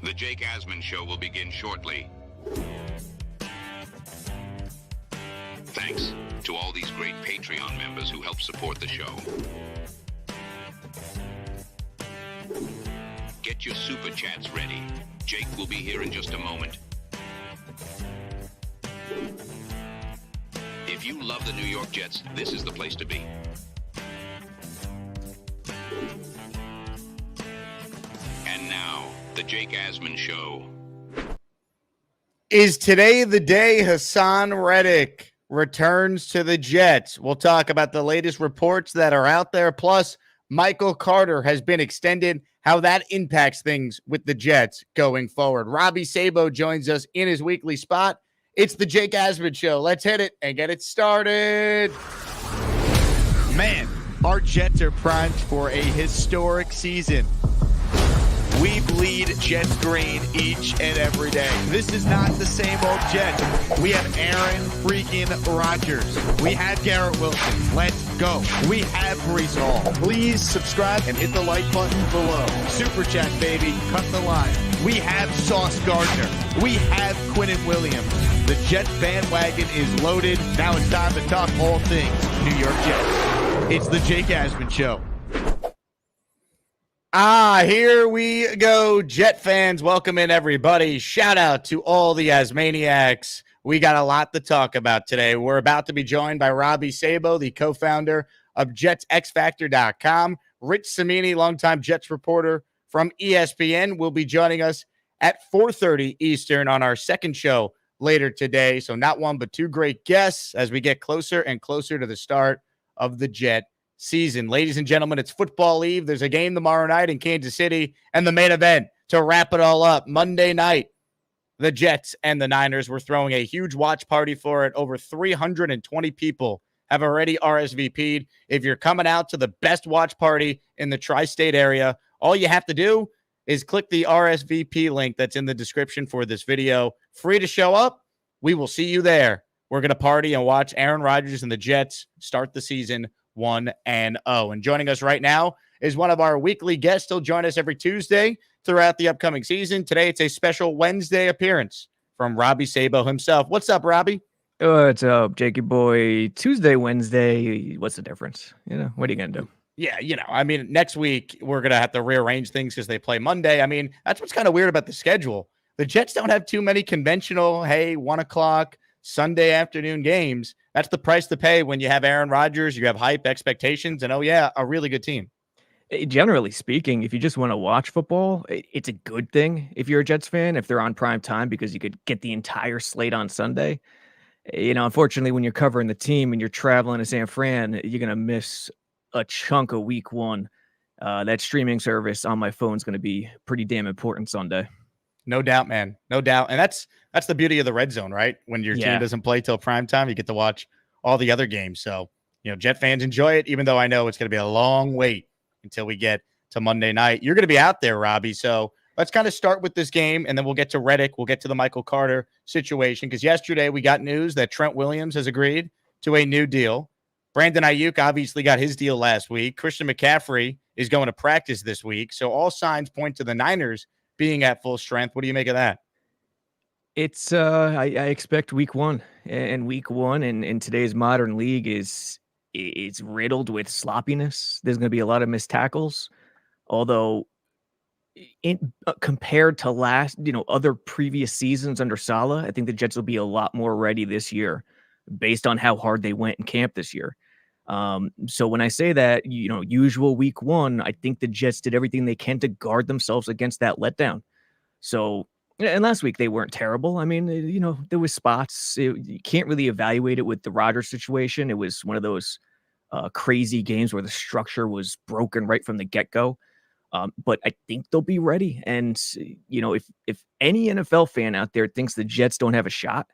The Jake Asman Show will begin shortly. Thanks to all these great Patreon members who help support the show. Get your super chats ready. Jake will be here in just a moment. If you love the New York Jets, this is the place to be. And now, the Jake Asman Show. Is today the day Haason Reddick returns to the Jets? We'll talk about the latest reports that are out there. Plus, Michael Carter has been extended, how that impacts things with the Jets going forward. Robby Sabo joins us in his weekly spot. It's the Jake Asman Show. Let's hit it and get it started. Man, our Jets are primed for a historic season. We bleed Jets green each and every day. This is not the same old Jets. We have Aaron freaking Rodgers. We have Garrett Wilson. Let's go. We have Breece Hall. Please subscribe and hit the like button below. Super chat, baby. Cut the line. We have Sauce Gardner. We have Quinnen Williams. The Jets bandwagon is loaded. Now it's time to talk all things New York Jets. It's the Jake Asman Show. Here we go, Jet fans. Welcome in, everybody. Shout out to all the Asmaniacs. We got a lot to talk about today. We're about to be joined by Robby Sabo, the co-founder of JetsXFactor.com. Rich Cimini, longtime Jets reporter from ESPN, will be joining us at 4:30 Eastern on our second show later today. So not one, but two great guests as we get closer and closer to the start of the Jet season. Ladies and gentlemen, it's football eve. There's a game tomorrow night in Kansas City, and the main event to wrap it all up Monday night. The Jets and the Niners were throwing a huge watch party for it. Over 320 people have already RSVP'd. If you're coming out to the best watch party in the tri-state area, all you have to do is click the RSVP link that's in the description for this video. Free to show up. We will see you there. We're going to party and watch Aaron Rodgers and the Jets start the season 1-0. And joining us right now is one of our weekly guests. He'll join us every Tuesday throughout the upcoming season. Today, it's a special Wednesday appearance from Robby Sabo himself. What's up, Robby? What's up, Jakey boy? Tuesday, Wednesday, what's the difference? What are you going to do? Yeah, next week we're going to have to rearrange things because they play Monday. That's what's kind of weird about the schedule. The Jets don't have too many conventional, 1 o'clock Sunday afternoon games. That's the price to pay when you have Aaron Rodgers, you have hype, expectations, and a really good team. Generally speaking, if you just want to watch football, it's a good thing if you're a Jets fan, if they're on prime time, because you could get the entire slate on Sunday. Unfortunately, when you're covering the team and you're traveling to San Fran, you're going to miss a chunk of week one. That streaming service on my phone is going to be pretty damn important Sunday. No doubt, man. No doubt. And that's the beauty of the red zone, right? When your team doesn't play till prime time, you get to watch all the other games. So, Jet fans enjoy it, even though I know it's going to be a long wait until we get to Monday night. You're going to be out there, Robby. So let's kind of start with this game, and then we'll get to Reddick. We'll get to the Michael Carter situation, because yesterday we got news that Trent Williams has agreed to a new deal. Brandon Ayuk obviously got his deal last week. Christian McCaffrey is going to practice this week. So all signs point to the Niners being at full strength. What do you make of that? It's I expect week one, and week one in today's modern league it's riddled with sloppiness. There's going to be a lot of missed tackles, although compared to other previous seasons under Saleh, I think the Jets will be a lot more ready this year based on how hard they went in camp this year. So when I say that, usual week one, I think the Jets did everything they can to guard themselves against that letdown. So, and last week they weren't terrible. There was spots. You can't really evaluate it with the Rodgers situation. It was one of those crazy games where the structure was broken right from the get-go. But I think they'll be ready. And, if any NFL fan out there thinks the Jets don't have a shot,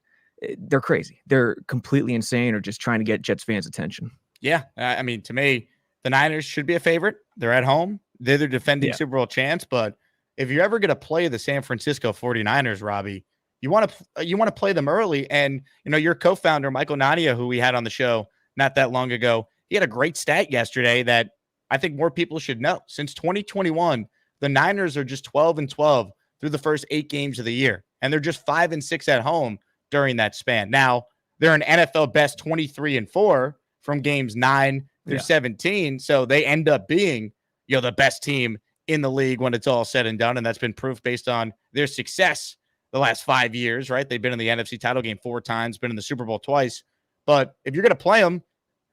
they're crazy. They're completely insane or just trying to get Jets fans' attention. Yeah, to me, the Niners should be a favorite. They're at home. They're the defending Super Bowl champs. But if you're ever going to play the San Francisco 49ers, Robby, you want to play them early. And, your co-founder, Michael Nania, who we had on the show not that long ago, he had a great stat yesterday that I think more people should know. Since 2021, the Niners are just 12-12 through the first 8 games of the year. And they're just 5-6 at home during that span. Now, they're an NFL best 23-4 from games 9 through 17. So they end up being, the best team in the league when it's all said and done. And that's been proof based on their success the last 5 years, right? They've been in the NFC title game 4 times, been in the Super Bowl twice. But if you're going to play them,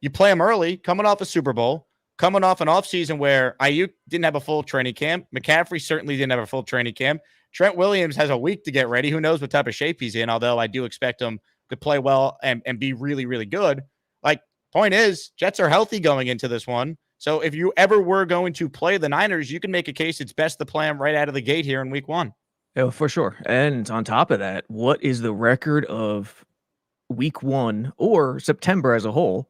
you play them early, coming off a Super Bowl, coming off an offseason where Ayuk didn't have a full training camp. McCaffrey certainly didn't have a full training camp. Trent Williams has a week to get ready. Who knows what type of shape he's in, although I do expect him to play well and be really, really good. Like, point is, Jets are healthy going into this one. So if you ever were going to play the Niners, you can make a case it's best to play them right out of the gate here in week 1. Oh, for sure. And on top of that, what is the record of week 1 or September as a whole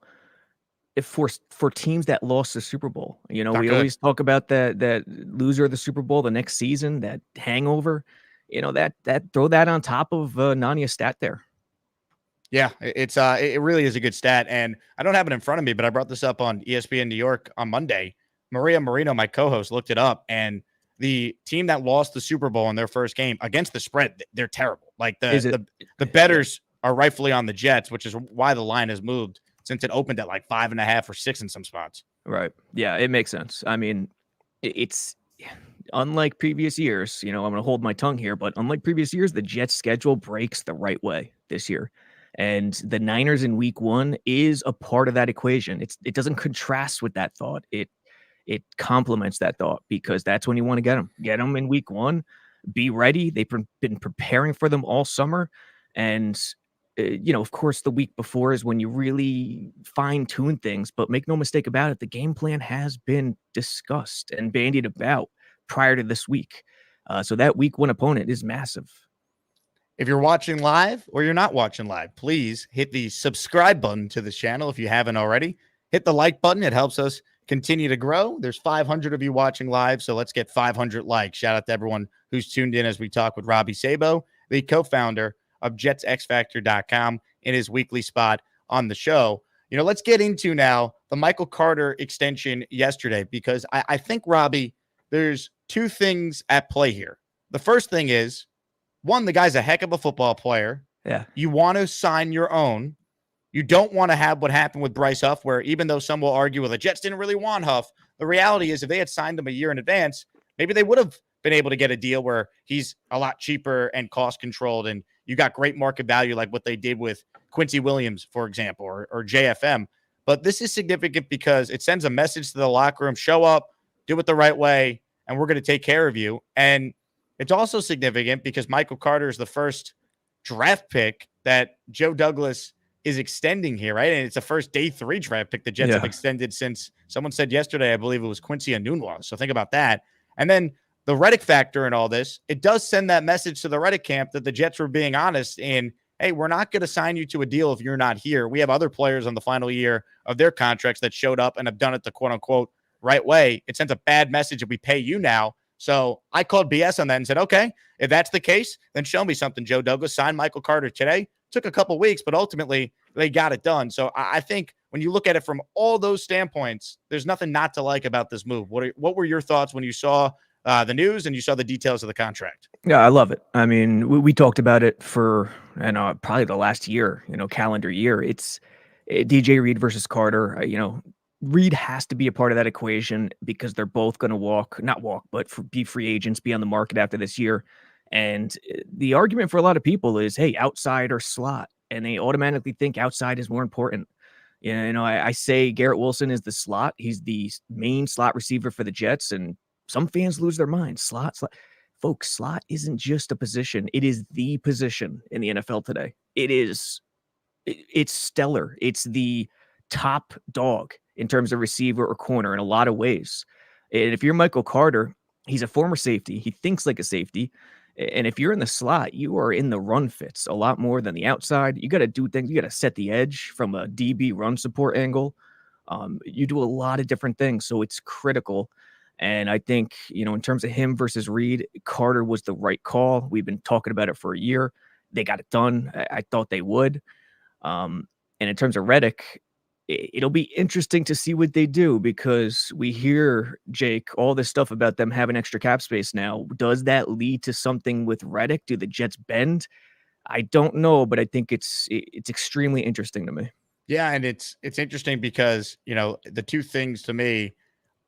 for teams that lost the Super Bowl? We always talk about that loser of the Super Bowl the next season, that hangover. That throw that on top of Nania's stat there. Yeah, it really is a good stat, and I don't have it in front of me, but I brought this up on ESPN New York on Monday. Maria Marino, my co-host, looked it up, and the team that lost the Super Bowl in their first game against the spread, they're terrible. Like the bettors are rightfully on the Jets, which is why the line has moved since it opened at like 5.5 or 6 in some spots. Right. Yeah, it makes sense. I mean, it's unlike previous years. I'm going to hold my tongue here, but unlike previous years, the Jets' schedule breaks the right way this year. And the Niners in week 1 is a part of that equation. It doesn't contrast with that thought. It complements that thought, because that's when you want to get them. Get them in week 1. Be ready. They've been preparing for them all summer. And, of course, the week before is when you really fine-tune things. But make no mistake about it, the game plan has been discussed and bandied about prior to this week. So that week 1 opponent is massive. If you're watching live or you're not watching live, please hit the subscribe button to this channel if you haven't already. Hit the like button. It helps us continue to grow. There's 500 of you watching live, so let's get 500 likes. Shout out to everyone who's tuned in as we talk with Robby Sabo, the co-founder of JetsXFactor.com, in his weekly spot on the show. Let's get into now the Michael Carter extension yesterday, because I think, Robby, there's 2 things at play here. The first thing is, 1, the guy's a heck of a football player. Yeah. You want to sign your own. You don't want to have what happened with Bryce Huff, where even though some will argue, well, the Jets didn't really want Huff, the reality is if they had signed him a year in advance, maybe they would have been able to get a deal where he's a lot cheaper and cost controlled, and you got great market value like what they did with Quincy Williams, for example, or JFM. But this is significant because it sends a message to the locker room: show up, do it the right way, and we're going to take care of you. And it's also significant because Michael Carter is the first draft pick that Joe Douglas is extending here, right? And it's the first day 3 draft pick the Jets have extended since, someone said yesterday, I believe it was Quincy Enunwa. So think about that. And then the Reddick factor in all this, it does send that message to the Reddick camp that the Jets were being honest in, hey, we're not going to sign you to a deal if you're not here. We have other players on the final year of their contracts that showed up and have done it the quote unquote right way. It sends a bad message if we pay you now. So I called BS on that and said, okay, if that's the case, then show me something. Joe Douglas signed Michael Carter today. Took a couple weeks, but ultimately they got it done. So I think when you look at it from all those standpoints, there's nothing not to like about this move. What were your thoughts when you saw the news and you saw the details of the contract? Yeah, I love it. I mean, we talked about it for probably the last year, calendar year. It's DJ Reed versus Carter. Reed has to be a part of that equation because they're both going to be free agents, be on the market after this year. And the argument for a lot of people is, hey, outside or slot. And they automatically think outside is more important. I say Garrett Wilson is the slot. He's the main slot receiver for the Jets. And some fans lose their minds. Slot. Folks, slot isn't just a position. It is the position in the NFL today. It's stellar. It's the top dog in terms of receiver or corner in a lot of ways. And if you're Michael Carter, he's a former safety. He thinks like a safety. And if you're in the slot, you are in the run fits a lot more than the outside. You got to do things. You got to set the edge from a DB run support angle. You do a lot of different things. So it's critical. And I think, in terms of him versus Reed, Carter was the right call. We've been talking about it for a year. 'They got it done. I thought they would. And in terms of Reddick, I think, it'll be interesting to see what they do, because we hear, Jake, all this stuff about them having extra cap space now. Does that lead to something with Reddick? Do the Jets bend? I don't know, but I think it's extremely interesting to me. Yeah, and it's interesting because, the two things to me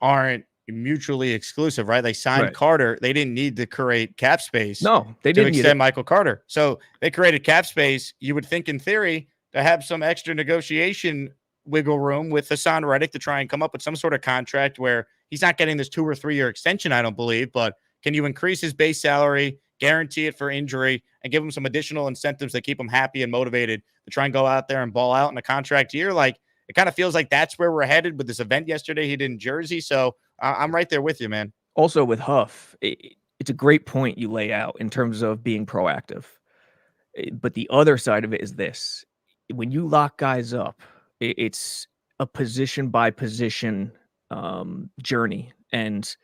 aren't mutually exclusive, right? They signed Right. Carter. They didn't need to create cap space No, they to didn't need it. extend Michael Carter. So they created cap space. You would think, in theory, to have some extra negotiation wiggle room with Haason Reddick to try and come up with some sort of contract where he's not getting this 2 or 3 year extension, I don't believe, but can you increase his base salary, guarantee it for injury, and give him some additional incentives that keep him happy and motivated to try and go out there and ball out in a contract year? Like, it kind of feels like that's where we're headed with this event yesterday he did in Jersey. So I'm right there with you, man. Also with Huff, it's a great point you lay out in terms of being proactive. But the other side of it is this: when you lock guys up, it's a position by position journey. And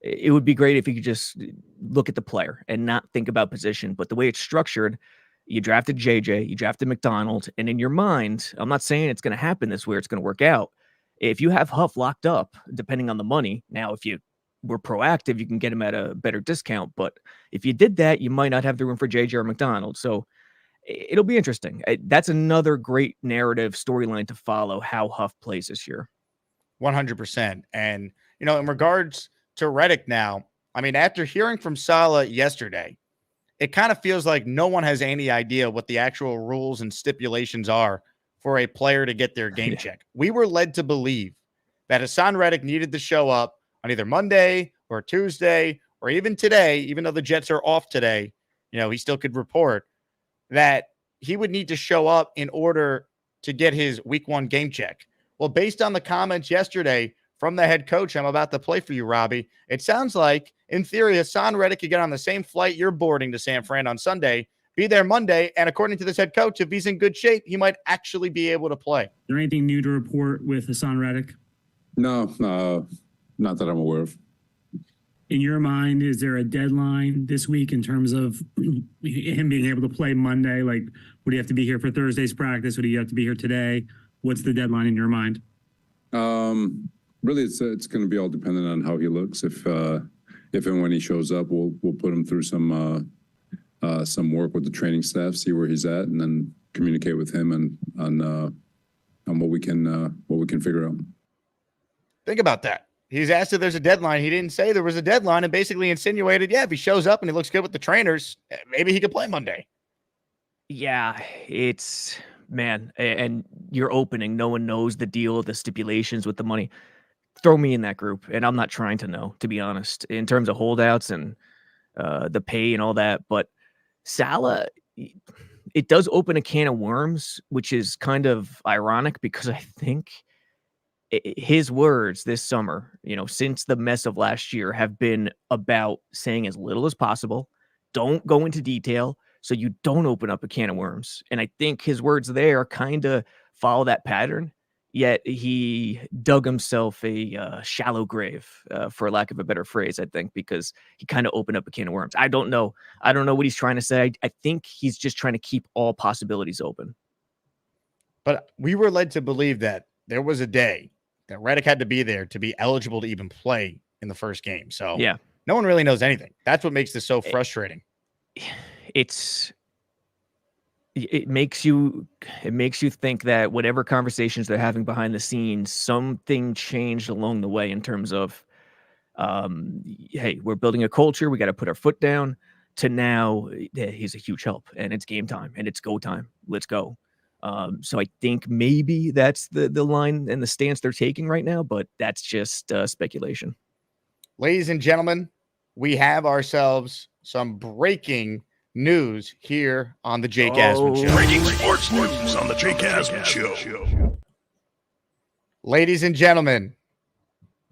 it would be great if you could just look at the player and not think about position. But the way it's structured, you drafted JJ, you drafted McDonald, and in your mind, I'm not saying it's going to happen this way or it's going to work out. If you have Huff locked up, depending on the money, now if you were proactive, you can get him at a better discount. But if you did that, you might not have the room for JJ or McDonald. So it'll be interesting. That's another great narrative storyline to follow, how Huff plays this year. 100%. And, in regards to Reddick now, I mean, after hearing from Saleh yesterday, it kind of feels like no one has any idea what the actual rules and stipulations are for a player to get their game check. We were led to believe that Haason Reddick needed to show up on either Monday or Tuesday or even today, even though the Jets are off today, he still could report that he would need to show up in order to get his week 1 game check. Well, based on the comments yesterday from the head coach I'm about to play for you, Robbie, it sounds like, in theory, Haason Reddick could get on the same flight you're boarding to San Fran on Sunday, be there Monday, and according to this head coach, if he's in good shape, he might actually be able to play. Is there anything new to report with Haason Reddick? No, not that I'm aware of. In your mind, is there a deadline this week in terms of him being able to play Monday? Like, would he have to be here for Thursday's practice? Would he have to be here today? What's the deadline in your mind? Really, it's going to be all dependent on how he looks. If and when he shows up, we'll put him through some work with the training staff, see where he's at, and then communicate with him on what we can figure out. Think about that. He's asked if there's a deadline. He didn't say there was a deadline, and basically insinuated, if he shows up and he looks good with the trainers, maybe he could play Monday. Yeah, it's, man, and you're opening. No one knows the deal, the stipulations with the money. Throw me in that group, and I'm not trying to know, to be honest, in terms of holdouts and the pay and all that. But Saleh, it does open a can of worms, which is kind of ironic because I think his words this summer, since the mess of last year, have been about saying as little as possible. Don't go into detail so you don't open up a can of worms. And I think his words there kind of follow that pattern. Yet he dug himself a shallow grave, for lack of a better phrase, I think, because he kind of opened up a can of worms. I don't know what he's trying to say. I think he's just trying to keep all possibilities open. But we were led to believe that there was a day that Reddick had to be there to be eligible to even play in the first game. So yeah, no one really knows anything. That's what makes this so frustrating. It makes you think that whatever conversations they're having behind the scenes, something changed along the way in terms of, hey, we're building a culture. We got to put our foot down, to now, he's a huge help and it's game time and it's go time. Let's go. So I think maybe that's the line and the stance they're taking right now, but that's just speculation. Ladies and gentlemen, we have ourselves some breaking news here on the Jake Asman Show. Breaking sports news on the Jake Asman Show. Ladies and gentlemen,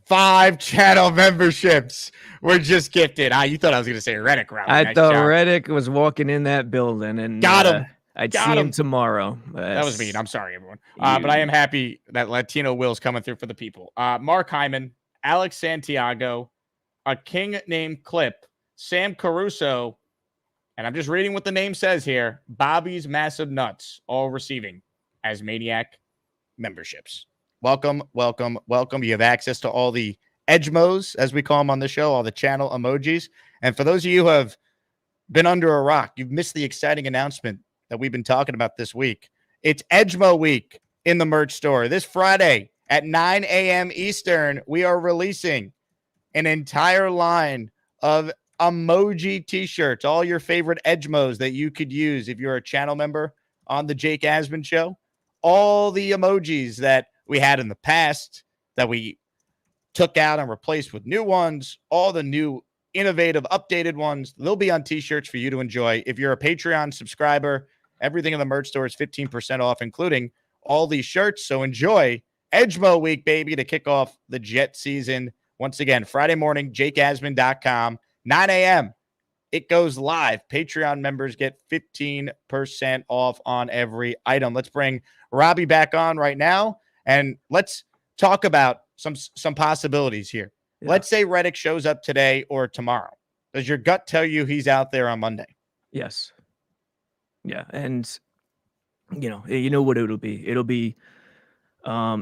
5 channel memberships were just gifted. You thought I was going to say Reddick, Rob. I thought Reddick was walking in that building, and got him. I'd see him tomorrow. That was mean. I'm sorry, everyone. But I am happy that Latino Will's coming through for the people. Mark Hyman, Alex Santiago, a king named Clip, Sam Caruso, and I'm just reading what the name says here, Bobby's Massive Nuts, all receiving as Maniac memberships. Welcome, welcome, welcome. You have access to all the Edgemos, as we call them on the show, all the channel emojis. And for those of you who have been under a rock, you've missed the exciting announcement that we've been talking about this week. It's Edgemo week in the merch store. This Friday at 9 a.m. Eastern, we are releasing an entire line of emoji t-shirts, all your favorite Edgemos that you could use if you're a channel member on the Jake Asman Show. All the emojis that we had in the past that we took out and replaced with new ones, all the new innovative updated ones, they'll be on t-shirts for you to enjoy. If you're a Patreon subscriber, everything in the merch store is 15% off, including all these shirts. So enjoy Edgemo week, baby, to kick off the Jet season. Once again, Friday morning, jakeasman.com, 9 a.m. It goes live. Patreon members get 15% off on every item. Let's bring Robby back on right now, and let's talk about some possibilities here. Yeah. Let's say Reddick shows up today or tomorrow. Does your gut tell you he's out there on Monday? Yes. Yeah, and you know what it'll be. It'll be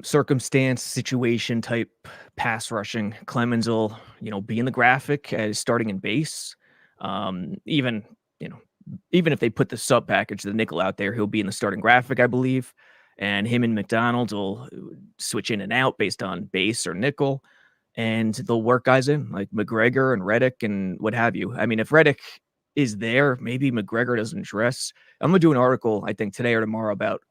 circumstance, situation type pass rushing. Clemens will, be in the graphic as starting in base. Even if they put the sub package, the nickel out there, he'll be in the starting graphic, I believe. And him and McDonald will switch in and out based on base or nickel. And they'll work guys in like McGregor and Reddick and what have you. I mean, if Reddick is there, maybe McGregor doesn't dress. I'm going to do an article, I think, today or tomorrow about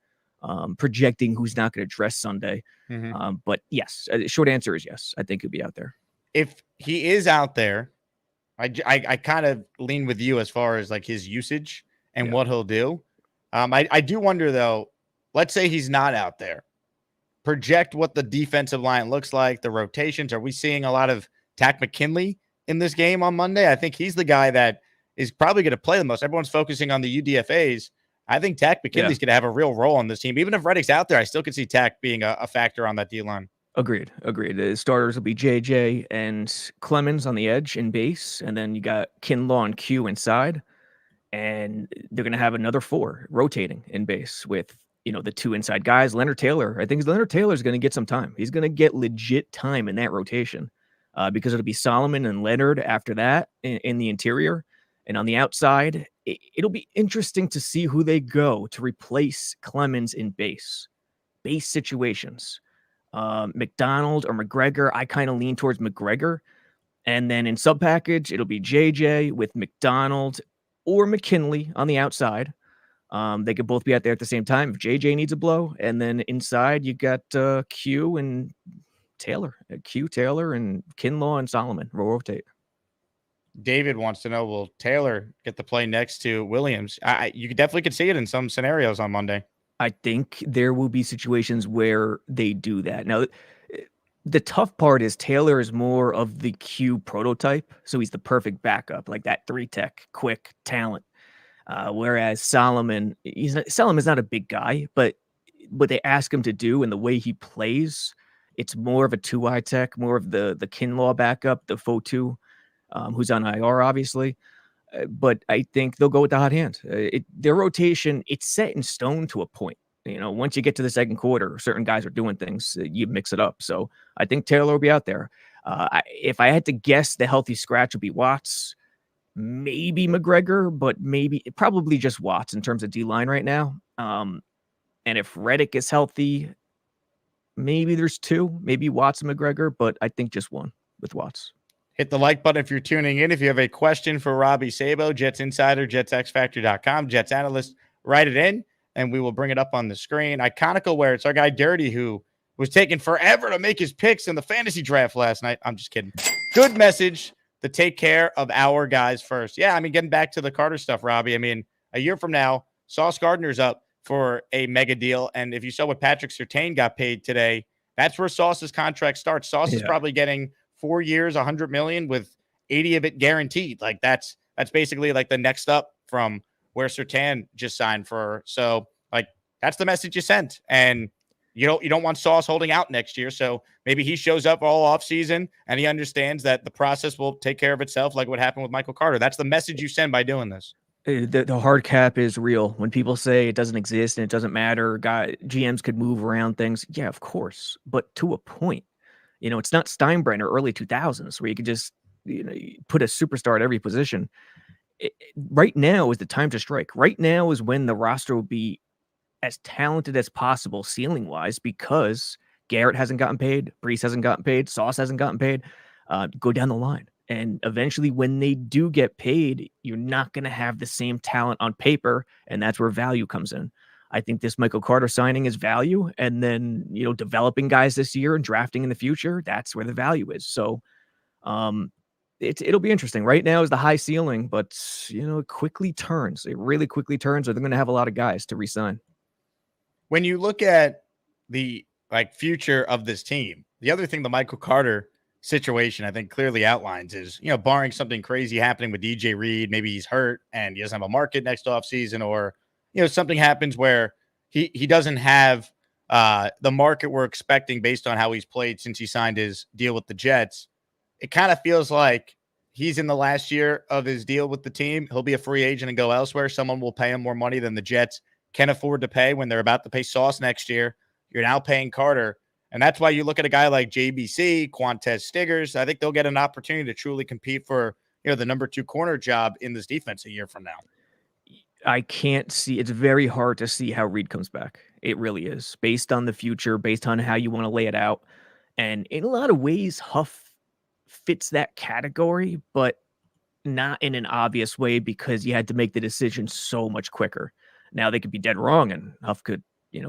projecting who's not going to dress Sunday. Mm-hmm. But yes, short answer is yes. I think he'll be out there. If he is out there, I kind of lean with you as far as like his usage and what he'll do. I do wonder, though, let's say he's not out there. Project what the defensive line looks like, the rotations. Are we seeing a lot of Takk McKinley in this game on Monday? I think he's the guy that is probably going to play the most. Everyone's focusing on the UDFAs. I think Takk McKinley's going to have a real role on this team. Even if Reddick's out there, I still could see Takk being a factor on that D-line. Agreed. The starters will be JJ and Clemens on the edge in base, and then you got Kinlaw and Q inside, and they're going to have another 4 rotating in base with, the 2 inside guys. Leonard Taylor, I think Leonard Taylor is going to get some time. He's going to get legit time in that rotation because it'll be Solomon and Leonard after that in the interior. And on the outside, it'll be interesting to see who they go to replace Clemens in base situations. McDonald or McGregor, I kind of lean towards McGregor. And then in sub package, it'll be JJ with McDonald or McKinley on the outside. They could both be out there at the same time if JJ needs a blow. And then inside, you got Q and Taylor. Q, Taylor, and Kinlaw and Solomon will rotate. David wants to know, will Taylor get the play next to Williams? You definitely could see it in some scenarios on Monday. I think there will be situations where they do that. Now, the tough part is Taylor is more of the Q prototype, so he's the perfect backup, like that 3-tech, quick talent. Whereas Solomon's not a big guy, but what they ask him to do and the way he plays, it's more of a 2-eye tech, more of the Kinlaw backup, the Fotu, who's on IR, obviously. But I think they'll go with the hot hand. Their rotation, it's set in stone to a point. Once you get to the second quarter, certain guys are doing things, you mix it up. So I think Taylor will be out there. If I had to guess, the healthy scratch would be Watts, maybe McGregor, but probably just Watts in terms of D-line right now. And if Reddick is healthy, maybe there's 2, maybe Watts and McGregor, but I think just 1 with Watts. Hit the like button if you're tuning in. If you have a question for Robby Sabo, Jets Insider, JetsXFactor.com, Jets Analyst, write it in, and we will bring it up on the screen. Iconical Wear, it's our guy Dirty, who was taking forever to make his picks in the fantasy draft last night. I'm just kidding. Good message to take care of our guys first. Yeah, getting back to the Carter stuff, Robby. A year from now, Sauce Gardner's up for a mega deal, and if you saw what Patrick Surtain got paid today, that's where Sauce's contract starts. Sauce is probably getting 4 years, $100 million with 80 of it guaranteed. Like that's basically like the next up from where Surtain just signed for. So like that's the message you sent. And you don't want Sauce holding out next year. So maybe he shows up all off season and he understands that the process will take care of itself, like what happened with Michael Carter. That's the message you send by doing this. The hard cap is real. When people say it doesn't exist and it doesn't matter, GMs could move around things. Yeah, of course, but to a point. It's not Steinbrenner early 2000s where you could just put a superstar at every position. Right now is the time to strike. Right now is when the roster will be as talented as possible ceiling wise, because Garrett hasn't gotten paid, Brees hasn't gotten paid, Sauce hasn't gotten paid. Go down the line. And eventually, when they do get paid, you're not going to have the same talent on paper. And that's where value comes in. I think this Michael Carter signing is value. And then, developing guys this year and drafting in the future, that's where the value is. So it'll be interesting. Right now is the high ceiling, but, it quickly turns. It really quickly turns, or they're going to have a lot of guys to re-sign. When you look at the future of this team, the other thing the Michael Carter situation I think clearly outlines is, barring something crazy happening with DJ Reed, maybe he's hurt and he doesn't have a market next offseason, or something happens where he doesn't have the market we're expecting based on how he's played since he signed his deal with the Jets. It kind of feels like he's in the last year of his deal with the team. He'll be a free agent and go elsewhere. Someone will pay him more money than the Jets can afford to pay when they're about to pay Sauce next year. You're now paying Carter. And that's why you look at a guy like JBC, Quantez Stiggers. I think they'll get an opportunity to truly compete for, the number 2 corner job in this defense a year from now. I can't see. It's very hard to see how Reed comes back. It really is, based on the future, based on how you want to lay it out. And in a lot of ways, Huff fits that category, but not in an obvious way, because you had to make the decision so much quicker. Now they could be dead wrong, and Huff could,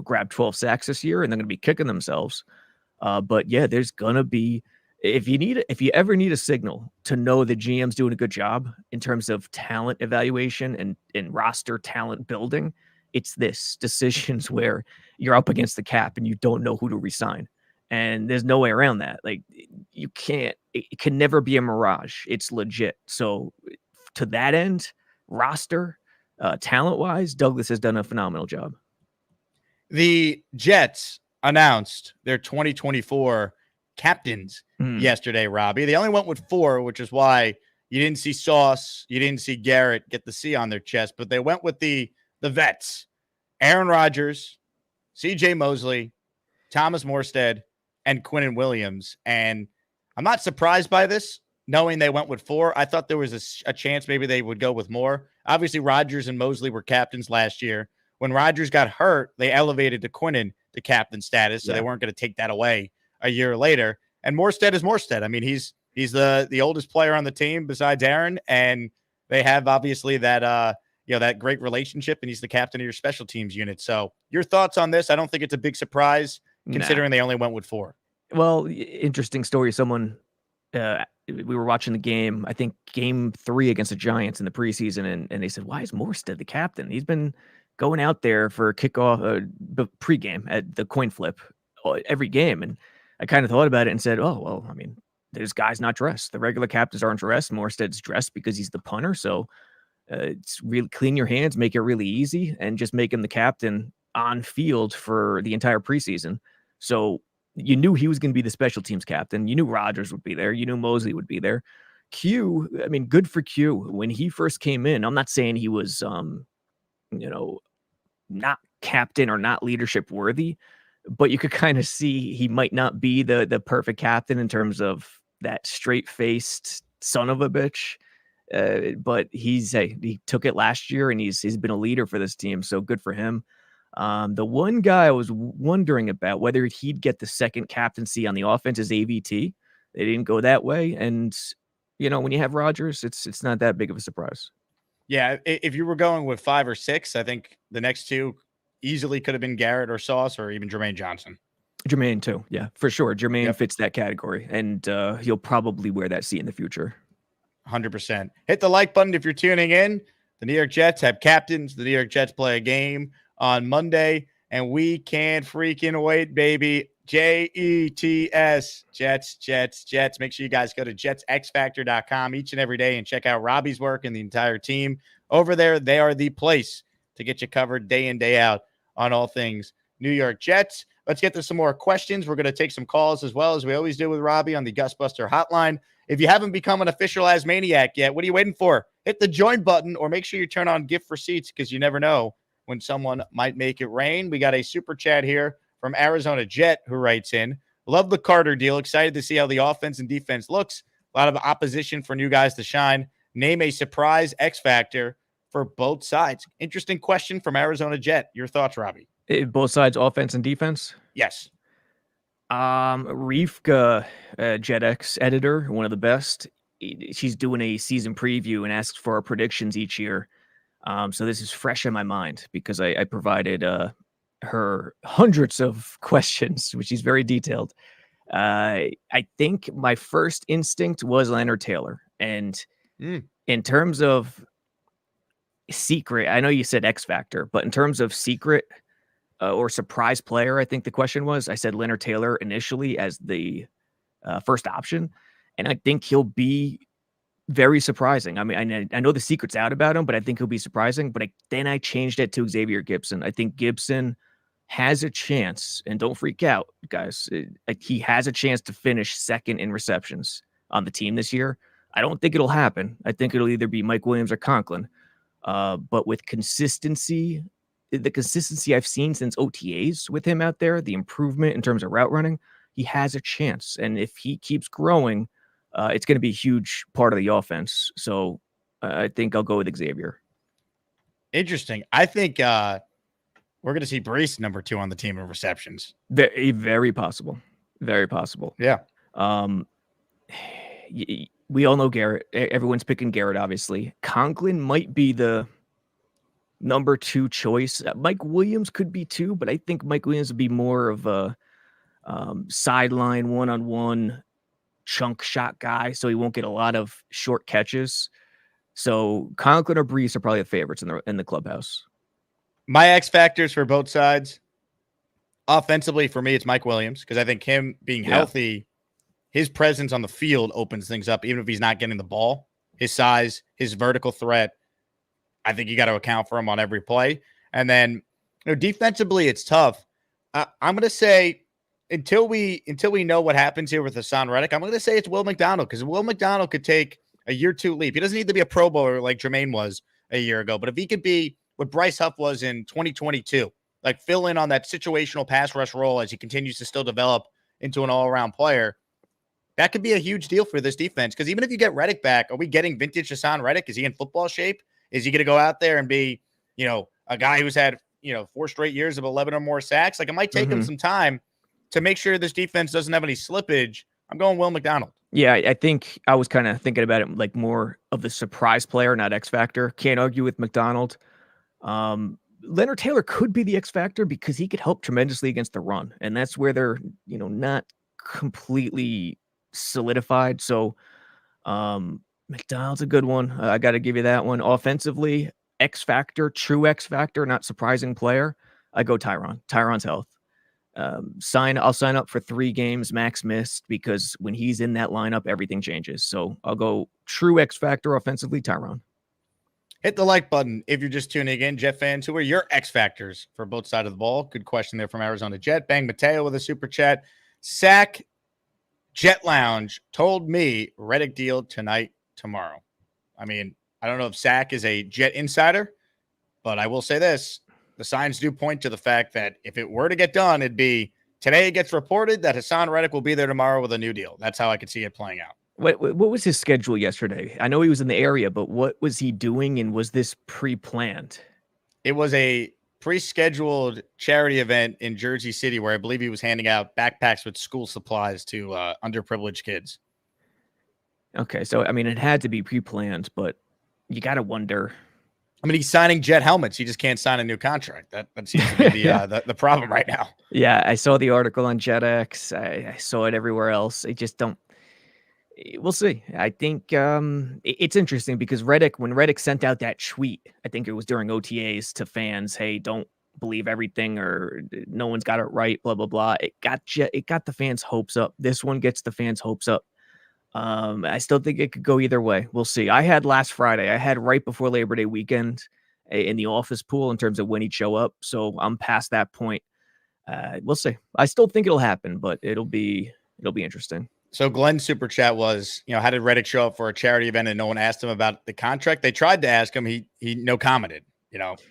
grab 12 sacks this year, and they're going to be kicking themselves. But yeah, there's going to be, if you ever need a signal to know the GM's doing a good job in terms of talent evaluation and roster talent building, it's this decisions where you're up against the cap and you don't know who to resign. And there's no way around that. Like, you can't, it can never be a mirage. It's legit. So to that end, roster, talent-wise, Douglas has done a phenomenal job. The Jets announced their 2024 captains yesterday, Robbie. They only went with 4, which is why you didn't see Sauce, you didn't see Garrett get the C on their chest, but they went with the vets: Aaron Rodgers, CJ Mosley, Thomas Morstead, and Quinnen Williams. And I'm not surprised by this, knowing they went with 4. I thought there was a chance maybe they would go with more. Obviously, Rodgers and Mosley were captains last year. When Rodgers got hurt, they elevated to Quinnen to captain status, so they weren't going to take that away a year later. And Morstead is Morstead. I mean, he's the oldest player on the team besides Aaron, and they have obviously that that great relationship, and he's the captain of your special teams unit. So your thoughts on this? I don't think it's a big surprise considering they only went with 4. Well, interesting story. Someone, we were watching the game, I think game 3 against the Giants in the preseason, and they said, why is Morstead the captain? He's been going out there for kickoff, pregame at the coin flip every game. And I kind of thought about it and said, oh, well, I mean, there's guys not dressed. The regular captains aren't dressed. Morstead's dressed because he's the punter. So it's really clean your hands, make it really easy, and just make him the captain on field for the entire preseason. So you knew he was going to be the special teams captain. You knew Rodgers would be there. You knew Mosley would be there. Q, I mean, good for Q. When he first came in, I'm not saying he was, not captain or not leadership worthy, but you could kind of see he might not be the perfect captain in terms of that straight-faced son of a bitch. But he took it last year, and he's been a leader for this team. So good for him. The one guy I was wondering about whether he'd get the second captaincy on the offense is AVT. They didn't go that way. And, when you have Rodgers, it's not that big of a surprise. Yeah, if you were going with 5 or 6, I think the next 2 easily could have been Garrett or Sauce or even Jermaine Johnson. Jermaine too. Yeah, for sure. Jermaine fits that category, and he'll probably wear that C in the future. 100%. Hit the like button if you're tuning in. The New York Jets have captains. The New York Jets play a game on Monday, and we can't freaking wait, baby. Jets, Jets. Make sure you guys go to jetsxfactor.com each and every day and check out Robbie's work and the entire team over there. They are the place to get you covered day in, day out on all things New York Jets. Let's get to some more questions. We're going to take some calls as well, as we always do with Robbie on the Gusbuster hotline. If you haven't become an official Asmaniac yet, what are you waiting for? hit the join button or make sure you turn on gift receipts because you never know when someone might make it rain. We got a super chat here from Arizona Jet who writes in, love the Carter deal. Excited to see how the offense and defense looks. A lot of opposition for new guys to shine. Name a surprise X factor for both sides. Interesting question from Arizona Jet. Your thoughts, Robbie? Both sides, offense and defense? Yes. Rivka, JetX editor, one of the best. She's doing a season preview and asks for our predictions each year. So this is fresh in my mind because I provided her hundreds of questions, which is very detailed. I think my first instinct was Leonard Taylor. And in terms of secret, I know you said X Factor, but in terms of secret or surprise player, I think the question was, I said Leonard Taylor initially as the first option. And I think he'll be very surprising. I mean, I know the secret's out about him, but I think he'll be surprising. But then I changed it to Xavier Gibson. I think Gibson has a chance, and don't freak out, guys. He has a chance to finish second in receptions on the team this year. I don't think it'll happen. I think it'll either be Mike Williams or Conklin. But with consistency, the consistency I've seen since OTAs with him out there, the improvement in terms of route running, he has a chance. And if he keeps growing, it's going to be a huge part of the offense. So I think I'll go with Xavier. Interesting. I think we're going to see Brees number 2 on the team in receptions. Very, very possible. Very possible. Yeah. We all know Garrett. Everyone's picking Garrett, obviously. Conklin might be the number 2 choice. Mike Williams could be 2, but I think Mike Williams would be more of a sideline, one-on-one chunk shot guy, so he won't get a lot of short catches. So Conklin or Brees are probably the favorites in the clubhouse. My X factors for both sides. Offensively, for me, it's Mike Williams because I think him being healthy, his presence on the field opens things up, even if he's not getting the ball. His size, his vertical threat, I think you got to account for him on every play. And then, defensively, it's tough. I'm going to say until we know what happens here with Haason Reddick, I'm going to say it's Will McDonald because Will McDonald could take a year 2 leap. He doesn't need to be a Pro Bowler like Jermaine was a year ago, but if he could be what Bryce Huff was in 2022, like fill in on that situational pass rush role as he continues to still develop into an all-around player, that could be a huge deal for this defense. Because even if you get Reddick back, are we getting vintage Haason Reddick? Is he in football shape? Is he going to go out there and be, a guy who's had, 4 straight years of 11 or more sacks? Like, it might take him some time to make sure this defense doesn't have any slippage. I'm going Will McDonald. Yeah, I think I was kind of thinking about it like more of the surprise player, not X factor. Can't argue with McDonald. Leonard Taylor could be the X factor because he could help tremendously against the run. And that's where they're, not completely solidified. So McDonald's a good one. I got to give you that one. Offensively, X factor, true X factor, not surprising player. I go Tyron. Tyron's health. I'll sign up for 3 games max missed because when he's in that lineup, everything changes. So I'll go true X factor offensively, Tyron. Hit the like button if you're just tuning in, Jet fans. Who are your X factors for both sides of the ball? Good question there from Arizona Jet. Bang Mateo with a super chat. Sack Jet Lounge told me Reddick deal tonight, tomorrow. I mean, I don't know if Sack is a Jet insider, but I will say this. The signs do point to the fact that if it were to get done, it'd be today it gets reported that Haason Reddick will be there tomorrow with a new deal. That's how I could see it playing out. What was his schedule yesterday? I know he was in the area, but what was he doing, and was this pre-planned? It was a pre-scheduled charity event in Jersey City where I believe he was handing out backpacks with school supplies to underprivileged kids. Okay, so, I mean, it had to be pre-planned, but you got to wonder. I mean, he's signing Jet helmets. He just can't sign a new contract. That seems to be the problem right now. Yeah, I saw the article on JetX. I saw it everywhere else. I just don't. We'll see. I think it's interesting because when Reddick sent out that tweet, I think it was during OTAs to fans, hey, don't believe everything or no one's got it right, blah, blah, blah. It got the fans' hopes up. This one gets the fans' hopes up. I still think it could go either way. We'll see. I had last Friday. I had right before Labor Day weekend in the office pool in terms of when he'd show up. So I'm past that point. We'll see. I still think it'll happen, but it'll be interesting. So Glenn's super chat was, how did Reddick show up for a charity event and no one asked him about the contract? They tried to ask him. He no commented.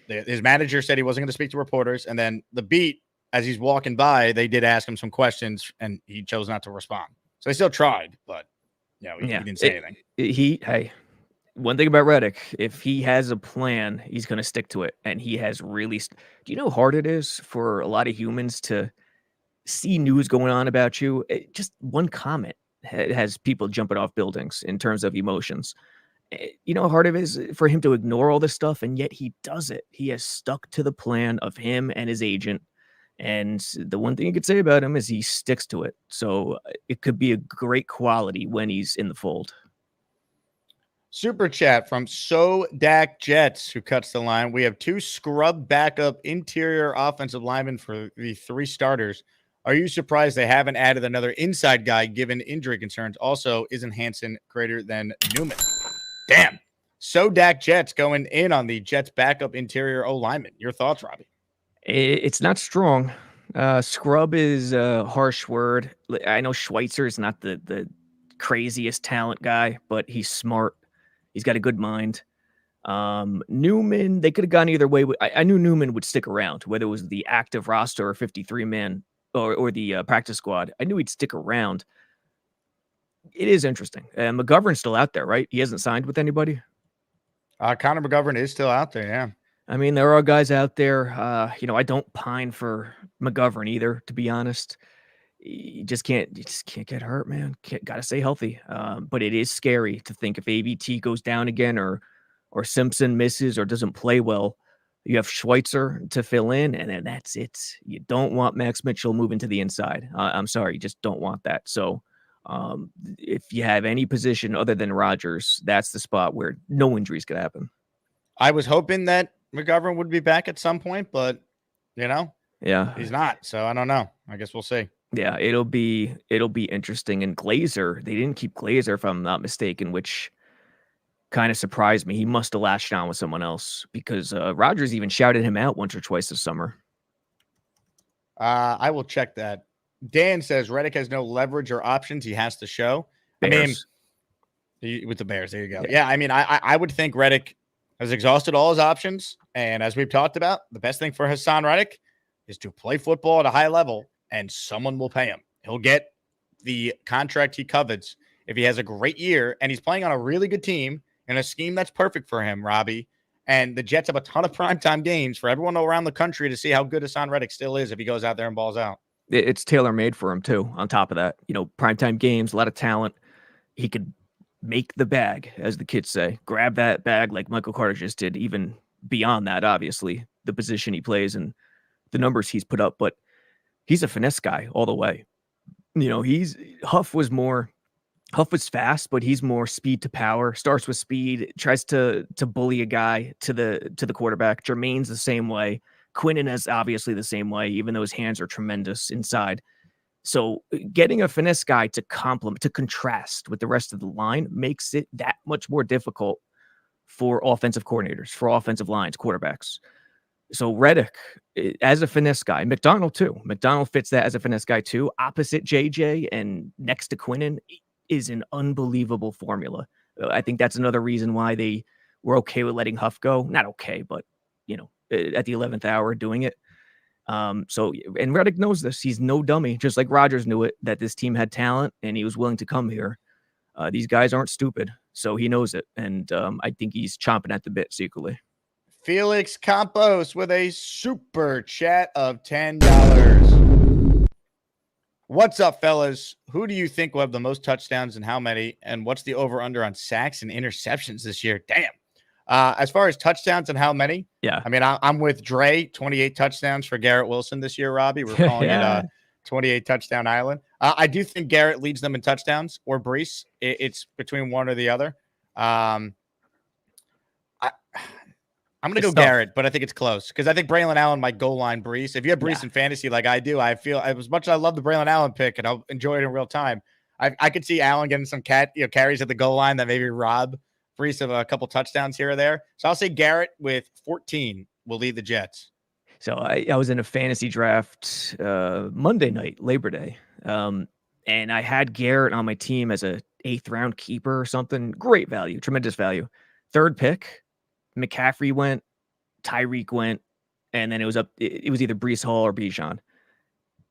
His manager said he wasn't going to speak to reporters. And then the beat, as he's walking by, they did ask him some questions and he chose not to respond. So they still tried, but he didn't say anything. Hey, one thing about Reddick, if he has a plan, he's going to stick to it. And he has really, do you know how hard it is for a lot of humans to see news going on about you? Just one comment has people jumping off buildings in terms of emotions. You know how hard it is for him to ignore all this stuff, and yet he does it. He has stuck to the plan of him and his agent. And the one thing you could say about him is he sticks to it. So it could be a great quality when he's in the fold. Super chat from So Dak Jets, who cuts the line. We have 2 scrub backup interior offensive linemen for the 3 starters. Are you surprised they haven't added another inside guy given injury concerns? Also, isn't Haason greater than Newman? Damn. So Dak Jets going in on the Jets backup interior O lineman. Your thoughts, Robbie? It's not strong. Scrub is a harsh word. I know Schweitzer is not the craziest talent guy, but he's smart. He's got a good mind. Newman, they could have gone either way. I knew Newman would stick around, whether it was the active roster or 53-man or the practice squad. I knew he'd stick around. It is interesting. McGovern's still out there, right? He hasn't signed with anybody. Connor McGovern is still out there, yeah. I mean, there are guys out there. I don't pine for McGovern either, to be honest. You just can't get hurt, man. Gotta stay healthy. But it is scary to think if ABT goes down again or Simpson misses or doesn't play well, you have Schweitzer to fill in, and then that's it. You don't want Max Mitchell moving to the inside. I'm sorry, you just don't want that. So if you have any position other than Rodgers, that's the spot where no injuries could happen. I was hoping that McGovern would be back at some point, but yeah, he's not. So I don't know. I guess we'll see. Yeah, it'll be interesting. And Glazer, they didn't keep Glazer, if I'm not mistaken, which kind of surprised me. He must have latched on with someone else because Rodgers even shouted him out once or twice this summer. I will check that. Dan says Reddick has no leverage or options. He has to show. Bears. I mean, with the Bears, there you go. Yeah, I mean, I would think Reddick has exhausted all his options. And as we've talked about, the best thing for Haason Reddick is to play football at a high level, and someone will pay him. He'll get the contract he covets if he has a great year, and he's playing on a really good team in a scheme that's perfect for him, Robbie. And the Jets have a ton of primetime games for everyone around the country to see how good Haason Reddick still is if he goes out there and balls out. It's tailor-made for him, too, on top of that. Primetime games, a lot of talent. He could make the bag, as the kids say. Grab that bag like Michael Carter just did, even beyond that, obviously, the position he plays and the numbers he's put up. But he's a finesse guy all the way. Huff was fast, but he's more speed to power, starts with speed, tries to bully a guy to the quarterback. Jermaine's the same way. Quinnen is obviously the same way, even though his hands are tremendous inside. So getting a finesse guy to contrast with the rest of the line makes it that much more difficult for offensive coordinators, for offensive lines, quarterbacks. So Reddick, as a finesse guy, McDonald too. McDonald fits that as a finesse guy too. Opposite JJ and next to Quinnen is an unbelievable formula. I think that's another reason why they were okay with letting Huff go. Not okay, but at the 11th hour doing it. And Reddick knows this. He's no dummy, just like Rodgers knew it, that this team had talent and he was willing to come here. These guys aren't stupid, so he knows it. And I think he's chomping at the bit secretly. Felix Campos with a super chat of $10. What's up, fellas? Who do you think will have the most touchdowns and how many? And what's the over-under on sacks and interceptions this year? Damn. As far as touchdowns and how many? Yeah. I mean, I'm with Dre, 28 touchdowns for Garrett Wilson this year, Robbie. We're calling it 28 touchdown island. I do think Garrett leads them in touchdowns or Brees. It's between one or the other. I'm going to go Garrett, but I think it's close because I think Braylon Allen might goal line Brees. If you have Brees in fantasy like I do, I feel as much as I love the Braylon Allen pick and I'll enjoy it in real time. I could see Allen getting some carries at the goal line that maybe rob Brees of a couple touchdowns here or there. So I'll say Garrett with 14 will lead the Jets. So I was in a fantasy draft Monday night, Labor Day. And I had Garrett on my team as a 8th round keeper or something. Great value, tremendous value. 3rd pick, McCaffrey went, Tyreek went, and then it was either Breece Hall or Bijan.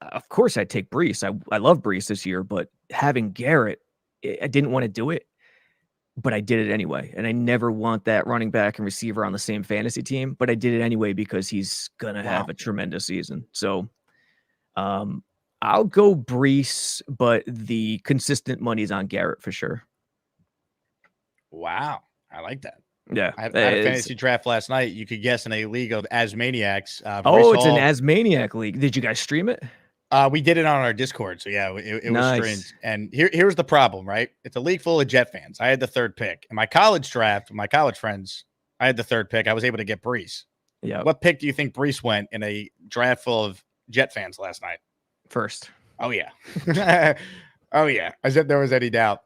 Of course, I'd take Breece. I love Breece this year, but having Garrett, I didn't want to do it, but I did it anyway. And I never want that running back and receiver on the same fantasy team, but I did it anyway because he's gonna have a tremendous season. So, I'll go Breece, but the consistent money's on Garrett for sure. Wow, I like that. Yeah, I had a fantasy draft last night. You could guess in a league of Asmaniacs. It's an Asmaniac league. Did you guys stream it? We did it on our Discord. So yeah, it was Nice. streamed. And here's the problem, right? It's a league full of Jet fans. I had the 3rd pick. In my college draft, my college friends, I had the 3rd pick. I was able to get Breece. Yeah. What pick do you think Breece went in a draft full of Jet fans last night? First. Oh yeah. Oh yeah. As if there was any doubt.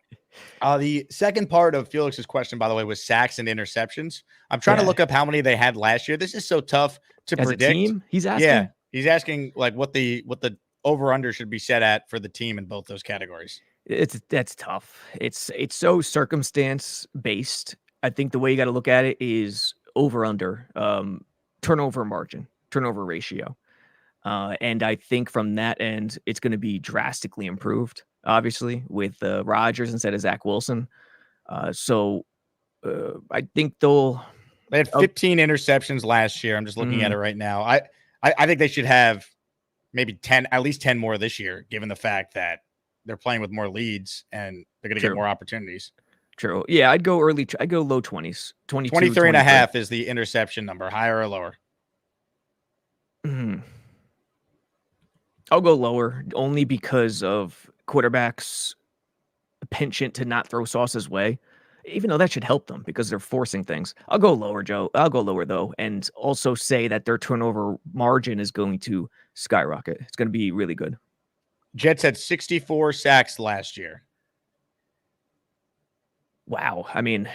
The second part of Felix's question, by the way, was sacks and interceptions. I'm trying to look up how many they had last year. This is so tough to As predict. a team, he's asking. Yeah, he's asking like what the over under should be set at for the team in both those categories. That's tough. It's so circumstance based. I think the way you got to look at it is over under turnover margin, turnover ratio. And I think from that end, it's going to be drastically improved, obviously, with Rodgers instead of Zach Wilson. So I think they had 15 interceptions last year. I'm just looking at it right now. I think they should have maybe 10, at least 10 more this year, given the fact that they're playing with more leads and they're going to get more opportunities. True. Yeah, I'd go low 20s. 23 and a half is the interception number, higher or lower? I'll go lower only because of quarterbacks' penchant to not throw Sauce's way, even though that should help them because they're forcing things. I'll go lower, Joe. I'll go lower, though, and also say that their turnover margin is going to skyrocket. It's going to be really good. Jets had 64 sacks last year. Wow. I mean,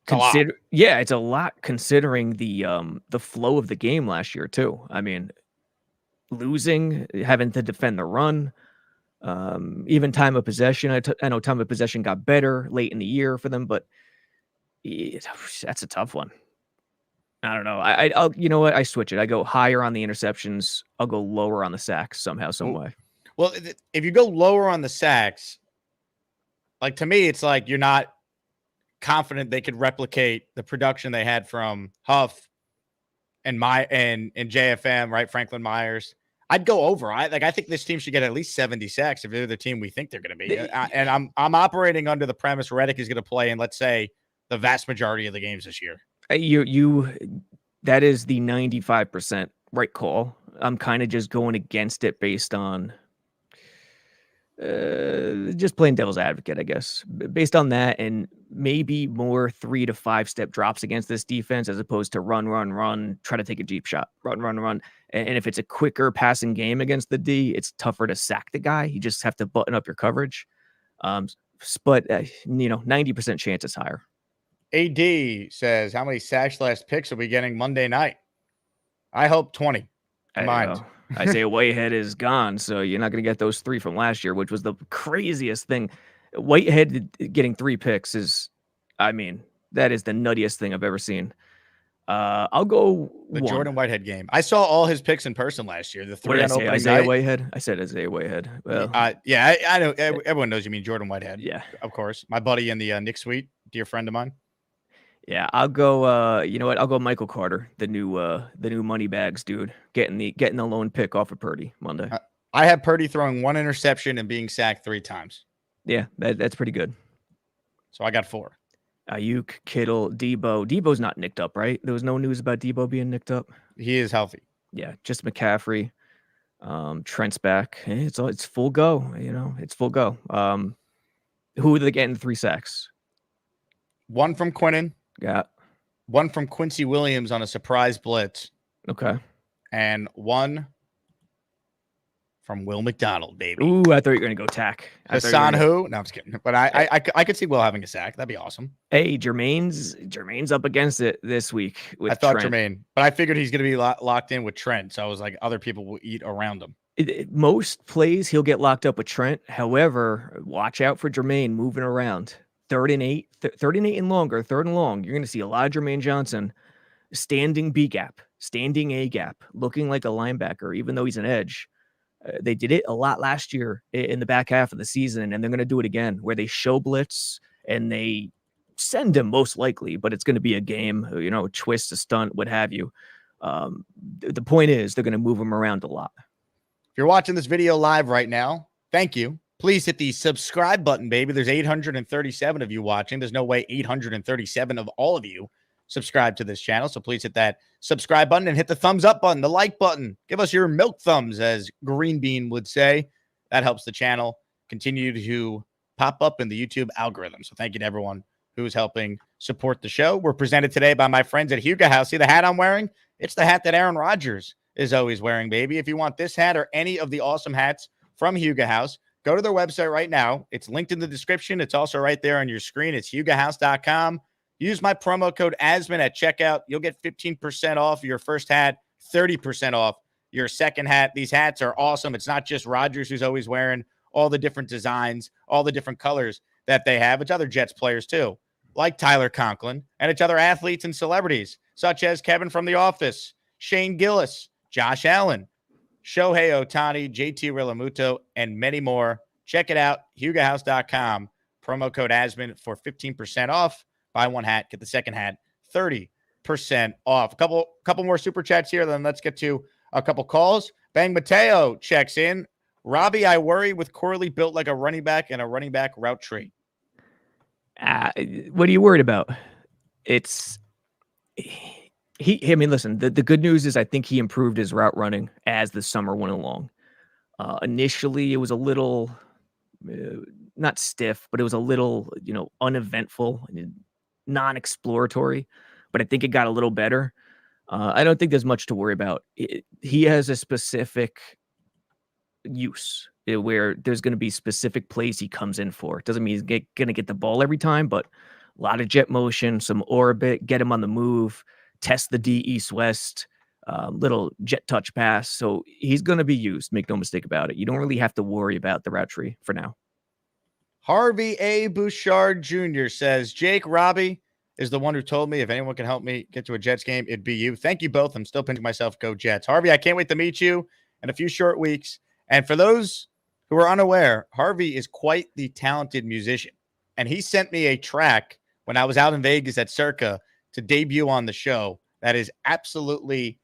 it's a lot considering the flow of the game last year, too. I mean, losing, having to defend the run, even time of possession. I know time of possession got better late in the year for them, but that's a tough one. I don't know. I'll you know what? I switch it. I go higher on the interceptions. I'll go lower on the sacks somehow, some way. Well, if you go lower on the sacks, like to me, it's like you're not confident they could replicate the production they had from Huff and JFM, right? Franklin Myers. I'd go over. I think this team should get at least 70 sacks if they're the team we think they're going to be. And I'm operating under the premise Reddick is going to play in, let's say, the vast majority of the games this year. That is the 95% right call. I'm kind of just going against it based on just playing devil's advocate, I guess. Based on that, and maybe more 3 to 5 step drops against this defense as opposed to run, try to take a deep shot, run. And if it's a quicker passing game against the D, it's tougher to sack the guy. You just have to button up your coverage. But 90% chance is higher. AD says, how many sacks/picks are we getting Monday night? I hope 20. Combined. Isaiah Whitehead is gone, so you're not going to get those 3 from last year, which was the craziest thing. Whitehead getting 3 picks that is the nuttiest thing I've ever seen. I'll go the 1. Jordan Whitehead game. I saw all his picks in person last year. The 3 on opening Isaiah night. Whitehead. I said Isaiah Whitehead. Well, I know everyone knows you mean Jordan Whitehead. Yeah, of course. My buddy in the Nick Suite, dear friend of mine. Yeah, I'll go. You know what? I'll go Michael Carter, the new money bags dude, getting the lone pick off of Purdy Monday. I have Purdy throwing 1 interception and being sacked 3 times. Yeah, that's pretty good. So I got 4. Ayuk, Kittle, Debo. Debo's not nicked up, right? There was no news about Debo being nicked up. He is healthy. Yeah, just McCaffrey. Trent's back. It's full go. It's full go. Who are they getting 3 sacks? 1 from Quinnen. Yeah. 1 from Quincy Williams on a surprise blitz. Okay. And 1 from Will McDonald, baby. Ooh, I thought you were going to go tack. Haason who? No, I'm just kidding. But I could see Will having a sack. That'd be awesome. Hey, Jermaine's up against it this week with I thought Trent. Jermaine, but I figured he's going to be locked in with Trent. So I was like, other people will eat around him. Most plays he'll get locked up with Trent. However, watch out for Jermaine moving around. 3rd and 8, 3rd and 8 and longer, 3rd and long. You're going to see a lot of Jermaine Johnson standing B gap, standing A gap, looking like a linebacker, even though he's an edge. They did it a lot last year in the back half of the season, and they're going to do it again, where they show blitz and they send him most likely, but it's going to be a game, a twist, a stunt, what have you. The point is they're going to move him around a lot. If you're watching this video live right now, thank you. Please hit the subscribe button, baby. There's 837 of you watching. There's no way 837 of all of you subscribe to this channel. So please hit that subscribe button and hit the thumbs up button, the like button. Give us your milk thumbs, as Green Bean would say. That helps the channel continue to pop up in the YouTube algorithm. So thank you to everyone who is helping support the show. We're presented today by my friends at Huga House. See the hat I'm wearing? It's the hat that Aaron Rodgers is always wearing, baby. If you want this hat or any of the awesome hats from Huga House, go to their website right now. It's linked in the description. It's also right there on your screen. It's hugahouse.com. Use my promo code Asman at checkout. You'll get 15% off your first hat, 30% off your second hat. These hats are awesome. It's not just Rodgers who's always wearing all the different designs, all the different colors that they have. It's other Jets players too, like Tyler Conklin, and it's other athletes and celebrities, such as Kevin from The Office, Shane Gillis, Josh Allen, Shohei Ohtani, JT Realmuto, and many more. Check it out, hugahouse.com. Promo code Asman for 15% off. Buy one hat, get the second hat, 30% off. A couple more super chats here, then let's get to a couple calls. Bang Mateo checks in. Robby, I worry with Corley built like a running back and a running back route tree. What are you worried about? Listen, the good news is I think he improved his route running as the summer went along. Initially, it was a little, not stiff, but it was a little, uneventful, non-exploratory, but I think it got a little better. I don't think there's much to worry about. He has a specific use where there's going to be specific plays he comes in for. It doesn't mean he's going to get the ball every time, but a lot of jet motion, some orbit, get him on the move, test the D east-west, little jet touch pass. So he's going to be used. Make no mistake about it. You don't really have to worry about the route tree for now. Harvey A. Bouchard Jr. says, Jake, Robby is the one who told me if anyone can help me get to a Jets game, it'd be you. Thank you both. I'm still pinching myself. Go Jets. Harvey, I can't wait to meet you in a few short weeks. And for those who are unaware, Harvey is quite the talented musician. And he sent me a track when I was out in Vegas at Circa to debut on the show that is absolutely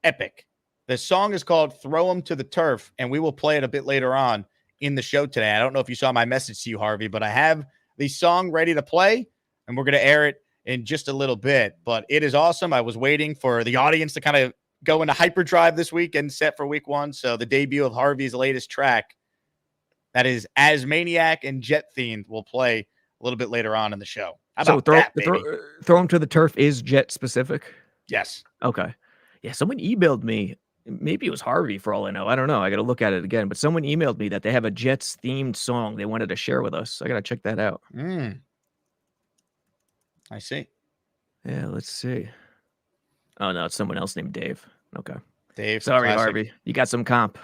epic. The song is called Throw 'Em to the Turf, and we will play it a bit later on in the show today. I don't know if you saw my message to you, Harvey, but I have the song ready to play, and we're going to air it in just a little bit. But it is awesome. I was waiting for the audience to kind of go into hyperdrive this week and set for week one. So the debut of Harvey's latest track that is as Maniac and Jet themed will play a little bit later on in the show. How about throw him to the turf is Jet specific? Yes. Okay. Yeah, someone emailed me. Maybe it was Harvey for all I know. I don't know. I got to look at it again. But someone emailed me that they have a Jets themed song they wanted to share with us. I got to check that out. I see. Yeah, let's see. Oh, no, it's someone else named Dave. Okay. Dave. Sorry, classic. Harvey. You got some comp.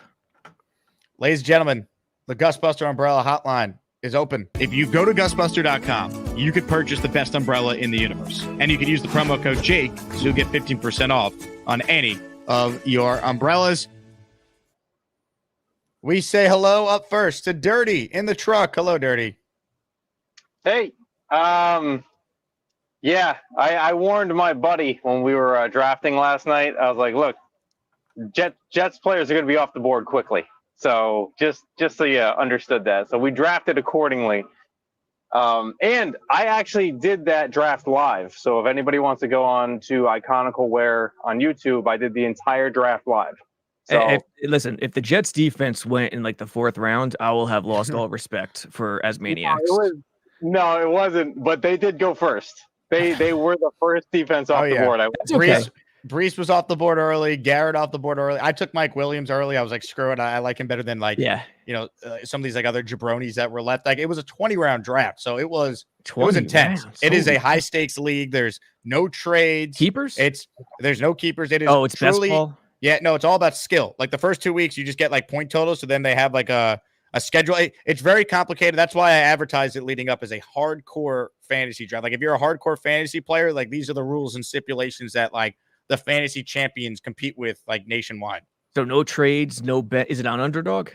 Ladies and gentlemen, the Gusbuster Umbrella Hotline is open. If you go to gusbuster.com, you could purchase the best umbrella in the universe. And you could use the promo code Jake, so you'll get 15% off on any of your umbrellas. We say hello up first to Dirty in the truck. Hello, Dirty. Hey, yeah, I warned my buddy when we were drafting last night. I was like, look, Jets players are going to be off the board quickly. So just so you understood that. So we drafted accordingly. And I actually did that draft live. So if anybody wants to go on to Iconical Wear on YouTube, I did the entire draft live. So listen, if the Jets defense went in like the 4th round, I will have lost all respect for Asmaniacs. No, it wasn't. But they did go first. They were the first defense off the board. That's okay. Brees was off the board early. Garrett off the board early. I took Mike Williams early. I was like, screw it. I like him better than some of these like other jabronis that were left. Like it was a 20-round draft, so it was intense. Rounds. It is a high stakes league. There's no trades. Keepers? There's no keepers. It is it's truly best ball? Yeah, no, it's all about skill. Like the first 2 weeks, you just get like point totals. So then they have like a schedule. It's very complicated. That's why I advertised it leading up as a hardcore fantasy draft. Like if you're a hardcore fantasy player, like these are the rules and stipulations that like the fantasy champions compete with like nationwide. So no trades, no bet. Is it on Underdog?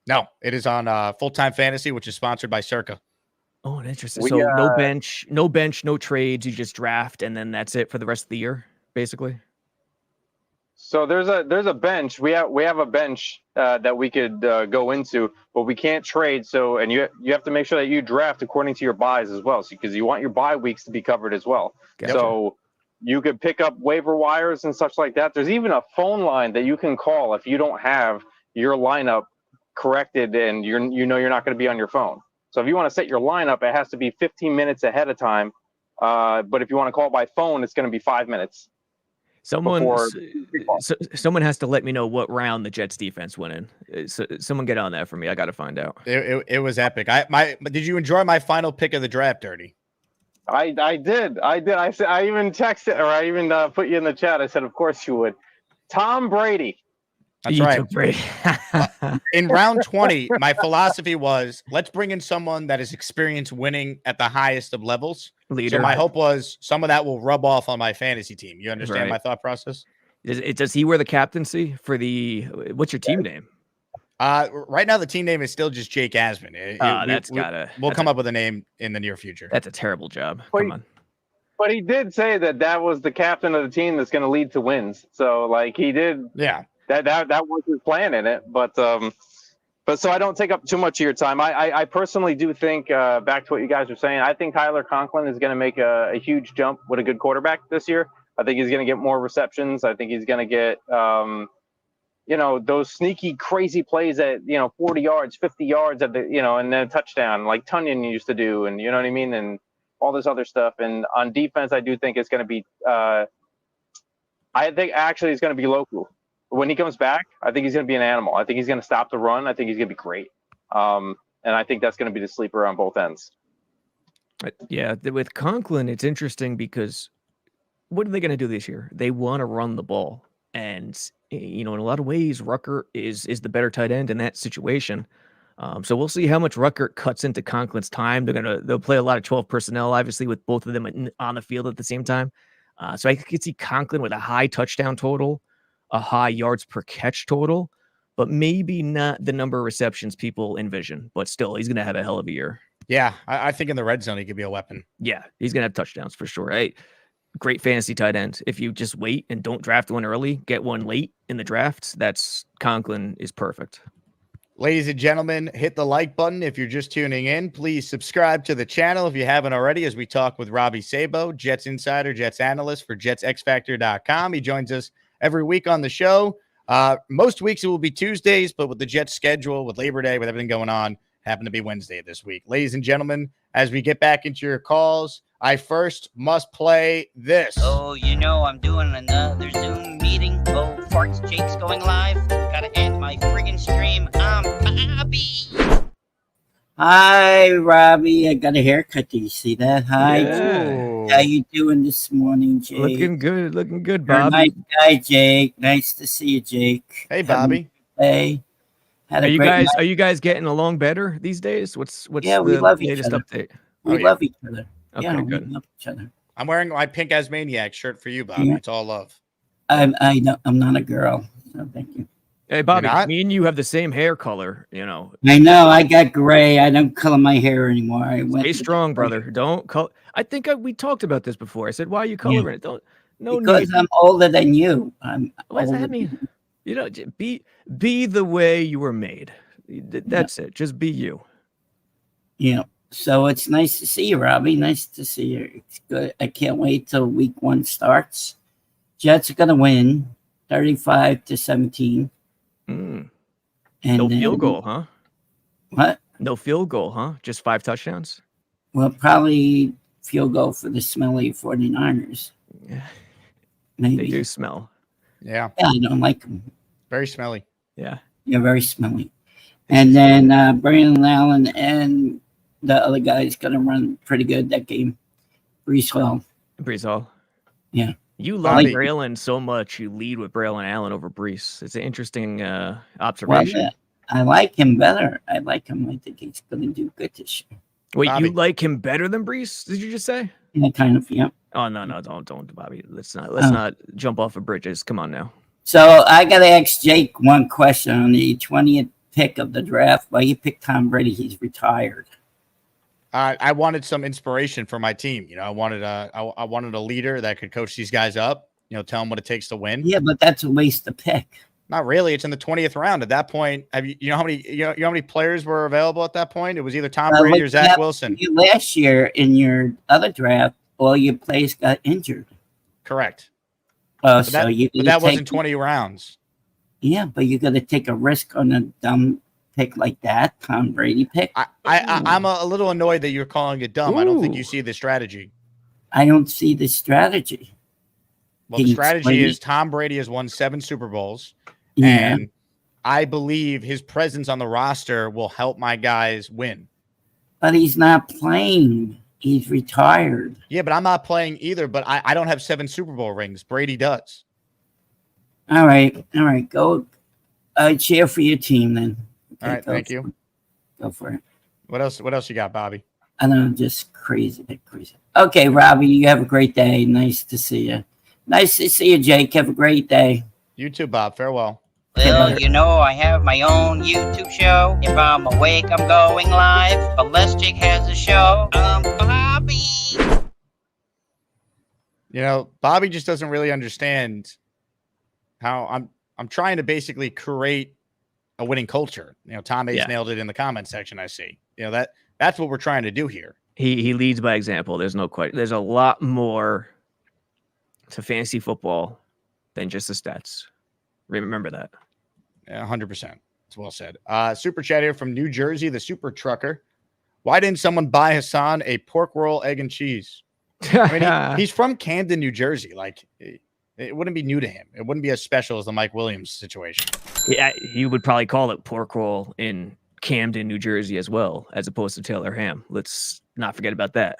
No, it is on Full-Time Fantasy, which is sponsored by Circa. Oh, interesting. So no bench, no trades. You just draft, and then that's it for the rest of the year, basically. So there's a bench. We have a bench that we could go into, but we can't trade. So and you have to make sure that you draft according to your buys as well, because you want your bye weeks to be covered as well. Gotcha. So you could pick up waiver wires and such like that. There's even a phone line that you can call if you don't have your lineup corrected and you're not going to be on your phone. So if you want to set your lineup, it has to be 15 minutes ahead of time. But if you want to call by phone, it's going to be 5 minutes. Someone has to let me know what round the Jets defense went in. So someone get on that for me. I got to find out. It was epic. Did you enjoy my final pick of the draft, Dirty? I did. I even texted, or I even put you in the chat. I said, of course you would. Tom Brady. That's right. In round 20, my philosophy was let's bring in someone that is experienced winning at the highest of levels. Leader. So my hope was some of that will rub off on my fantasy team. You understand my thought process? Does he wear the captaincy for what's your team name? Right now the team name is still just Jake Asman. We'll come up with a name in the near future. That's a terrible job. Come on. But he did say that was the captain of the team that's going to lead to wins. So like he did. Yeah. That was his plan in it, but so I don't take up too much of your time. I personally do think back to what you guys were saying. I think Tyler Conklin is going to make a huge jump with a good quarterback this year. I think he's going to get more receptions. I think he's going to get those sneaky crazy plays at 40 yards, 50 yards at the and then a touchdown like Tunyon used to do, and you know what I mean, and all this other stuff. And on defense, I do think it's going to be. I think actually it's going to be Loku. When he comes back, I think he's going to be an animal. I think he's going to stop the run. I think he's going to be great. And I think that's going to be the sleeper on both ends. Yeah, with Conklin, it's interesting because what are they going to do this year? They want to run the ball. And, in a lot of ways, Ruckert is the better tight end in that situation. So we'll see how much Ruckert cuts into Conklin's time. They'll play a lot of 12 personnel, obviously, with both of them on the field at the same time. So I could see Conklin with a high touchdown total, a high yards per catch total, but maybe not the number of receptions people envision. But still, he's going to have a hell of a year. Yeah, I think in the red zone, he could be a weapon. Yeah, he's going to have touchdowns for sure. Hey, great fantasy tight end. If you just wait and don't draft one early, get one late in the draft, Conklin is perfect. Ladies and gentlemen, hit the like button if you're just tuning in. Please subscribe to the channel if you haven't already as we talk with Robby Sabo, Jets insider, Jets analyst for JetsXFactor.com. He joins us every week on the show. Most weeks it will be Tuesdays, but with the Jets schedule, with Labor Day, with everything going on, happened to be Wednesday this week. Ladies and gentlemen, as we get back into your calls, I first must play this. Oh, I'm doing another Zoom meeting. Oh, farts, Jake's going live. Gotta end my friggin' stream. I'm Bobby. Hi, Robbie. I got a haircut. Do you see that? Hi. Yeah. How you doing this morning, Jake? Looking good, You're Bobby. a nice guy, Jake. Nice to see you, Jake. Hey, Bobby. Hey. Are you guys getting along better these days? What's we the love each latest other. update? We love each other. Okay, yeah, good. We love each other. I'm wearing my pink Asmaniac shirt for you, Bobby. Yeah. It's all love. I know I'm not a girl, so thank you. Hey, Bobby, me and you have the same hair color, I know. I got gray. I don't color my hair anymore. Stay strong, brother. Don't color. I think we talked about this before. I said, why are you coloring it? Because I'm older than you. What does that mean? Be the way you were made. That's it. Just be you. Yeah. So it's nice to see you, Robbie. Nice to see you. It's good. I can't wait till week 1 starts. Jets are going to win 35-17. And no field goal, huh? What? No field goal, huh? Just 5 touchdowns? Well, probably field goal for the smelly 49ers. Yeah. Maybe. They do smell. Yeah. Yeah, I don't like them. Very smelly. Yeah. Yeah, very smelly. And then Brandon Allen and the other guy's going to run pretty good that game. Brees Hall. Brees Hall. Yeah. You love Bobby. Braylon so much, you lead with Braylon Allen over Brees. It's an interesting Well, observation. I like him better. I like him. I think he's going to do good this year. Wait, Bobby. you like him better than Brees? Did you just say? Yeah, kind of. Yeah. Oh no, don't, Bobby. Let's not jump off of bridges. Come on now. So I got to ask Jake one question on the 20th pick of the draft. Why you pick Tom Brady? He's retired. I wanted some inspiration for my team. I wanted a leader that could coach these guys up. Tell them what it takes to win. Yeah, but that's a waste of pick. Not really. It's in the 20th round. At that point, you know how many players were available at that point? It was either Tom Brady or Zach Wilson. Last year in your other draft, all your players got injured. Correct. Oh, But that wasn't 20 rounds. Yeah, but you got to take a risk on a dumb pick like that, Tom Brady pick. I'm a little annoyed that you're calling it dumb. I don't think you see the strategy. I don't see the strategy. Well, the strategy is Tom Brady has won 7 Super Bowls, and I believe his presence on the roster will help my guys win. But he's not playing. He's retired. Yeah, but I'm not playing either. But I don't have 7 Super Bowl rings. Brady does. All right. Go. Cheer for your team then. Okay, All right, thank you. Go for it. What else you got, Bobby? I know, just crazy. Okay, Robbie, you have a great day. Nice to see you. Nice to see you, Jake. Have a great day. You too, Bob. Farewell. Well, I have my own YouTube show. If I'm awake, I'm going live. Unless Jake has a show, Bobby. Bobby just doesn't really understand how I'm trying to basically create a winning culture. Tom Ace nailed it in the comment section. I see. That's what we're trying to do here. He leads by example. There's no question. There's a lot more to fantasy football than just the stats. Remember that. 100%. It's well said. Super chat here from New Jersey, the Super Trucker. Why didn't someone buy Haason a pork roll, egg, and cheese? I mean, he's from Camden, New Jersey. Like, it wouldn't be new to him. It wouldn't be as special as the Mike Williams situation. Yeah, you would probably call it pork roll in Camden, New Jersey as well, as opposed to Taylor Ham. Let's not forget about that.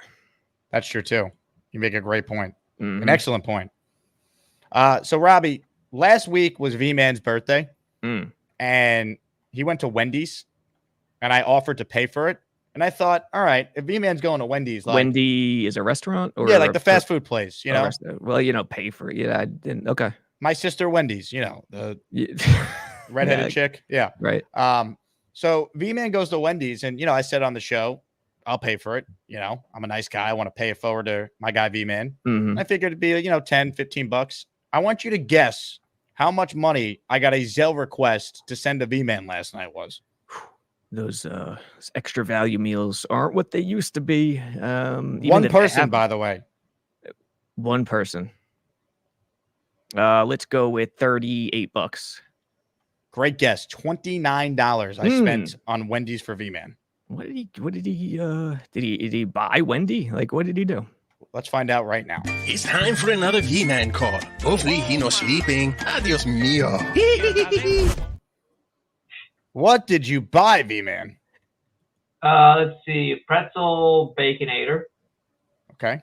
That's true, too. You make a great point. Mm-hmm. An excellent point. So, Robbie, last week was V-Man's birthday, and he went to Wendy's, and I offered to pay for it. And I thought, all right, if V-Man's going to Wendy's, Wendy is a restaurant, or like the fast food place, Well, pay for it. Yeah, I didn't. Okay. My sister Wendy's, the redheaded chick. Yeah. Right. So V-Man goes to Wendy's, and I said on the show, I'll pay for it. I'm a nice guy. I want to pay it forward to my guy V-Man. Mm-hmm. I figured it'd be $10-15. I want you to guess how much money I got a Zelle request to send to V-Man last night was. Those extra value meals aren't what they used to be. One person, by the way. One person. Let's go with $38. Great guess. $29 I spent on Wendy's for V-Man. What did he buy Wendy? Like, what did he do? Let's find out right now. It's time for another V-Man call. Hopefully he not sleeping. Adios mio. What did you buy, V-Man? Let's see. Pretzel Baconator. Okay.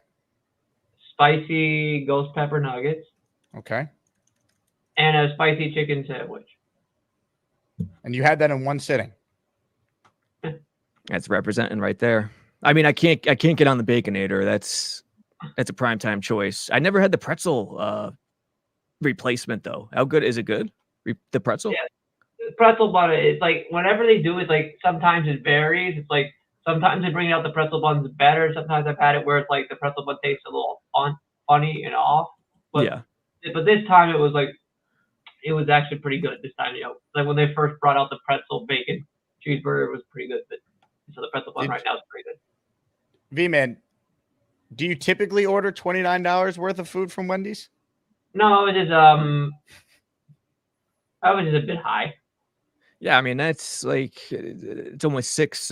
Spicy ghost pepper nuggets. Okay. And a spicy chicken sandwich. And you had that in one sitting. That's representing right there. I mean, I can't get on the Baconator. That's a primetime choice. I never had the pretzel replacement though. How good is it? Good? The pretzel? Yeah. Pretzel bun, it's like whenever they do it, like sometimes it varies. It's like sometimes they bring out the pretzel buns better. Sometimes I've had it where it's like the pretzel bun tastes a little funny and off. But yeah. But this time it was actually pretty good this time. Like when they first brought out the pretzel bacon cheeseburger, it was pretty good. But so the pretzel bun right now is pretty good. V-Man, do you typically order $29 worth of food from Wendy's? No, it is I was just a bit high. Yeah, I mean, that's like, it's almost 6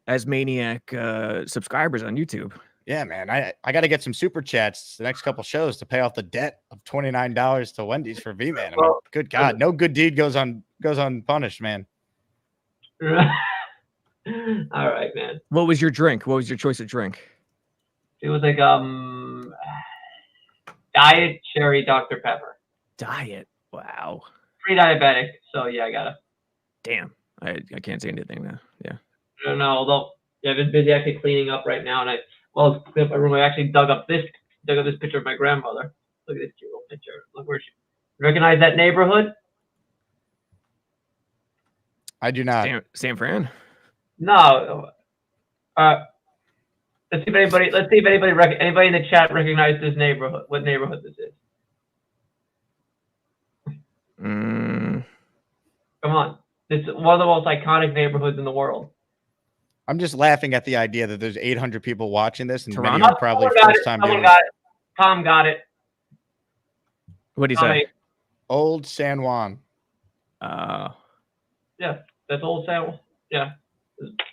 Asmaniac subscribers on YouTube. Yeah, man. I got to get some super chats the next couple shows to pay off the debt of $29 to Wendy's for V-Man. I mean, good God, no good deed goes unpunished, man. All right, man. What was your drink? What was your choice of drink? It was like Diet cherry Dr. Pepper. Diet. Wow. Pre-diabetic, so yeah, I gotta. Damn. I can't say anything now. Yeah. I don't know, although I've been busy actually cleaning up right now, and I cleaned up my room. I actually dug up this picture of my grandmother. Look at this cute little picture. Look where she. Recognize that neighborhood? I do not. San Fran? No. Let's see if anybody anybody in the chat recognizes this neighborhood. What neighborhood this is? Come on. It's one of the most iconic neighborhoods in the world. I'm just laughing at the idea that there's 800 people watching this, and Toronto? many are probably first-time Someone viewers. got it. Tom got it. What do you say? Old San Juan. Yeah, that's Old San. Yeah,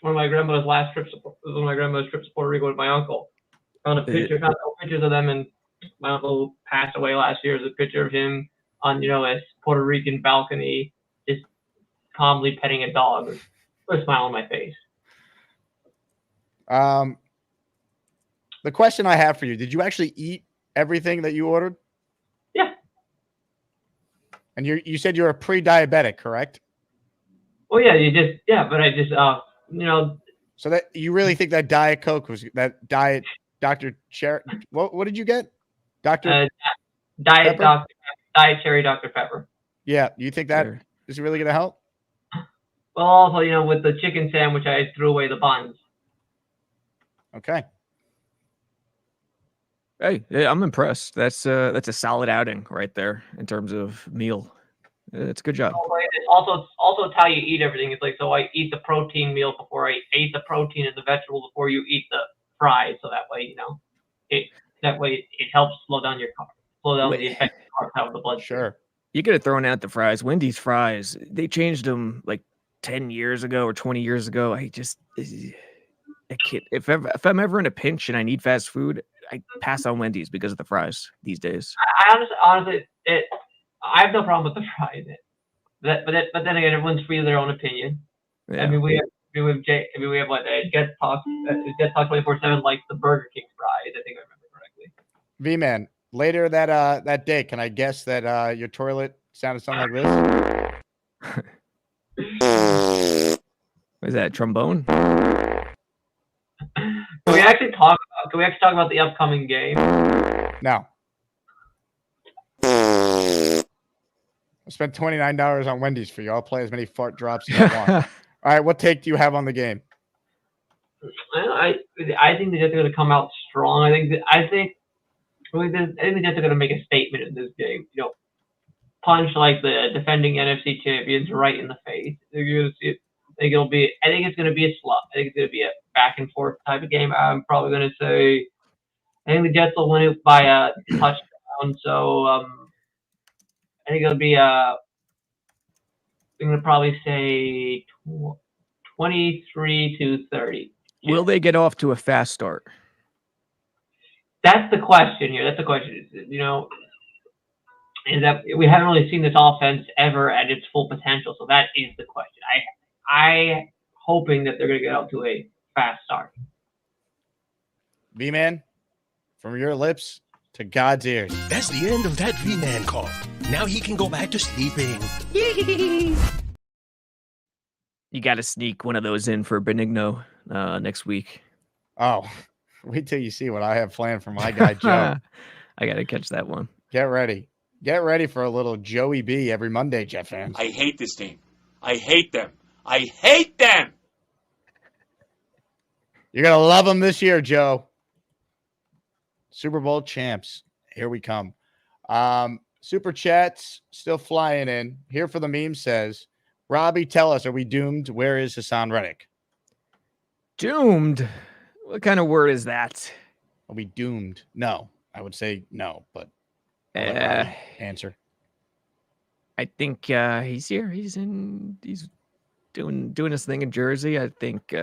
one of my grandmother's last trips. One of my grandmother's trips to Puerto Rico with my uncle. Found pictures of them, and my uncle passed away last year. There's a picture of him on a Puerto Rican balcony, just calmly petting a dog with a smile on my face. The question I have for you: did you actually eat everything that you ordered? Yeah. And you said you're a pre-diabetic, correct? Well, yeah, but I just So that you really think that Diet Coke was that Diet Dr. Cherry? What did you get? Diet Cherry Dr. Pepper. Yeah, you think that is really going to help? Well, also with the chicken sandwich, I threw away the buns. Okay. Hey, I'm impressed. That's a solid outing right there in terms of meal. It's a good job. Also, it's how you eat everything. It's like, so I eat the protein meal before I ate the protein and the vegetable before you eat the fries. So that way, it helps slow down the effect of carbs out of the blood. Sure. You could have thrown out the fries. Wendy's fries, they changed them like 10 years ago or 20 years ago. I can't. If I'm ever in a pinch and I need fast food, I pass on Wendy's because of the fries these days. I honestly, I have no problem with the fries. But then again, everyone's free to their own opinion. Yeah. I mean, we have what Get Talk 24/7 likes the Burger King fries. I think I remember correctly. V-Man, later that day, can I guess that your toilet sounded something like this? What is that, trombone? Can we actually talk about the upcoming game? No. I spent $29 on Wendy's for you. I'll play as many fart drops as I want. All right, what take do you have on the game? I think the Jets are going to come out strong. I think the Jets are going to make a statement in this game. Punch like the defending NFC champions right in the face. They're going to see it. I think it's going to be a slug. I think it's going to be a back and forth type of game. I'm probably going to say, I think the Jets will win it by a touchdown. So I think it'll be I'm going to probably say 23-30. Will they get off to a fast start? That's the question here. That's the question. Is that we haven't really seen this offense ever at its full potential. So that is the question. I hoping that they're going to get out to a fast start. V-Man, from your lips to God's ears. That's the end of that V-Man call. Now he can go back to sleeping. You got to sneak one of those in for Benigno next week. Oh, wait till you see what I have planned for my guy, Joe. I got to catch that one. Get ready. Get ready for a little Joey B every Monday, Jet fans. I hate this team. I hate them. I hate them. You're going to love them this year, Joe. Super Bowl champs. Here we come. Super chats still flying in. Here for the meme says, Robbie, tell us, are we doomed? Where is Haason Reddick? Doomed? What kind of word is that? Are we doomed? No. I would say no, but I'll let Robbie answer. I think he's here. He's doing his thing in Jersey. I think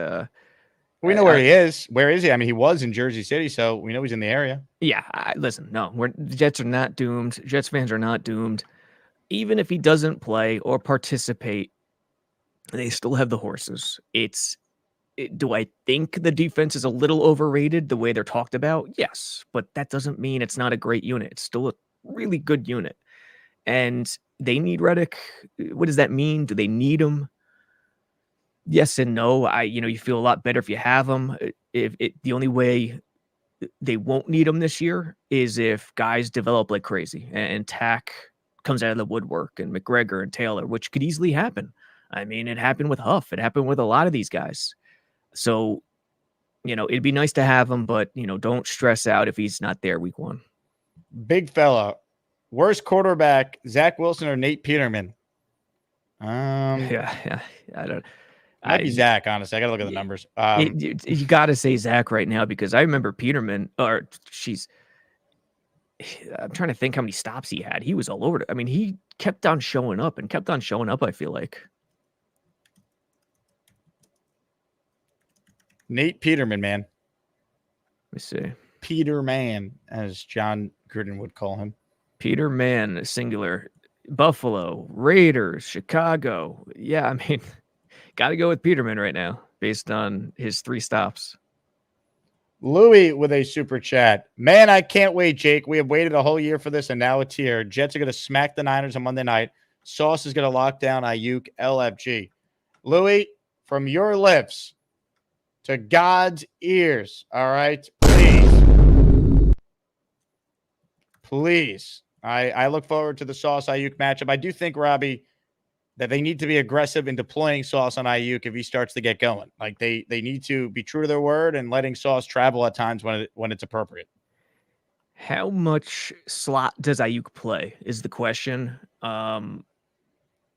we know where he is. Where is he? I mean, he was in Jersey City, so we know he's in the area. Yeah, listen, no, the Jets are not doomed. Jets fans are not doomed. Even if he doesn't play or participate, they still have the horses. It's Do I think the defense is a little overrated the way they're talked about? Yes, but that doesn't mean it's not a great unit. It's still a really good unit. And they need Reddick. What does that mean? Do they need him? Yes and no. You feel a lot better if you have him. If the only way they won't need him this year is if guys develop like crazy and Tack comes out of the woodwork and McGregor and Taylor, which could easily happen. I mean, it happened with Huff. It happened with a lot of these guys. So, it'd be nice to have him, but, don't stress out if he's not there week 1. Big fella. Worst quarterback, Zach Wilson or Nate Peterman? Yeah. I don't. Might be Zach, honestly. I got to look at the numbers. You got to say Zach right now because I remember Peterman, I'm trying to think how many stops he had. He was all over it. I mean, he kept on showing up, I feel like. Nate Peterman, man. Let me see. Peterman, as John Gruden would call him. Peterman, singular. Buffalo, Raiders, Chicago. Yeah, I mean, got to go with Peterman right now based on his 3 stops. Louis with a super chat. Man, I can't wait, Jake. We have waited a whole year for this, and now it's here. Jets are going to smack the Niners on Monday night. Sauce is going to lock down Ayuk, LFG. Louis, from your lips to God's ears, all right? Please. I look forward to the Sauce Ayuk matchup. I do think, Robbie, that they need to be aggressive in deploying Sauce on Ayuk if he starts to get going. Like they need to be true to their word and letting Sauce travel at times when it's appropriate. How much slot does Ayuk play is the question.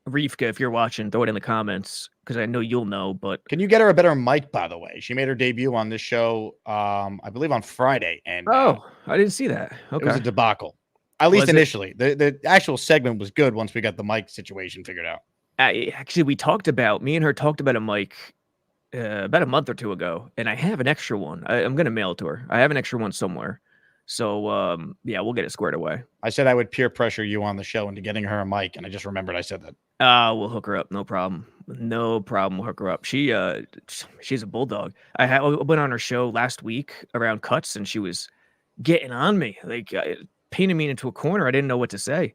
Rivka, if you're watching, throw it in the comments because I know you'll know. But can you get her a better mic, by the way? She made her debut on this show, I believe on Friday. And I didn't see that. Okay. It was a debacle. At least initially. The actual segment was good once we got the mic situation figured out. Actually, me and her talked about a mic about a month or 2 ago, and I have an extra one. I'm going to mail it to her. I have an extra one somewhere. So, we'll get it squared away. I said I would peer pressure you on the show into getting her a mic, and I just remembered I said that. We'll hook her up. No problem. No problem. We'll hook her up. She's a bulldog. I went on her show last week around cuts, and she was getting on me, like painting me into a corner. I didn't know what to say.